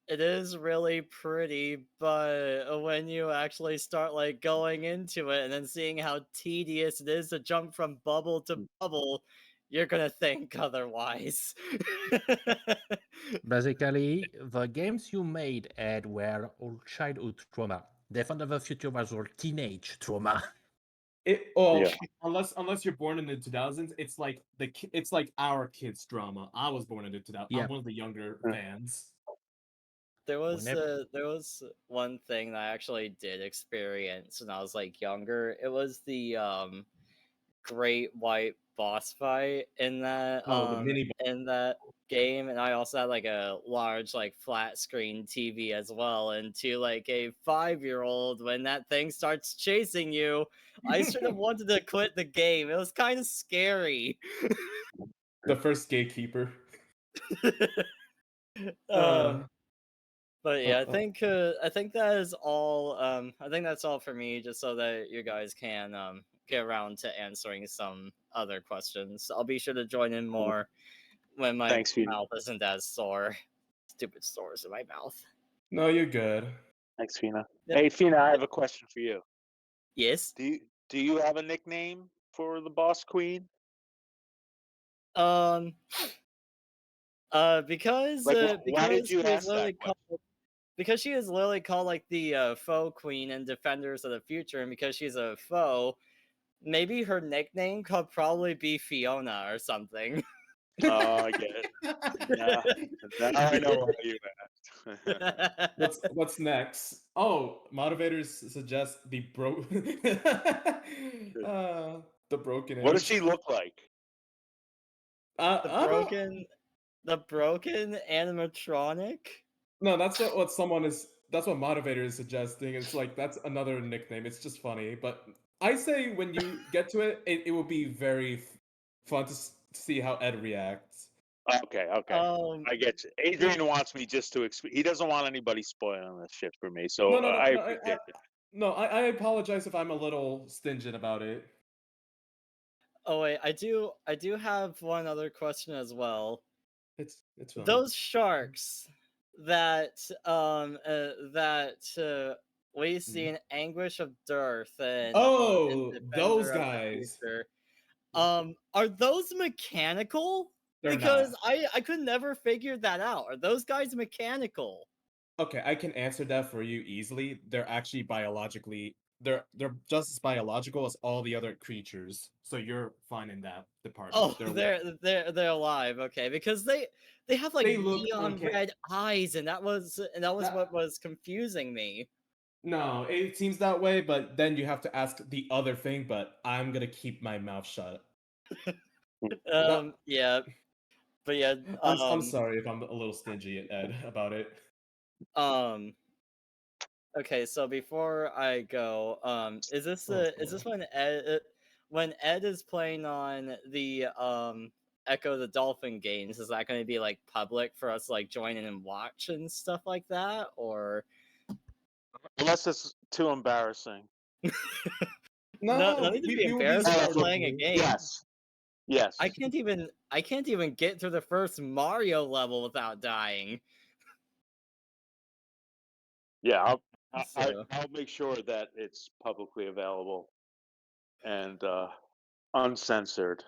Speaker 12: It is really pretty, but when you actually start like going into it and then seeing how tedious it is to jump from bubble to bubble, you're gonna think otherwise.
Speaker 2: Basically, the games you made, Ed, were all childhood trauma. Defender of the Future was all teenage trauma.
Speaker 1: Unless you're born in the 2000s, it's like it's like our kids' drama. I was born in the 2000s.
Speaker 2: Yeah.
Speaker 1: I'm one of the younger fans.
Speaker 12: There was one thing that I actually did experience when I was like younger. It was the great white boss fight in that
Speaker 1: the mini
Speaker 12: in that game, and I also had like a large like flat screen TV as well. And to like a 5-year-old, when that thing starts chasing you, I should have wanted to quit the game. It was kind of scary.
Speaker 1: The first gatekeeper.
Speaker 12: But yeah, I think that is all. I think that's all for me, just so that you guys can get around to answering some other questions. I'll be sure to join in more when my mouth isn't as sore. Stupid sores in my mouth.
Speaker 1: No, you're good.
Speaker 3: Thanks, Fina.
Speaker 12: Yep.
Speaker 3: Hey, Fina, I have a question for you.
Speaker 12: Yes.
Speaker 3: Do you have a nickname for the boss queen?
Speaker 12: Because
Speaker 3: why did you ask that question?
Speaker 12: Because she is literally called like the faux queen in Defenders of the Future, and because she's a foe, maybe her nickname could probably be Fiona or something.
Speaker 3: Oh, I get it. Now I know why you asked.
Speaker 1: What's next? Oh, motivators suggest the broken.
Speaker 3: What does she look like?
Speaker 12: The broken animatronic?
Speaker 1: No, that's what someone is. That's what Motivator is suggesting. It's like that's another nickname. It's just funny, but I say when you get to it, it will be very fun to see how Ed reacts.
Speaker 3: Okay. I get you. Adrian wants me just to. He doesn't want anybody spoiling this shit for me. So I appreciate it.
Speaker 1: No, I apologize if I'm a little stingent about it.
Speaker 12: Oh wait, I do have one other question as well.
Speaker 1: It's fine.
Speaker 12: Those sharks that we see in Anguish of Dearth and
Speaker 1: those guys.
Speaker 12: Are those mechanical?
Speaker 1: They're
Speaker 12: because
Speaker 1: not.
Speaker 12: I could never figure that out. Are those guys mechanical?
Speaker 1: Okay, I can answer that for you easily. They're actually biologically they're just as biological as all the other creatures. So you're fine in that department.
Speaker 12: Oh, they're alive. Okay, because they have like neon red eyes, and that was what was confusing me.
Speaker 1: No, it seems that way, but then you have to ask the other thing. But I'm gonna keep my mouth shut.
Speaker 12: Yeah, but yeah.
Speaker 1: I'm sorry if I'm a little stingy, Ed, about it.
Speaker 12: Okay, so before I go, is this when Ed is playing on the Ecco the Dolphin games? Is that going to be like public for us to like join in and watch and stuff like that, or
Speaker 3: Unless it's too embarrassing.
Speaker 12: no need to be embarrassed about playing a game.
Speaker 3: Yes.
Speaker 12: I can't even get through the first Mario level without dying.
Speaker 3: Yeah,
Speaker 12: So.
Speaker 3: I'll make sure that it's publicly available and uncensored.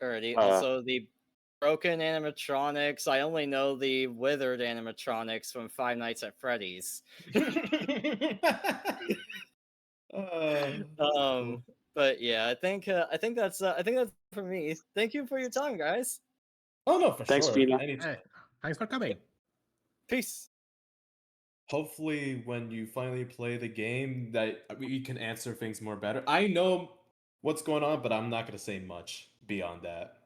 Speaker 12: Alrighty. Also, the broken animatronics. I only know the withered animatronics from Five Nights at Freddy's.
Speaker 1: Cool.
Speaker 12: But yeah, I think that's for me. Thank you for your time, guys.
Speaker 1: Oh no, for
Speaker 3: Thanks,
Speaker 1: sure.
Speaker 3: Fina.
Speaker 2: Hey, thanks for coming.
Speaker 12: Peace.
Speaker 1: Hopefully, when you finally play the game, that we can answer things more better. I know what's going on, but I'm not gonna say much beyond that.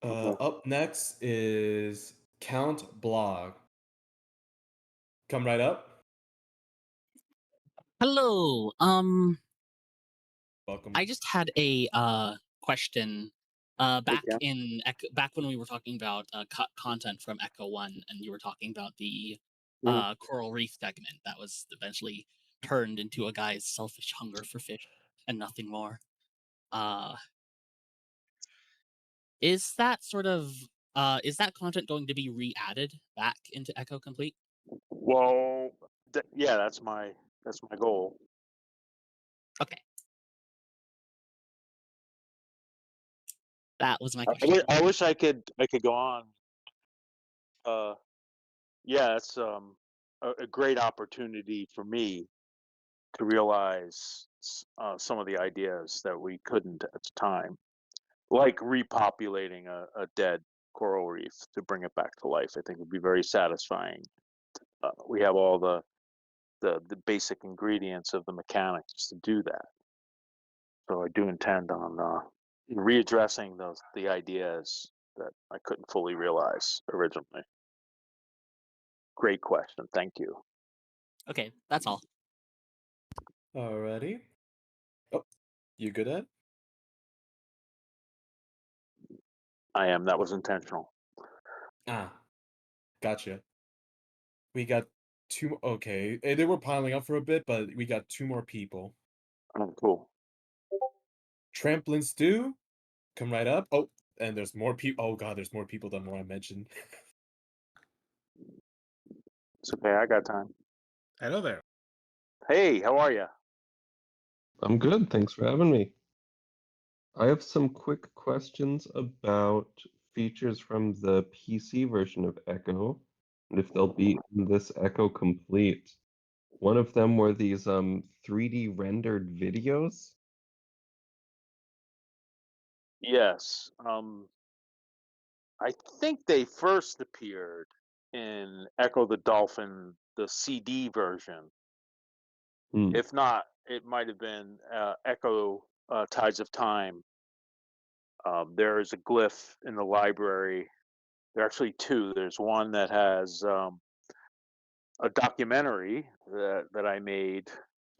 Speaker 1: Up next is CountBlaugh. Come right up.
Speaker 13: Hello.
Speaker 1: Welcome.
Speaker 13: I just had a question. Back when we were talking about content from Ecco 1, and you were talking about the coral reef segment that was eventually turned into a guy's selfish hunger for fish and nothing more. Is that is that content going to be re-added back into Ecco Complete?
Speaker 3: Well, yeah, that's my goal.
Speaker 13: Okay. That was my question.
Speaker 3: I wish I could go on. Yeah, it's a great opportunity for me to realize some of the ideas that we couldn't at the time, like repopulating a dead coral reef to bring it back to life. I think would be very satisfying. We have all the basic ingredients of the mechanics to do that. So I do intend on readdressing the ideas that I couldn't fully realize originally. Great question. Thank you.
Speaker 13: Okay, that's all.
Speaker 1: Alrighty. Oh, you good, Ed?
Speaker 3: I am. That was intentional.
Speaker 1: Ah, gotcha. We got two. Okay, they were piling up for a bit, but we got two more people.
Speaker 3: Oh, cool.
Speaker 1: Tramplin Stu, come right up. Oh, and there's more people. Oh god, there's more people than what I mentioned.
Speaker 3: It's okay. I got time.
Speaker 2: Hello there.
Speaker 3: Hey, how are you?
Speaker 14: I'm good. Thanks for having me. I have some quick questions about features from the PC version of Ecco, and if they'll be in this Ecco Complete. One of them were these 3D rendered videos.
Speaker 3: Yes. I think they first appeared in Ecco the Dolphin, the CD version. If not, it might have been Ecco Tides of Time. There is a glyph in the library. There are actually two. There's one that has a documentary that I made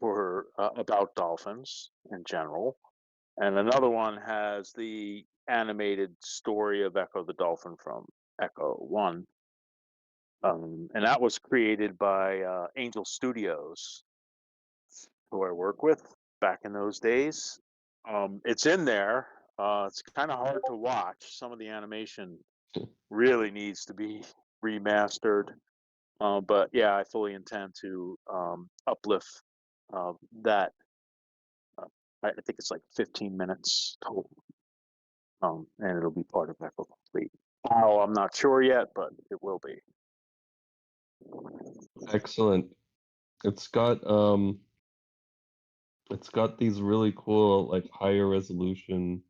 Speaker 3: for about dolphins in general, and another one has the animated story of Ecco the Dolphin from Ecco 1. And that was created by Angel Studios, who I work with back in those days. It's in there. It's kind of hard to watch. Some of the animation really needs to be remastered. But yeah, I fully intend to uplift that. I think it's like 15 minutes total. And it'll be part of Ecco Complete. Oh, I'm not sure yet, but it will be.
Speaker 14: Excellent. It's got these really cool like higher resolution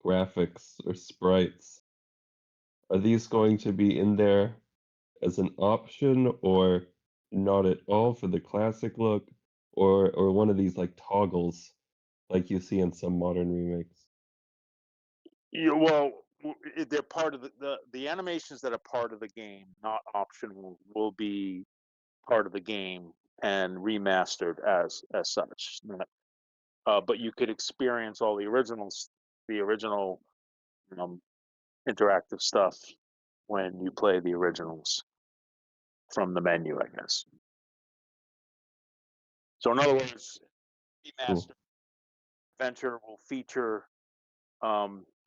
Speaker 14: graphics or sprites. Are these going to be in there as an option or not at all for the classic look, or one of these like toggles like you see in some modern remakes?
Speaker 3: Yeah, well, they're part of the animations that are part of the game, not optional, will be part of the game and remastered as such. But you could experience all the original interactive stuff when you play the originals from the menu, I guess. So in other words, remastered Adventure will feature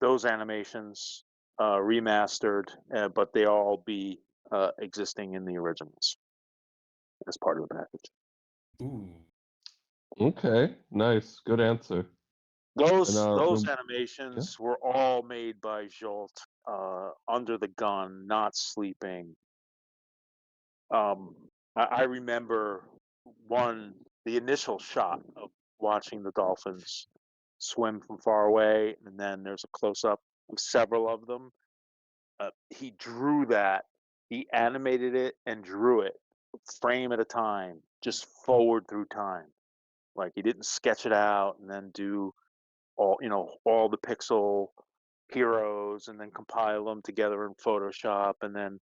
Speaker 3: those animations remastered, but they all be existing in the originals as part of the package.
Speaker 1: Ooh.
Speaker 14: Okay, nice, good answer.
Speaker 3: Those
Speaker 14: And,
Speaker 3: animations were all made by Jolt, under the gun, not sleeping. I remember the initial shot of watching the dolphins swim from far away, and then there's a close up of several of them. He drew that, he animated it and drew it frame at a time, just forward through time. Like he didn't sketch it out and then do all the pixel heroes and then compile them together in Photoshop and then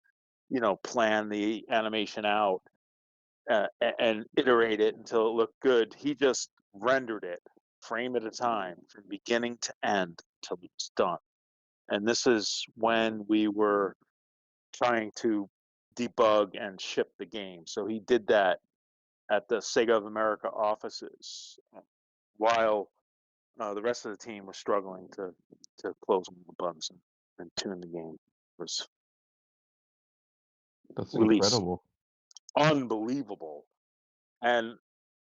Speaker 3: plan the animation out and iterate it until it looked good. He just rendered it frame at a time from beginning to end until it was done. And this is when we were trying to debug and ship the game. So he did that at the Sega of America offices while the rest of the team was struggling to close all the bugs and tune the game.
Speaker 14: That's
Speaker 3: released.
Speaker 14: incredible.
Speaker 3: Unbelievable. And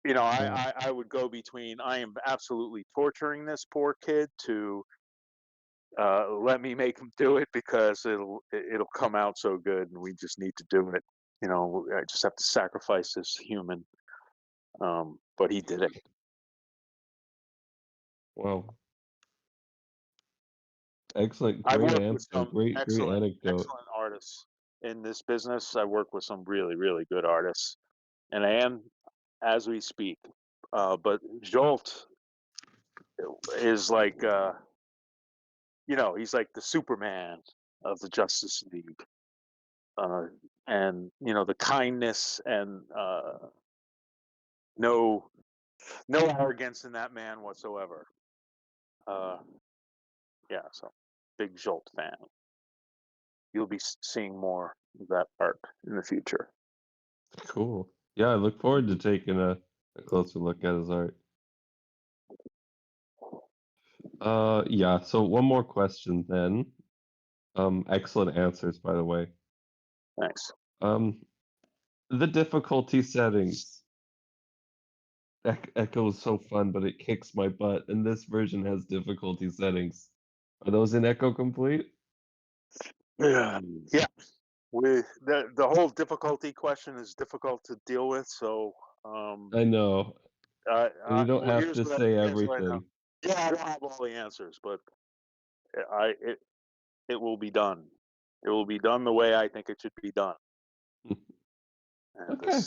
Speaker 3: I would go between I am absolutely torturing this poor kid to let me make him do it because it'll come out so good and we just need to do it. I just have to sacrifice this human. But he did it.
Speaker 14: Wow. Excellent,
Speaker 3: I
Speaker 14: great
Speaker 3: work with
Speaker 14: answer,
Speaker 3: some
Speaker 14: great
Speaker 3: excellent
Speaker 14: anecdote.
Speaker 3: artists in this business. I work with some really, really good artists, and I am as we speak. But Jolt is like, he's like the Superman of the Justice League, and the kindness and no arrogance in that man whatsoever. Yeah, so big Jolt fan. You'll be seeing more of that art in the future.
Speaker 14: Cool. Yeah, I look forward to taking a closer look at his art. Yeah, so one more question then. Excellent answers, by the way.
Speaker 3: Thanks.
Speaker 14: The difficulty settings. Ecco is so fun, but it kicks my butt, and this version has difficulty settings. Are those in Ecco Complete?
Speaker 3: Yeah. The whole difficulty question is difficult to deal with, so
Speaker 14: I know. And you don't have
Speaker 3: here's
Speaker 14: to
Speaker 3: what
Speaker 14: say
Speaker 3: I know.
Speaker 14: everything.
Speaker 3: Yeah, I don't have all the answers, but it will be done. It will be done the way I think it should be done.
Speaker 14: Okay.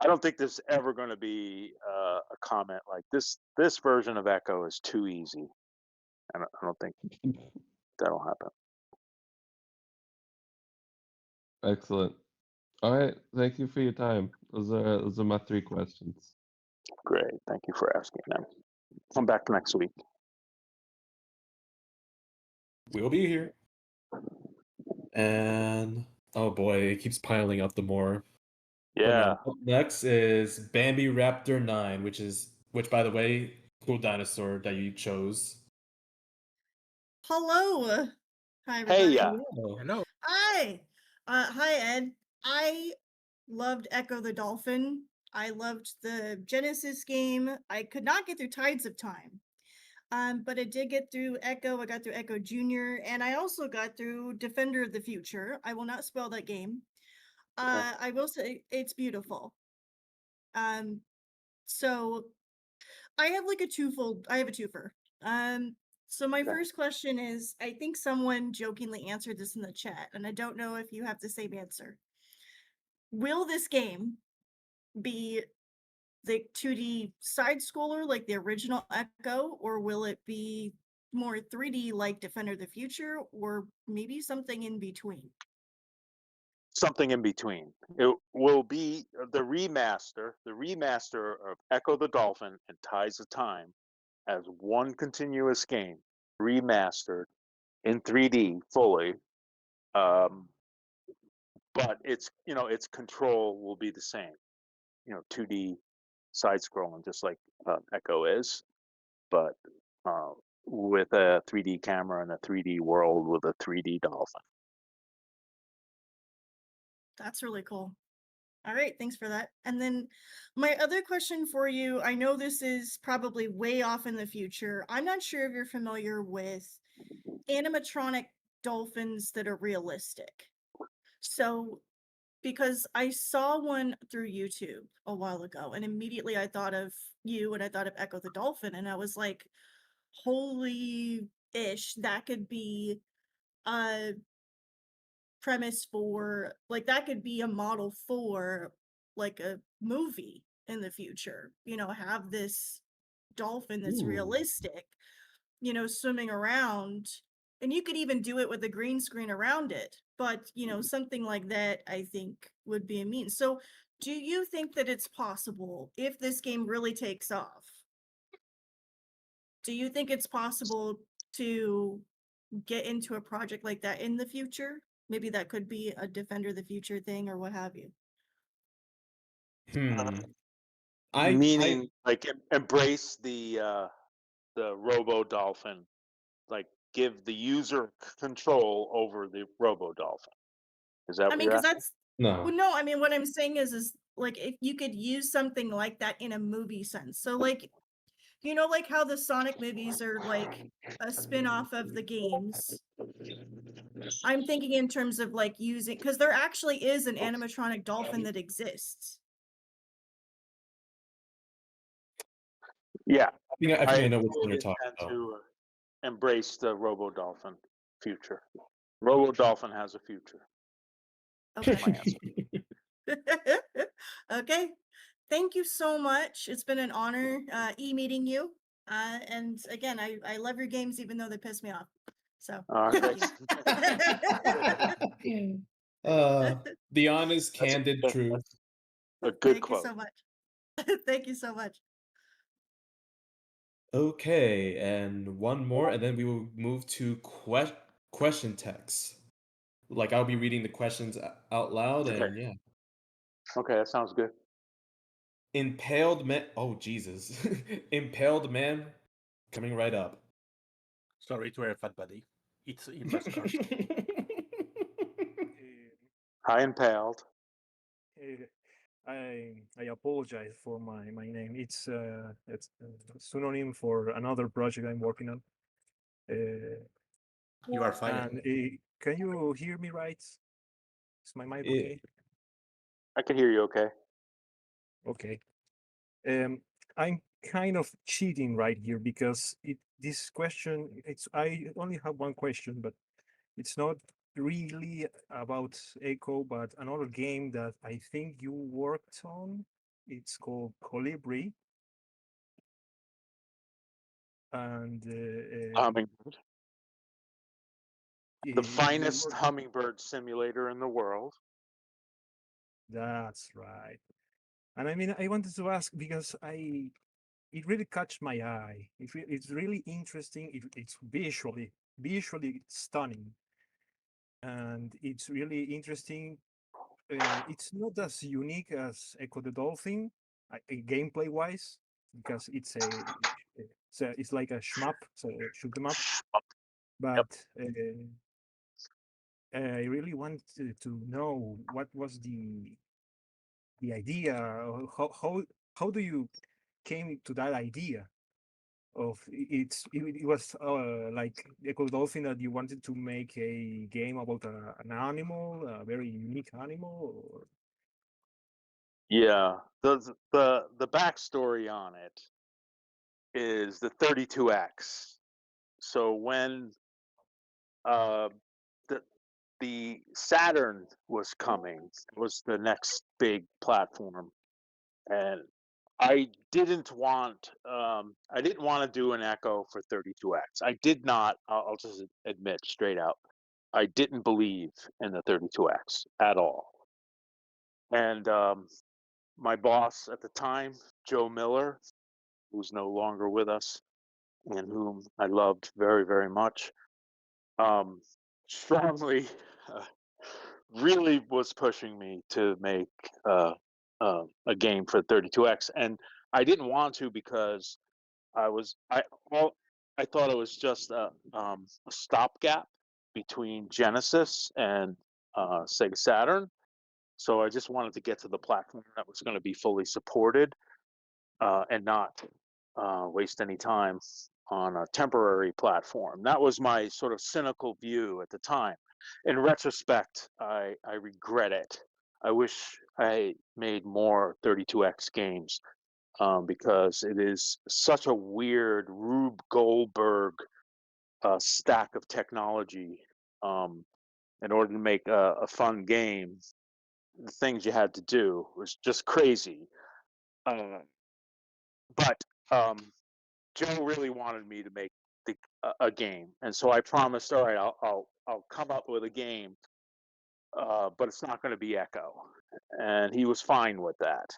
Speaker 3: I don't think there's ever going to be a comment like this. This version of Ecco is too easy. I don't think that'll happen.
Speaker 14: Excellent. All right. Thank you for your time. Those are my 3 questions.
Speaker 3: Great. Thank you for asking them. Come back next week.
Speaker 1: We'll be here. And oh boy, it keeps piling up the more.
Speaker 3: Yeah.
Speaker 1: Up next is Bambi Raptor 9, which by the way, cool dinosaur that you chose.
Speaker 4: Hello. Hi,
Speaker 3: Hey,
Speaker 4: everybody.
Speaker 2: Hello.
Speaker 4: Hi. Hi, Ed. I loved Ecco the Dolphin. I loved the Genesis game. I could not get through Tides of Time. But I did get through Ecco. I got through Ecco Jr. And I also got through Defender of the Future. I will not spoil that game. I will say it's beautiful. So I have like a twofer. So my first question is, I think someone jokingly answered this in the chat, and I don't know if you have the same answer. Will this game be the 2D side scroller like the original Ecco, or will it be more 3D like Defender of the Future, or maybe something in between?
Speaker 3: something in between. It will be the remaster of Ecco the Dolphin and Ties of Time as one continuous game, remastered in 3D fully. But its its control will be the same. 2D side scrolling, just like Ecco is, but with a 3D camera and a 3D world with a 3D dolphin.
Speaker 15: That's really cool. All right, thanks for that. And then my other question for you, I know this is probably way off in the future. I'm not sure if you're familiar with animatronic dolphins that are realistic. So, because I saw one through YouTube a while ago, and immediately I thought of you and I thought of Ecco the Dolphin, and I was like, holy ish, that could be a premise for, like, that could be a model for like a movie in the future. Have this dolphin that's
Speaker 1: Ooh.
Speaker 15: realistic, swimming around, and you could even do it with a green screen around it. But, something like that I think would be a means. So, do you think that it's possible if this game really takes off? Do you think it's possible to get into a project like that in the future? Maybe that could be a Defender of the Future thing or what have you.
Speaker 3: Meaning, like, embrace the Robo Dolphin, like give the user control over the Robo Dolphin. Is that
Speaker 15: I
Speaker 3: what
Speaker 15: mean,
Speaker 3: you're
Speaker 15: because
Speaker 3: asking?
Speaker 15: that's
Speaker 1: No.
Speaker 15: well, no. I mean, what I'm saying is like if you could use something like that in a movie sense. So, like, like how the Sonic movies are like a spin-off of the games. I'm thinking in terms of like using, because there actually is an animatronic dolphin that exists.
Speaker 3: Yeah,
Speaker 1: I think I know which one
Speaker 3: fully
Speaker 1: you're talking
Speaker 3: intend
Speaker 1: about.
Speaker 3: to embrace the Robo Dolphin future. Robo Dolphin has a future.
Speaker 15: Okay.
Speaker 3: My answer.
Speaker 15: Okay. Thank you so much. It's been an honor meeting you. And again, I love your games even though they piss me off. So thank you.
Speaker 1: The honest, candid truth.
Speaker 3: A good
Speaker 15: Thank
Speaker 3: quote.
Speaker 15: you so much. Thank you so much.
Speaker 1: Okay, and one more, and then we will move to question text. Like I'll be reading the questions out loud,
Speaker 3: Okay.
Speaker 1: and yeah.
Speaker 3: Okay, that sounds good.
Speaker 1: Impaled man. Oh Jesus! Impaled man, coming right up.
Speaker 2: Sorry to hear, fat buddy. It's in Muscat.
Speaker 3: Hi, Impaled.
Speaker 16: I apologize for my name. It's a synonym for another project I'm working on.
Speaker 2: You are fired.
Speaker 16: And can you hear me right? Is my mic okay?
Speaker 3: I can hear you okay.
Speaker 16: Okay. I'm kind of cheating right here because this question, I only have one question, but it's not really about Ecco, but another game that I think you worked on. It's called Colibri. And
Speaker 3: Hummingbird. The finest hummingbird simulator in the world.
Speaker 16: That's right. And I mean, I wanted to ask because it really caught my eye. It's really interesting. It's visually stunning, and it's really interesting. It's not as unique as Ecco the Dolphin, gameplay wise, because it's like a shmup, so shoot 'em up. But I really wanted to know what was the idea. How do you came to that idea of it was like Ecco Dolphin that you wanted to make a game about an animal, a very unique animal, or
Speaker 3: Yeah, the backstory on it is the 32X. So when the Saturn was coming, was the next big platform, and I didn't want to do an Ecco for 32X. I did not. I'll just admit straight out. I didn't believe in the 32X at all. And my boss at the time, Joe Miller, who's no longer with us, and whom I loved very, very much, strongly really was pushing me to make a game for 32X. And I didn't want to because I thought it was just a stopgap between Genesis and Sega Saturn. So I just wanted to get to the platform that was going to be fully supported and not waste any time on a temporary platform. That was my sort of cynical view at the time. In retrospect, I regret it. I wish I made more 32X games because it is such a weird Rube Goldberg stack of technology. In order to make a fun game, the things you had to do was just crazy. But Joe really wanted me to make a game, and so I promised, all right, I'll come up with a game, but it's not going to be Ecco, and he was fine with that.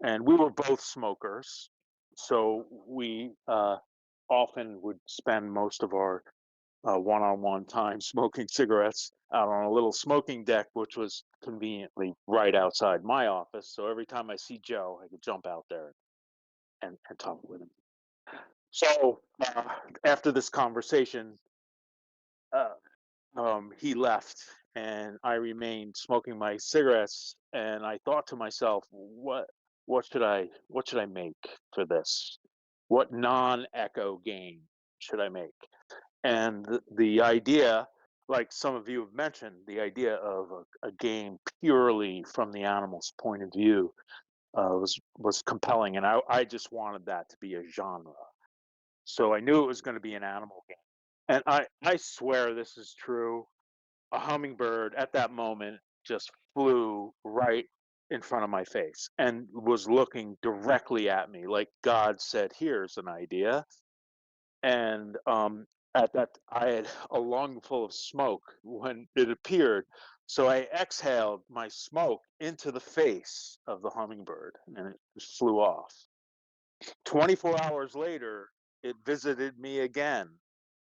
Speaker 3: And we were both smokers, so we often would spend most of our one-on-one time smoking cigarettes out on a little smoking deck, which was conveniently right outside my office. So every time I see Joe, I could jump out there and talk with him. So after this conversation, he left, and I remained smoking my cigarettes. And I thought to myself, what should I make for this? What non-Ecco game should I make? And the idea, like some of you have mentioned, the idea of a game purely from the animal's point of view was compelling, and I just wanted that to be a genre. So I knew it was going to be an animal game. And I swear this is true. A hummingbird at that moment just flew right in front of my face and was looking directly at me, like God said, "Here's an idea." And at that, I had a lung full of smoke when it appeared. So I exhaled my smoke into the face of the hummingbird, and it just flew off. 24 hours later, it visited me again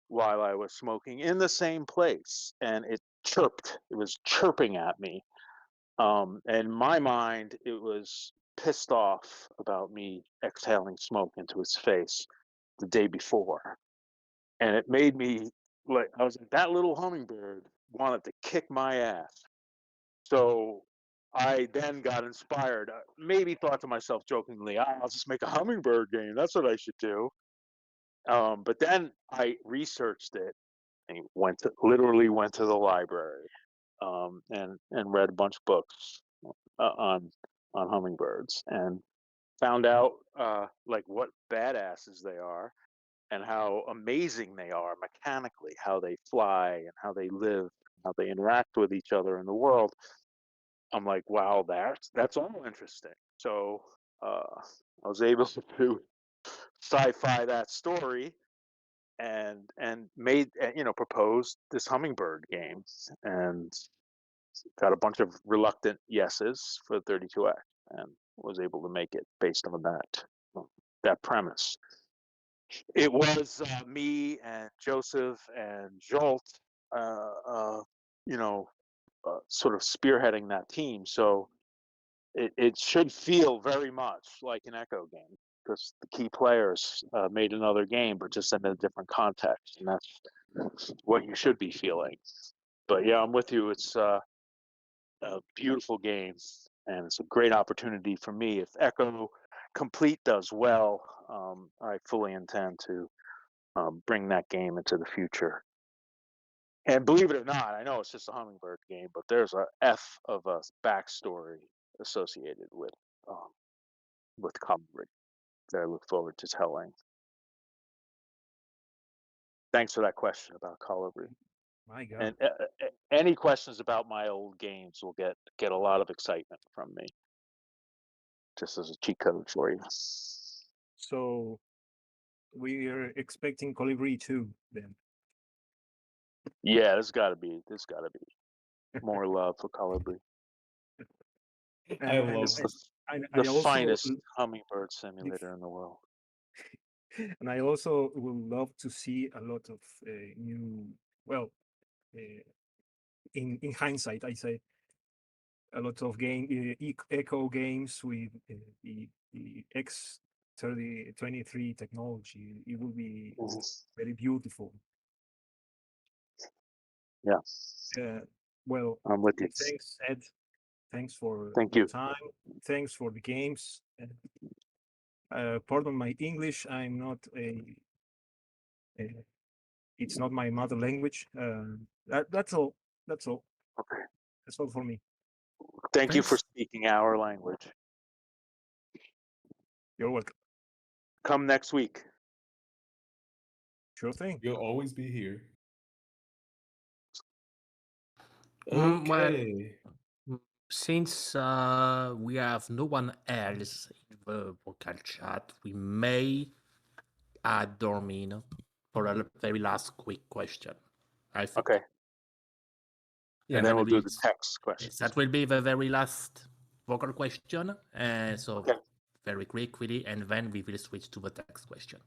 Speaker 3: while I was smoking in the same place, and it chirped. It was chirping at me. In my mind, it was pissed off about me exhaling smoke into its face the day before. And it made me, like, I was like, that little hummingbird wanted to kick my ass. So I then got inspired, maybe thought to myself jokingly, I'll just make a hummingbird game. That's what I should do. But then I researched it and literally went to the library and read a bunch of books on hummingbirds and found out like what badasses they are and how amazing they are mechanically, how they fly and how they live, how they interact with each other in the world. I'm like, wow, that's all interesting. So I was able to sci-fi that story and made, proposed this hummingbird game and got a bunch of reluctant yeses for 32X and was able to make it based on that premise. It was me and Joseph and Jolt, sort of spearheading that team. So it should feel very much like an Ecco game because the key players made another game, but just in a different context, and that's what you should be feeling. But yeah, I'm with you. It's a beautiful game, and it's a great opportunity for me. If Ecco Complete does well, I fully intend to bring that game into the future. And believe it or not, I know it's just a hummingbird game, but there's a F of a backstory associated with Colibri that I look forward to telling. Thanks for that question about Colibri.
Speaker 16: My God.
Speaker 3: And any questions about my old games will get a lot of excitement from me. Just as a cheat code for you.
Speaker 16: So we are expecting Colibri 2 then.
Speaker 3: Yeah, there's gotta be more love for Colibri.
Speaker 1: I
Speaker 16: And
Speaker 1: love
Speaker 3: It's
Speaker 16: I
Speaker 3: the
Speaker 16: also
Speaker 3: finest hummingbird simulator in the world.
Speaker 16: and I also would love to see a lot of new. Well, in hindsight, I say a lot of Echo games with the X3023 technology. It will be very beautiful.
Speaker 3: Yeah.
Speaker 16: Well,
Speaker 3: I'm with you.
Speaker 16: thanks, Ed. Thanks for
Speaker 3: Thank
Speaker 16: your
Speaker 3: you.
Speaker 16: time. Thanks for the games. Pardon my English. I'm not it's not my mother language. That's all. That's all.
Speaker 3: Okay.
Speaker 16: That's all for me.
Speaker 3: Thank you for
Speaker 2: Thanks.
Speaker 3: speaking our language.
Speaker 16: You're welcome.
Speaker 3: Come next week.
Speaker 16: Sure thing.
Speaker 1: You'll always be here.
Speaker 2: Well,
Speaker 1: Okay.
Speaker 2: since we have no one else in the vocal chat, we may add Dormin for a very last quick question. I think.
Speaker 3: Okay.
Speaker 2: Yeah,
Speaker 3: And then
Speaker 2: that
Speaker 3: we'll
Speaker 2: will
Speaker 3: do
Speaker 2: be
Speaker 3: the text questions.
Speaker 2: that will be the very last vocal question. So
Speaker 3: Okay.
Speaker 2: very quickly, and then we will switch to the text question.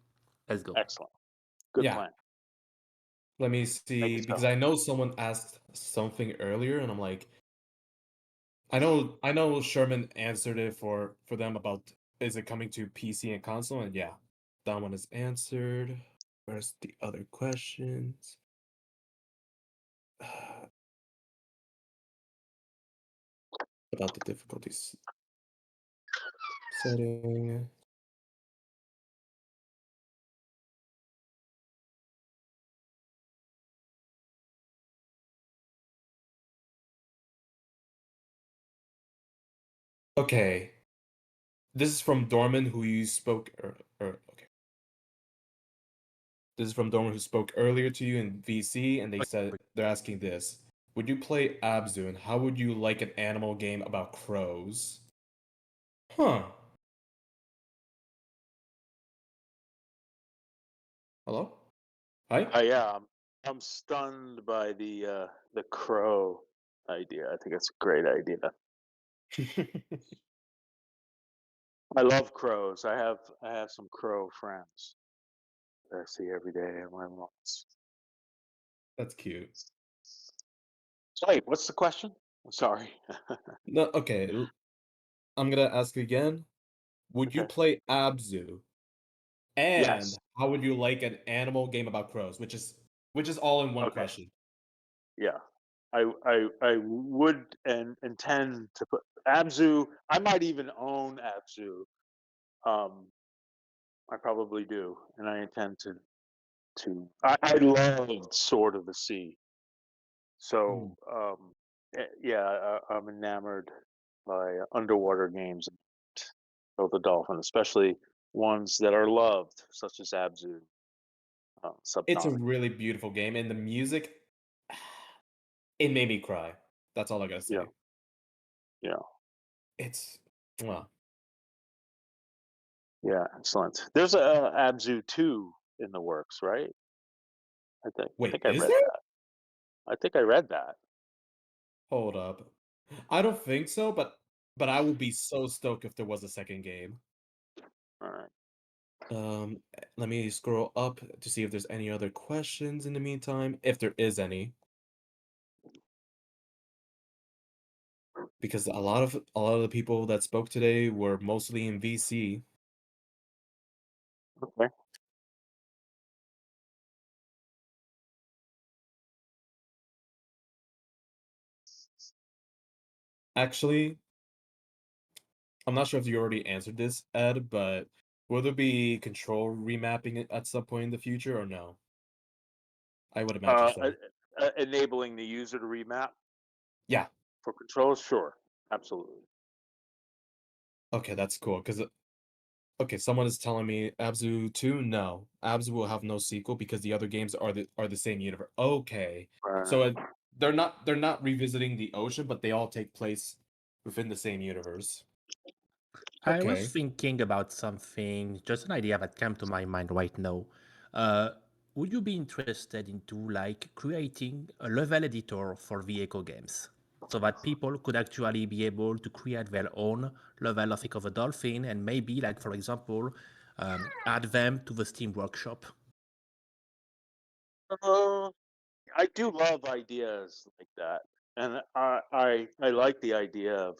Speaker 2: Let's go.
Speaker 3: Excellent. Good
Speaker 1: Yeah.
Speaker 3: plan.
Speaker 1: Let me see,
Speaker 3: it
Speaker 1: because
Speaker 3: so.
Speaker 1: I know someone asked something earlier, and I'm like, I know Sherman answered it for them about is it coming to PC and console, and yeah, that one is answered. Where's the other questions? About the difficulties setting. Okay. This is from Dorman, who you spoke okay. This is from Dorman, who spoke earlier to you in VC, and they're asking this. Would you play Abzu, and how would you like an animal game about crows? Huh. Hello? Hi?
Speaker 3: Yeah, I'm stunned by the crow idea. I think it's a great idea. I love crows. I have some crow friends that I see every day on my walks.
Speaker 1: That's cute.
Speaker 3: So wait, what's the question? I'm sorry.
Speaker 1: No, okay. I'm gonna ask again. Would you
Speaker 3: Okay.
Speaker 1: play Abzu? And
Speaker 3: Yes.
Speaker 1: how would you like an animal game about crows? Which is all in one
Speaker 3: Okay.
Speaker 1: question.
Speaker 3: Yeah. I would and intend to put Abzu. I might even own Abzu. I probably do, and I intend to. I loved Sword of the Sea. So yeah, I'm enamored by underwater games. Ecco the Dolphin, especially ones that are loved, such as Abzu.
Speaker 1: It's a
Speaker 3: Subsonic.
Speaker 1: really beautiful game, and the music, it made me cry. That's all I gotta say.
Speaker 3: Yeah. Yeah.
Speaker 1: It's well.
Speaker 3: Yeah, excellent. There's a Abzu 2 in the works, right? I
Speaker 1: Wait,
Speaker 3: think I
Speaker 1: is
Speaker 3: read
Speaker 1: there?
Speaker 3: that. I think I read that.
Speaker 1: Hold up. I don't think so, but I would be so stoked if there was a second game.
Speaker 3: All right.
Speaker 1: Let me scroll up to see if there's any other questions in the meantime, if there is any. Because a lot of the people that spoke today were mostly in VC.
Speaker 3: Okay.
Speaker 1: Actually, I'm not sure if you already answered this, Ed, but will there be control remapping at some point in the future or no? I would imagine so.
Speaker 3: Enabling the user to remap
Speaker 1: Yeah.
Speaker 3: for controls, sure, absolutely.
Speaker 1: Okay, that's cool. Because okay, someone is telling me Abzu 2, no. Abzu will have no sequel because the other games are the same universe. Okay. So they're not revisiting the ocean, but they all take place within the same universe.
Speaker 2: I was
Speaker 1: Okay.
Speaker 2: thinking about something, just an idea that came to my mind right now. would you be interested into like creating a level editor for the Ecco games, so that people could actually be able to create their own level of Ecco the Dolphin and maybe, like for example, add them to the Steam Workshop?
Speaker 3: I do love ideas like that, and I like the idea of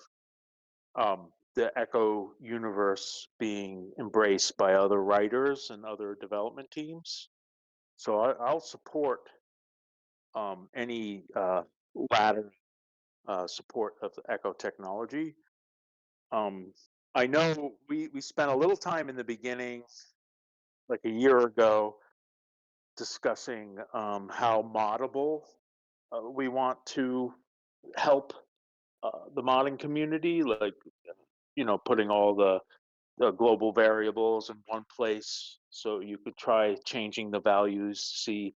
Speaker 3: the Ecco universe being embraced by other writers and other development teams. So I'll support any ladder support of the Ecco technology. I know we spent a little time in the beginning, like a year ago, discussing how moddable we want to help the modding community, like putting all the global variables in one place, so you could try changing the values, see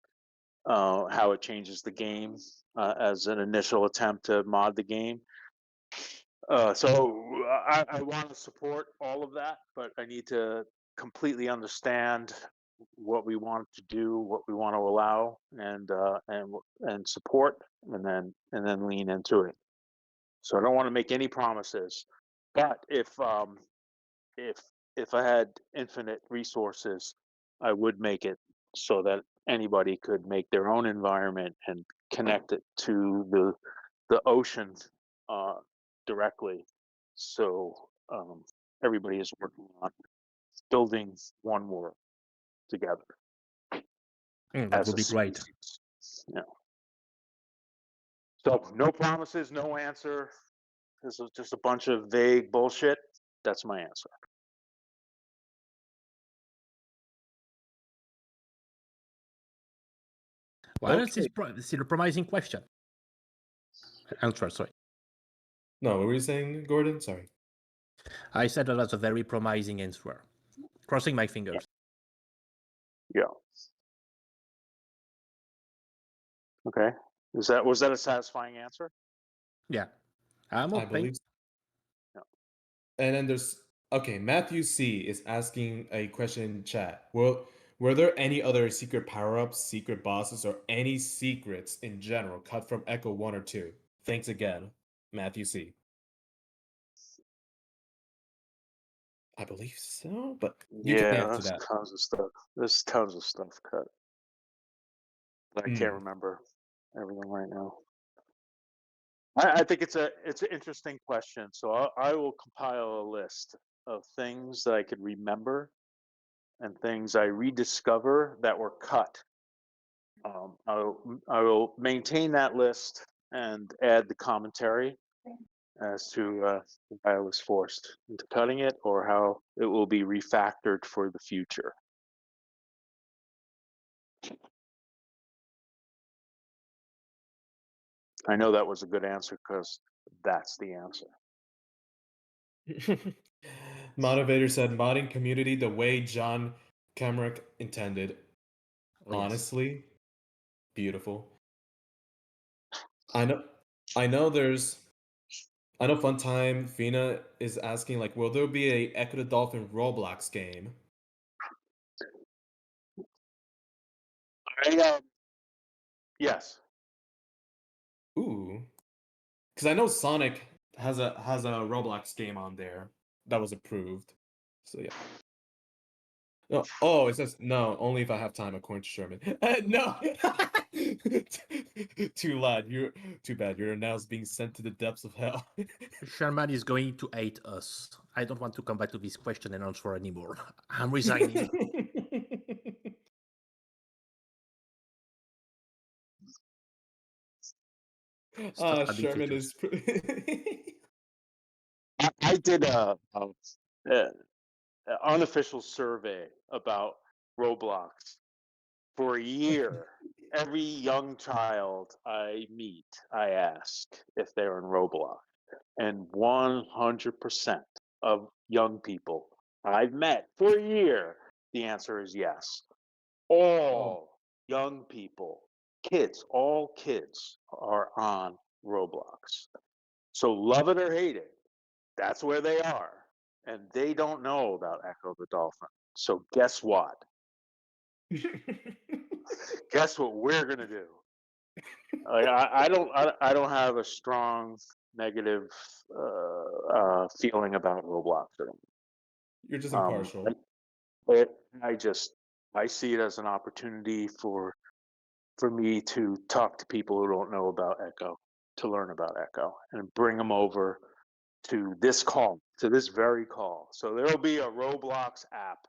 Speaker 3: how it changes the game as an initial attempt to mod the game. So I want to support all of that, but I need to completely understand what we want to do, what we want to allow, and support, and then lean into it. So I don't want to make any promises, but if I had infinite resources, I would make it so that anybody could make their own environment and connect it to the ocean directly. So everybody is working on building one world together.
Speaker 2: That would be great.
Speaker 3: Yeah. So no promises, no answer. This is just a bunch of vague bullshit. That's my answer.
Speaker 2: Well, this is still a promising question. Answer, sorry.
Speaker 1: No, what were you saying, Gordon? Sorry.
Speaker 2: I said that that's a very promising answer. Crossing my fingers.
Speaker 3: Yeah. Okay. Was that a satisfying answer?
Speaker 2: Yeah. I'm
Speaker 1: I
Speaker 2: okay.
Speaker 1: believe so. And then there's matthewC is asking a question in chat. Were there any other secret power-ups, secret bosses, or any secrets in general cut from Ecco 1 or 2? Thanks again, matthewC. I believe so, but you can answer that.
Speaker 3: Tons of stuff. There's tons of stuff cut. But I can't remember everything right now. I think it's an interesting question. So I will compile a list of things that I could remember and things I rediscover that were cut. I will maintain that list and add the commentary as to why I was forced into cutting it or how it will be refactored for the future. I know that was a good answer because that's the answer.
Speaker 1: Moduvator said, modding community the way John Kemrick intended.
Speaker 2: Oh,
Speaker 1: honestly, beautiful. I know Funtime Fina is asking, like, will there be a Ecco the Dolphin Roblox game?
Speaker 3: Yes.
Speaker 1: Ooh. Because I know Sonic has a Roblox game on there that was approved. So yeah. No, oh, it says no, only if I have time, according to Sherman. No. Too bad. You're now being sent to the depths of hell.
Speaker 2: Sherman is going to hate us. I don't want to come back to this question and answer anymore. I'm resigning.
Speaker 1: Sherman is.
Speaker 3: I did a unofficial survey about Roblox for a year. Every young child I meet, I ask if they're in Roblox, and 100% of young people I've met for a year, the answer is yes. All young people, all kids are on Roblox. So love it or hate it, that's where they are. And they don't know about Ecco the Dolphin. So guess what? Guess what we're gonna do? Like, I don't have a strong negative feeling about Roblox at all.
Speaker 1: You're just
Speaker 3: Um,
Speaker 1: impartial.
Speaker 3: I see it as an opportunity for me to talk to people who don't know about Ecco, to learn about Ecco, and bring them over to this call, to this very call. So there'll be a Roblox app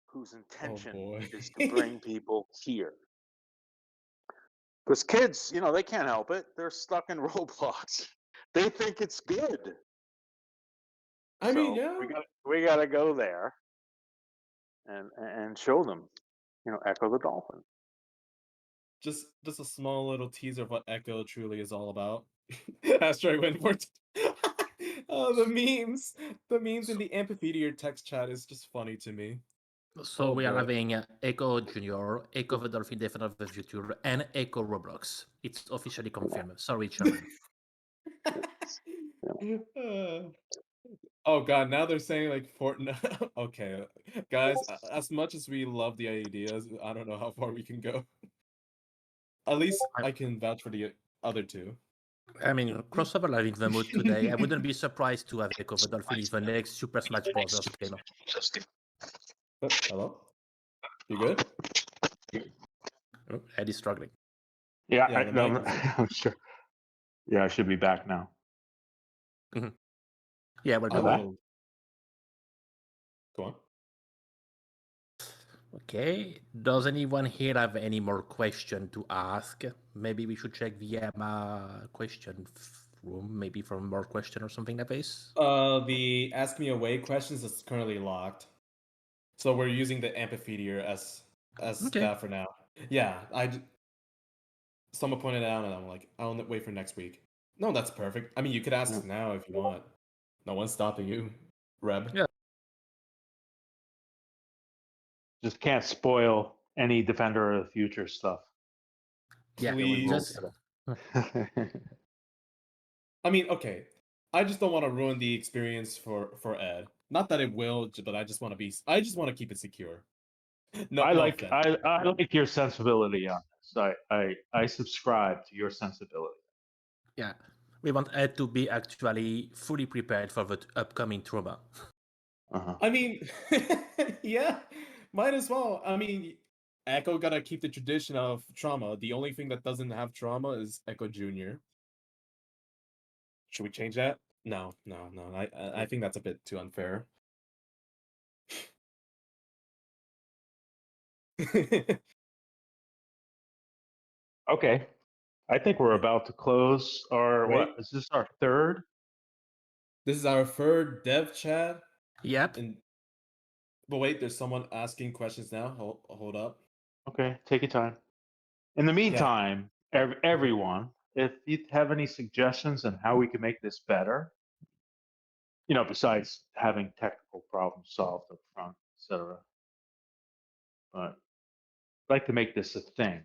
Speaker 3: whose intention
Speaker 1: boy.
Speaker 3: is to bring people here. Because kids, they can't help it. They're stuck in Roblox. They think it's good.
Speaker 1: I mean,
Speaker 3: So
Speaker 1: yeah.
Speaker 3: we gotta go there and show them, Ecco the Dolphin.
Speaker 1: Just a small little teaser of what Ecco truly is all about. Asteroid went for oh, the memes in the amphitheater text chat is just funny to me.
Speaker 2: So
Speaker 1: Oh,
Speaker 2: we are
Speaker 1: boy.
Speaker 2: having Ecco Jr., Ecco the Dolphin Defender of the Future, and Ecco Roblox. It's officially confirmed. Sorry, Chairman.
Speaker 1: Oh god, now they're saying like Fortnite. Okay, guys, as much as we love the ideas, I don't know how far we can go. At least I can vouch for the other two.
Speaker 2: I mean, crossover are in the mood today. I wouldn't be surprised to have Ecco the Dolphin in the next Super Smash Bros. Game.
Speaker 1: Hello? You good?
Speaker 2: Oh, Eddie's struggling.
Speaker 3: Yeah,
Speaker 1: Yeah, the mic is-
Speaker 3: I'm sure. Yeah, I should be back now.
Speaker 2: Yeah, we're
Speaker 3: I'm
Speaker 2: back.
Speaker 3: back.
Speaker 1: Go on.
Speaker 2: Okay. Does anyone here have any more question to ask? Maybe we should check the question room, maybe for more question or something like this.
Speaker 1: The Ask Me Away questions is currently locked. So we're using the amphitheater as that for now. Yeah, someone pointed out and I'm like, I'll wait for next week. No, that's perfect. I mean, you could ask now if you want. No one's stopping you, Reb.
Speaker 2: Yeah.
Speaker 3: Just can't spoil any Defender of the Future stuff.
Speaker 2: Yeah,
Speaker 1: Please. I mean, okay. I just don't want to ruin the experience for Ed. Not that it will, but I just want to keep it secure. No,
Speaker 3: I
Speaker 1: no
Speaker 3: like
Speaker 1: offense.
Speaker 3: I like your sensibility on this. I subscribe to your sensibility.
Speaker 2: Yeah. We want Ed to be actually fully prepared for the upcoming trauma.
Speaker 1: I mean, yeah, might as well. I mean, Ecco gotta keep the tradition of trauma. The only thing that doesn't have trauma is Ecco Jr. Should we change that? No. I think that's a bit too unfair.
Speaker 3: Okay. I think we're about to close our
Speaker 1: Wait.
Speaker 3: what? Is this our third?
Speaker 1: This is our third dev chat.
Speaker 2: Yep.
Speaker 1: But wait, there's someone asking questions now. Hold up.
Speaker 3: Okay, take your time. In the meantime, everyone, if you have any suggestions on how we can make this better, besides having technical problems solved up front, etc. But I'd like to make this a thing.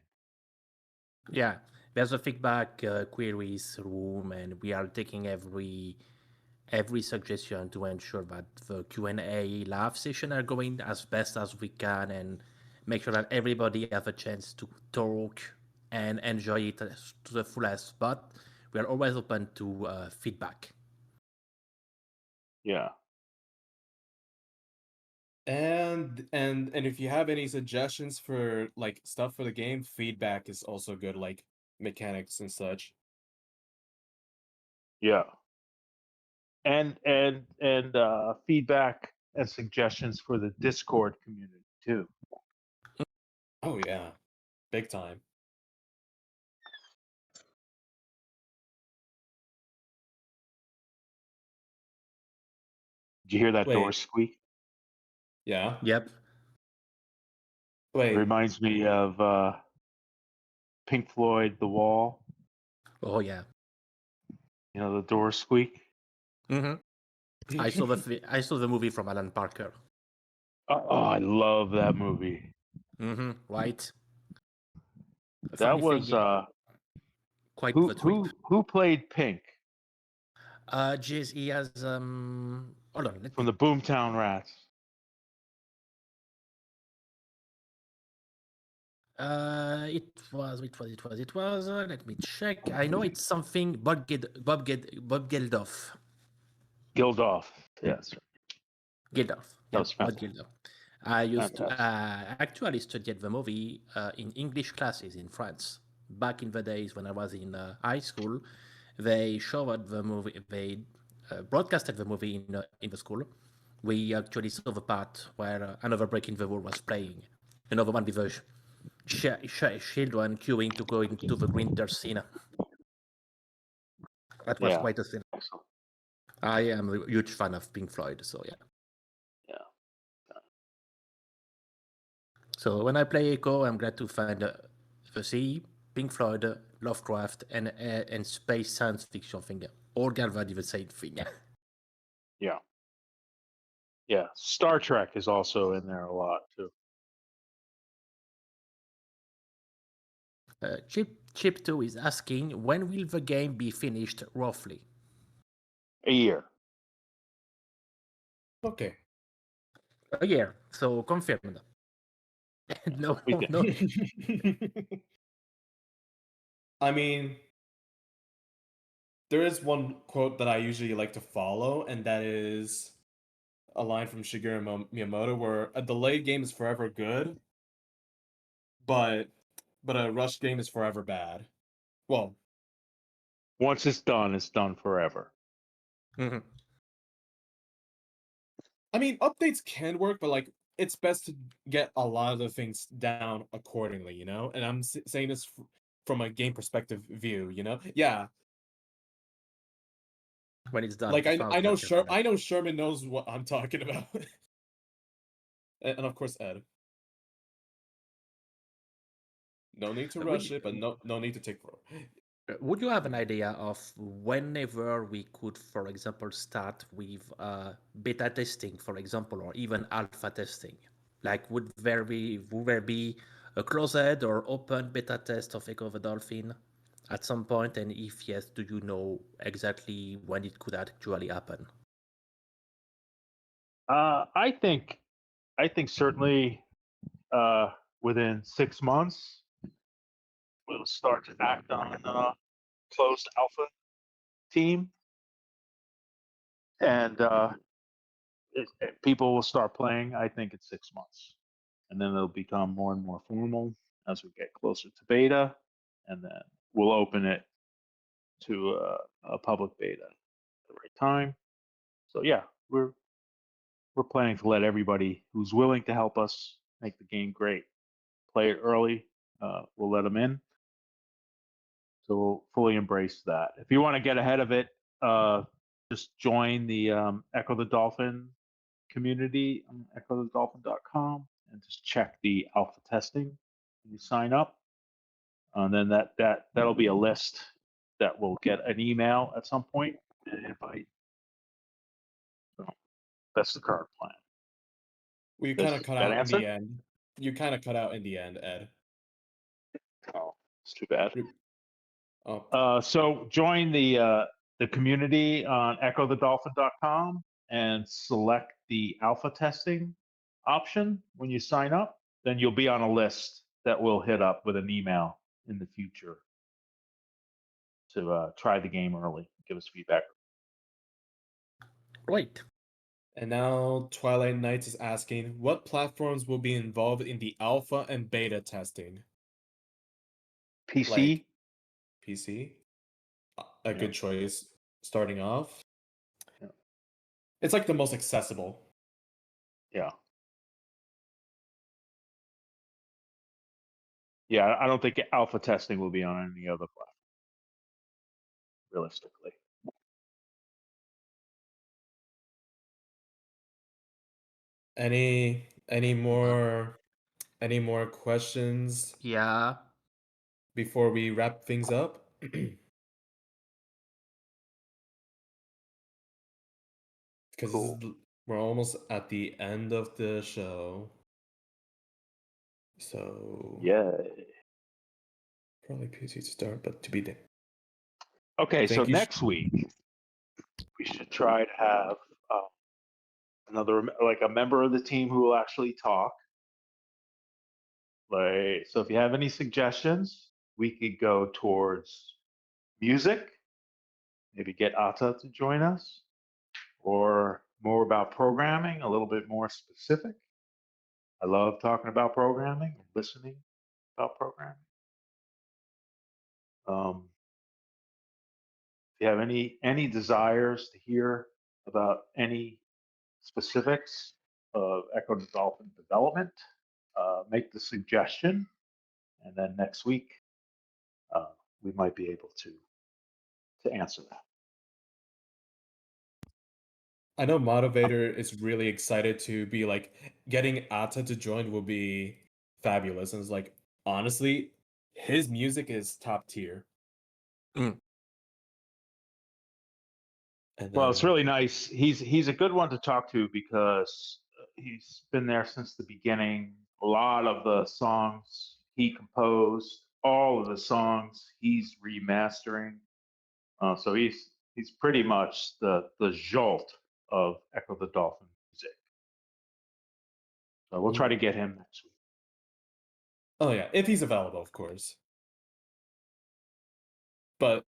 Speaker 2: Yeah, there's a feedback queries room, and we are taking every suggestion to ensure that the Q&A live session are going as best as we can, and make sure that everybody have a chance to talk and enjoy it to the fullest. But we are always open to feedback.
Speaker 3: Yeah.
Speaker 1: And if you have any suggestions for like stuff for the game, feedback is also good, like mechanics and such.
Speaker 3: Yeah. And feedback and suggestions for the Discord community too.
Speaker 1: Oh yeah, big time.
Speaker 3: Did you hear that door
Speaker 1: Wait.
Speaker 3: squeak?
Speaker 1: Yeah.
Speaker 2: Yep.
Speaker 1: Wait.
Speaker 3: It reminds me of Pink Floyd, The Wall.
Speaker 2: Oh yeah.
Speaker 3: You know the door squeak.
Speaker 2: Mm-hmm. I saw the movie from Alan Parker.
Speaker 3: Oh, I love that movie.
Speaker 2: Mm-hmm. Right.
Speaker 3: That was
Speaker 2: quite
Speaker 3: who
Speaker 2: the trip.
Speaker 3: who played Pink?
Speaker 2: Jeez, he has hold on.
Speaker 3: From the Boomtown Rats.
Speaker 2: It was. Let me check. I know it's something Bob Geldof.
Speaker 17: Gildoff. Yes.
Speaker 2: Geldof.
Speaker 17: That
Speaker 2: Yeah,
Speaker 17: was
Speaker 2: Bob
Speaker 17: fantastic.
Speaker 2: Geldof. I used to
Speaker 17: Fantastic.
Speaker 2: actually studied the movie in English classes in France. Back in the days when I was in high school, they showed the movie. They broadcasted the movie in the school. We actually saw the part where another Breaking the Wall was playing. Another one with the children queuing to go into the winter scene. That was
Speaker 17: Yeah.
Speaker 2: quite a scene.
Speaker 17: Excellent.
Speaker 2: I am a huge fan of Pink Floyd, so yeah.
Speaker 17: Yeah.
Speaker 2: So when I play Echo, I'm glad to find the sea, Pink Floyd, Lovecraft, and space science fiction thing. All gathered in the same thing.
Speaker 17: Yeah. Yeah. Star Trek is also in there a lot too.
Speaker 2: Chip 2 is asking, when will the game be finished roughly?
Speaker 17: A year.
Speaker 1: Okay.
Speaker 2: A year, so confirmed. No.
Speaker 1: I mean, there is one quote that I usually like to follow, and that is a line from Shigeru Miyamoto where a delayed game is forever good, but a rushed game is forever bad. Well,
Speaker 17: once it's done forever.
Speaker 2: Mm-hmm.
Speaker 1: I mean, updates can work, but like it's best to get a lot of the things down accordingly, you know? And I'm saying this from a game perspective view, you know? Yeah.
Speaker 2: When it's done,
Speaker 1: Like
Speaker 2: it
Speaker 1: I know
Speaker 2: sounds like
Speaker 1: I know Sherman knows what I'm talking about. And of course Ed. No need to rush it, but no need to take for.
Speaker 2: Would you have an idea of whenever we could, for example, start with beta testing, for example, or even alpha testing? Like, would there be a closed or open beta test of Ecco the Dolphin at some point? And if yes, do you know exactly when it could actually happen?
Speaker 17: I think certainly within 6 months we'll start to act on closed alpha team, and people will start playing. I think in 6 months, and then it'll become more and more formal as we get closer to beta, and then we'll open it to a public beta at the right time. So yeah, we're planning to let everybody who's willing to help us make the game great play it early. We'll let them in. So we'll fully embrace that. If you want to get ahead of it, just join the Ecco the Dolphin community on eccothedolphin.com and just check the alpha testing when you sign up. And then that'll be a list that will get an email at some point and an invite. So that's the current plan.
Speaker 1: Well, you kind of cut
Speaker 17: that
Speaker 1: out
Speaker 17: answer?
Speaker 1: in the end. You kind of cut out in the end, Ed.
Speaker 17: Oh, it's too bad.
Speaker 1: Oh.
Speaker 17: So join the community on eccothedolphin.com and select the alpha testing option when you sign up. Then you'll be on a list that will hit up with an email in the future to try the game early, give us feedback.
Speaker 2: Right.
Speaker 1: And now Twilight Knights is asking, what platforms will be involved in the alpha and beta testing?
Speaker 17: PC.
Speaker 1: Like, PC? A good choice starting off.
Speaker 17: Yeah.
Speaker 1: It's like the most accessible.
Speaker 17: Yeah. Yeah, I don't think alpha testing will be on any other platform, realistically.
Speaker 1: Any more questions?
Speaker 2: Yeah.
Speaker 1: Before we wrap things up? Because we're almost at the end of the show. So
Speaker 17: yeah,
Speaker 1: probably PC to start, but to be there.
Speaker 17: Okay, so next week we should try to have another, like a member of the team who will actually talk, Like, so if you have any suggestions, we could go towards music, maybe get Atta to join us, or more about programming, a little bit more specific. I love talking about programming and listening about programming. If you have any desires to hear about any specifics of Ecco the Dolphin development, make the suggestion, and then next week we might be able to answer that.
Speaker 1: I know Moduvator is really excited to be like getting Atta to join will be fabulous, and it's like honestly, his music is top tier. And
Speaker 17: Well, it's really nice. He's a good one to talk to because he's been there since the beginning. A lot of the songs he composed, all of the songs he's remastering. So he's pretty much the jolt of Ecco the Dolphin music. So we'll try to get him next week.
Speaker 1: Oh yeah, if he's available, of course. But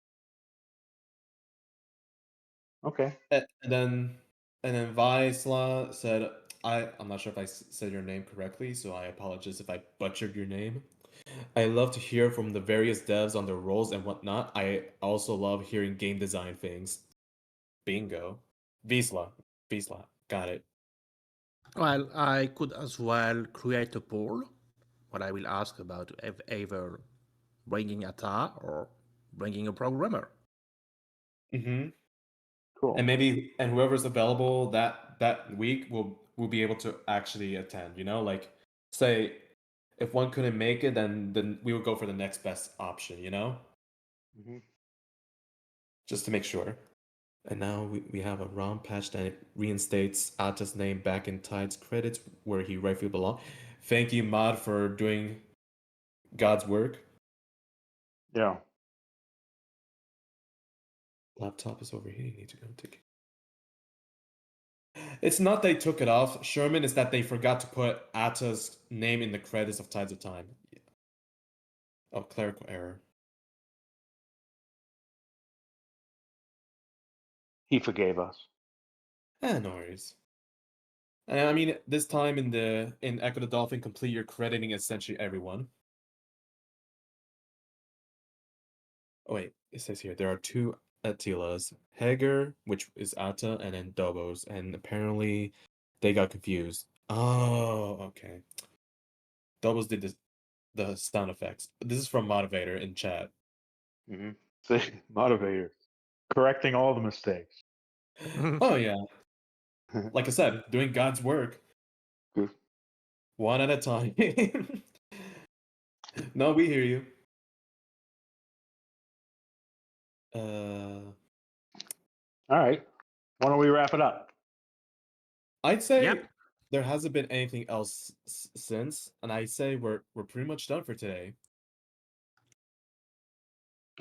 Speaker 17: okay.
Speaker 1: And then Vaisla said, I'm not sure if I said your name correctly, so I apologize if I butchered your name. I love to hear from the various devs on their roles and whatnot. I also love hearing game design things. Bingo. Visla, got it.
Speaker 2: Well, I could as well create a poll, what I will ask about either bringing a TA or bringing a programmer.
Speaker 1: Mm-hmm.
Speaker 17: Cool.
Speaker 1: And whoever's available that week will be able to actually attend. You know, like say if one couldn't make it, then we would go for the next best option. You know, just to make sure. And now we have a ROM patch that reinstates Atta's name back in Tide's credits where he rightfully belongs. Thank you, Mod, for doing God's work.
Speaker 17: Yeah.
Speaker 1: Laptop is overheating. Need to go take it. It's not they took it off, Sherman. It's that they forgot to put Atta's name in the credits of Tides of Time. Yeah. Oh, clerical error.
Speaker 17: He forgave us.
Speaker 1: No worries. And I mean, this time in Ecco the Dolphin, complete your crediting essentially everyone. Oh wait, it says here there are two Attilas, Hager, which is Atta, and then Dobos, and apparently they got confused. Oh, okay. Dobos did the sound effects. This is from Moduvator in chat.
Speaker 17: See, Moduvator, correcting all the mistakes.
Speaker 1: Oh yeah. Like I said, doing God's work.
Speaker 17: Good.
Speaker 1: One at a time. No, we hear you.
Speaker 17: All right. Why don't we wrap it up?
Speaker 1: I'd say there hasn't been anything else since, and I say we're pretty much done for today.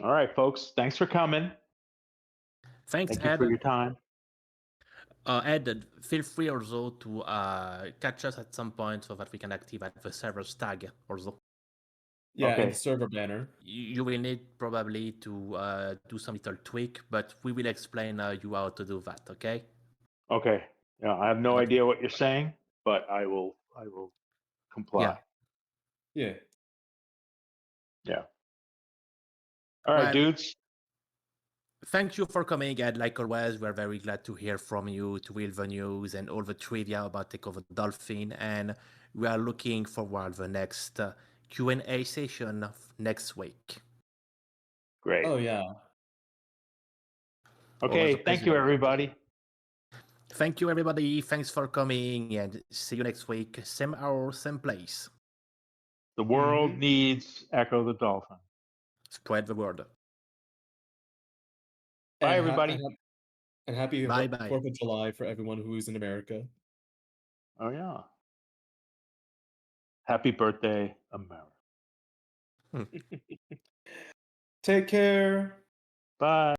Speaker 17: All right, folks. Thanks for coming.
Speaker 2: Thanks,
Speaker 17: Thank you
Speaker 2: Ed.
Speaker 17: for your time.
Speaker 2: Ed, feel free also to catch us at some point so that we can activate the server's tag also.
Speaker 1: Yeah, and the server banner.
Speaker 2: You will need probably to do some little tweak, but we will explain you how to do that, okay?
Speaker 17: Okay. Yeah, I have no idea what you're saying, but I will comply.
Speaker 1: Yeah.
Speaker 17: Yeah. All right, dudes.
Speaker 2: Thank you for coming, Ed. Like always, we're very glad to hear from you, to hear the news and all the trivia about Ecco the Dolphin, and we are looking forward to the next Q&A session next week.
Speaker 17: Great.
Speaker 1: Oh, yeah.
Speaker 17: Okay, thank you, everybody.
Speaker 2: Thank you, everybody. Thanks for coming, and see you next week. Same hour, same place.
Speaker 17: The world needs Ecco the Dolphin.
Speaker 2: Spread the word.
Speaker 17: Bye, everybody.
Speaker 1: And happy
Speaker 2: Bye-bye.
Speaker 1: 4th of July for everyone who is in America.
Speaker 17: Oh, yeah. Happy birthday, America.
Speaker 1: Take care.
Speaker 17: Bye.